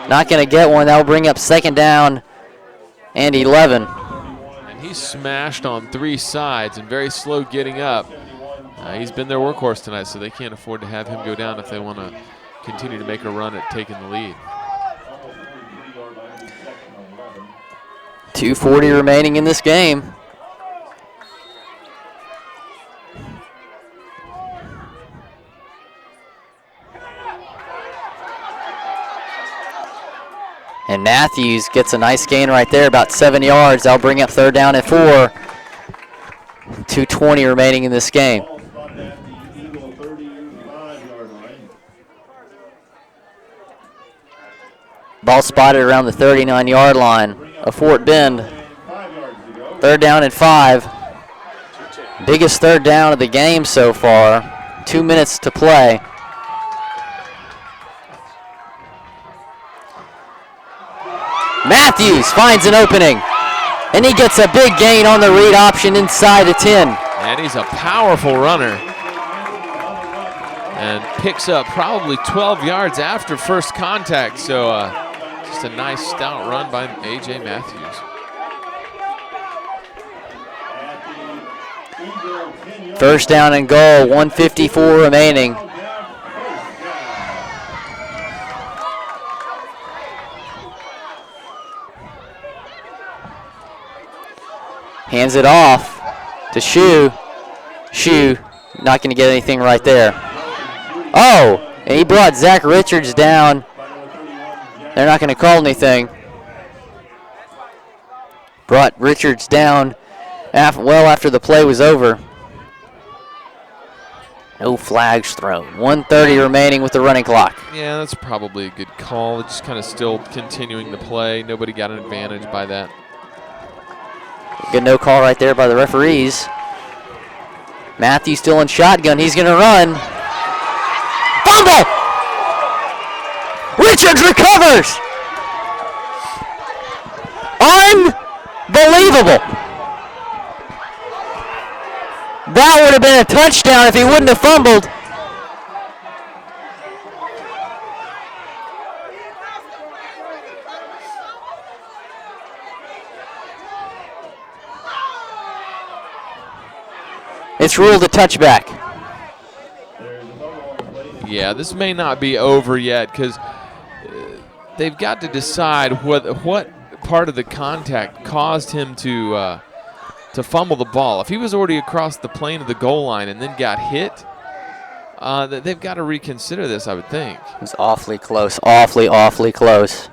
Not going to get one. That will bring up second down and 11. And he's smashed on 3 sides and very slow getting up. He's been their workhorse tonight, so they can't afford to have him go down if they want to continue to make a run at taking the lead. 2:40 remaining in this game. And Matthews gets a nice gain right there, about 7 yards. That'll bring up third down and 4. 2:20 remaining in this game. Ball spotted around the 39-yard line of Fort Bend. Third down and 5. Biggest third down of the game so far. 2 minutes to play. Matthews finds an opening, and he gets a big gain on the read option inside the 10. And he's a powerful runner. And picks up probably 12 yards after first contact. So just a nice stout run by A.J. Matthews. First down and goal, 1:54 remaining. Hands it off to Shue. Shue not going to get anything right there. Oh, and he brought Zach Richards down. They're not going to call anything. Brought Richards down well after the play was over. No flags thrown. 1:30 remaining with the running clock. Yeah, that's probably a good call. Just kind of still continuing the play. Nobody got an advantage by that. Good no call right there by the referees. Matthews still in shotgun. He's going to run. Fumble! Richards recovers! Unbelievable! That would have been a touchdown if he wouldn't have fumbled. It's ruled a touchback. Yeah, this may not be over yet because they've got to decide what part of the contact caused him to fumble the ball. If he was already across the plane of the goal line and then got hit, they've got to reconsider this, I would think. It was awfully close, awfully close.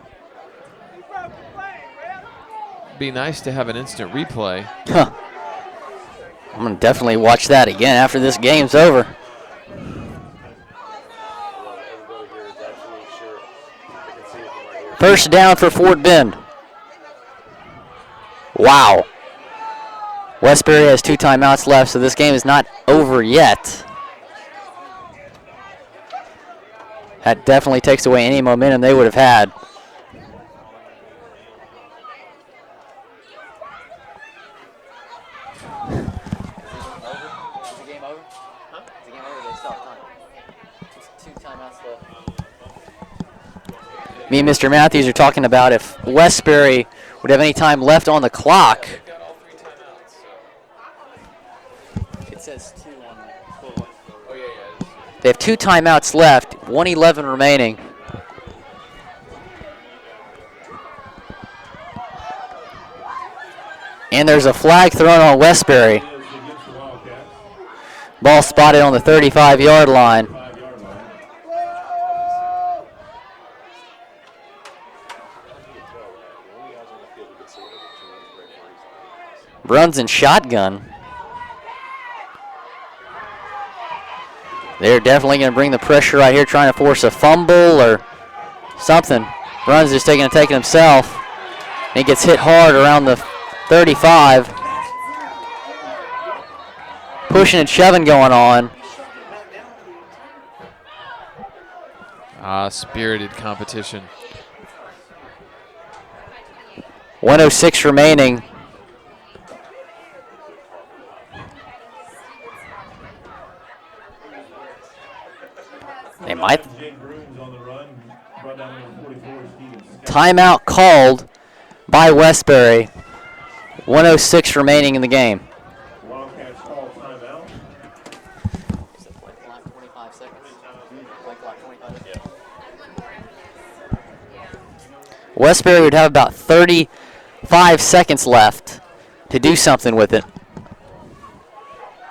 Be nice to have an instant replay. Huh. I'm going to definitely watch that again after this game's over. First down for Fort Bend. Wow. Westbury has 2 timeouts left, so this game is not over yet. That definitely takes away any momentum they would have had. Me and Mr. Matthews are talking about if Westbury would have any time left on the clock. It says 2 on the They have 2 timeouts left, 1:11 remaining. And there's a flag thrown on Westbury. Ball spotted on the 35-yard line. Runs in shotgun. They're definitely going to bring the pressure right here, trying to force a fumble or something. Bruns just taking it himself. And he gets hit hard around the 35. Pushing and shoving going on. Spirited competition. 1:06 remaining. They might. Timeout called by Westbury. 1:06 remaining in the game. Wildcats call timeout. Westbury would have about 35 seconds left to do something with it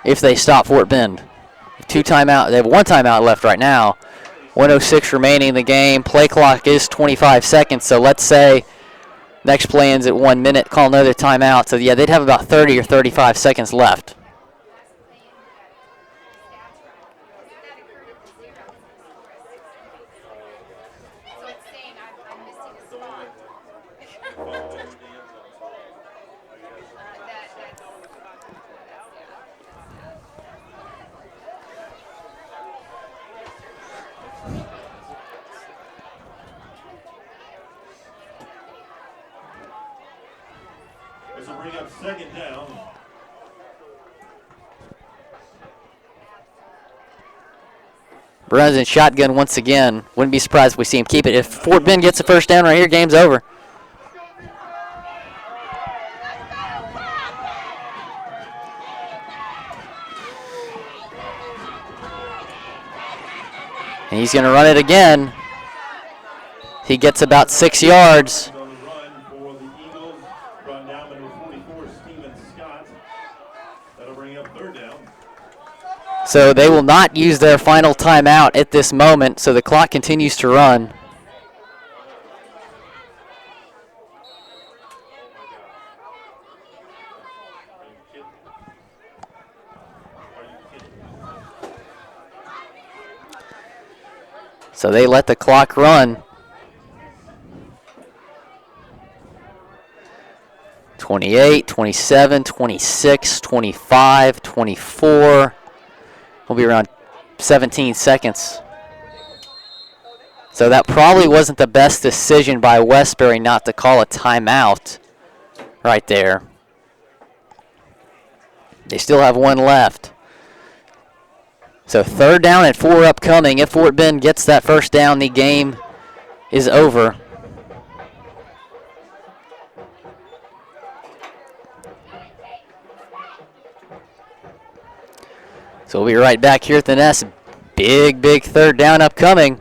if they stop Fort Bend. They have 1 timeout left right now. 1:06 remaining in the game. Play clock is 25 seconds, so let's say next play ends at 1 minute, call another timeout. So yeah, they'd have about 30 or 35 seconds left. This will bring up second down. Runs in shotgun once again. Wouldn't be surprised if we see him keep it. If Fort Bend gets a first down right here, game's over. And he's going to run it again. He gets about 6 yards. So they will not use their final timeout at this moment, so the clock continues to run. So they let the clock run. 28, 27, 26, 25, 24. Will be around 17 seconds. So that probably wasn't the best decision by Westbury not to call a timeout right there. They still have 1 left. So 3rd down and 4 upcoming. If Fort Bend gets that first down, the game is over. So we'll be right back here at the nest. Big 3rd down upcoming.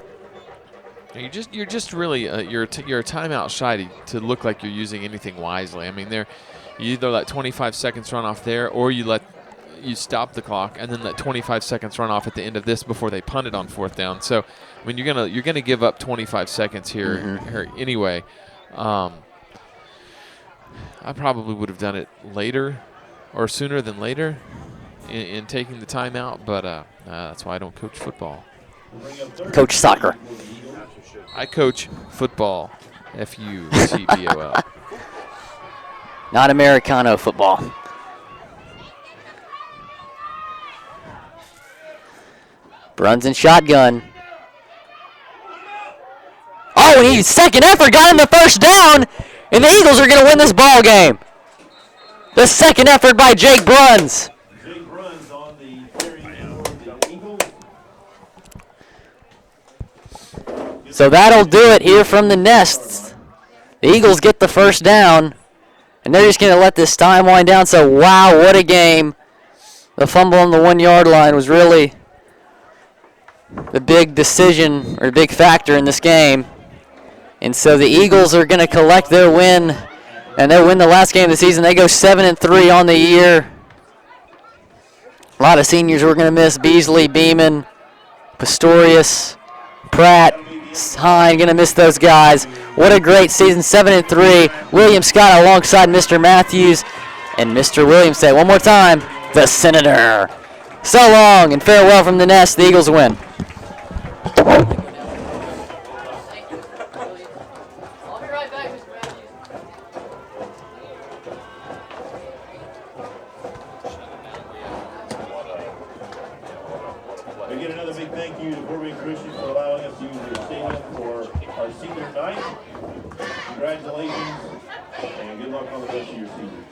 You're just really you're a timeout shy to look like you're using anything wisely. I mean, you either let 25 seconds run off there, or you stop the clock and then let 25 seconds run off at the end of this before they punt it on 4th down. So, I mean, you're gonna give up 25 seconds here anyway. I probably would have done it later, or sooner than later, in taking the timeout. But that's why I don't coach football. Coach soccer. I coach football. FUTBOL. Not Americano football. Bruns in shotgun. Oh, and he second effort got him the first down, and the Eagles are going to win this ball game. The second effort by Jake Bruns. Jake Bruns on the carry for the Eagles. So that'll do it here from the Nest. The Eagles get the first down, and they're just going to let this time wind down. So, wow, what a game. The fumble on the 1-yard line was really the big decision or big factor in this game. And so the Eagles are going to collect their win, and they'll win the last game of the season. They go 7-3 on the year. A lot of seniors we're going to miss. Beasley, Beeman, Pistorius, Pratt, Hine, going to miss those guys. What a great season, 7-3. William Scott alongside Mr. Matthews, and Mr. Williams say one more time, the Senator. So long and farewell from the Nest. The Eagles win. Again, another big thank you to Fort Wayne Christian for allowing us to use their stadium for our senior night. Congratulations, and good luck on the rest of your season.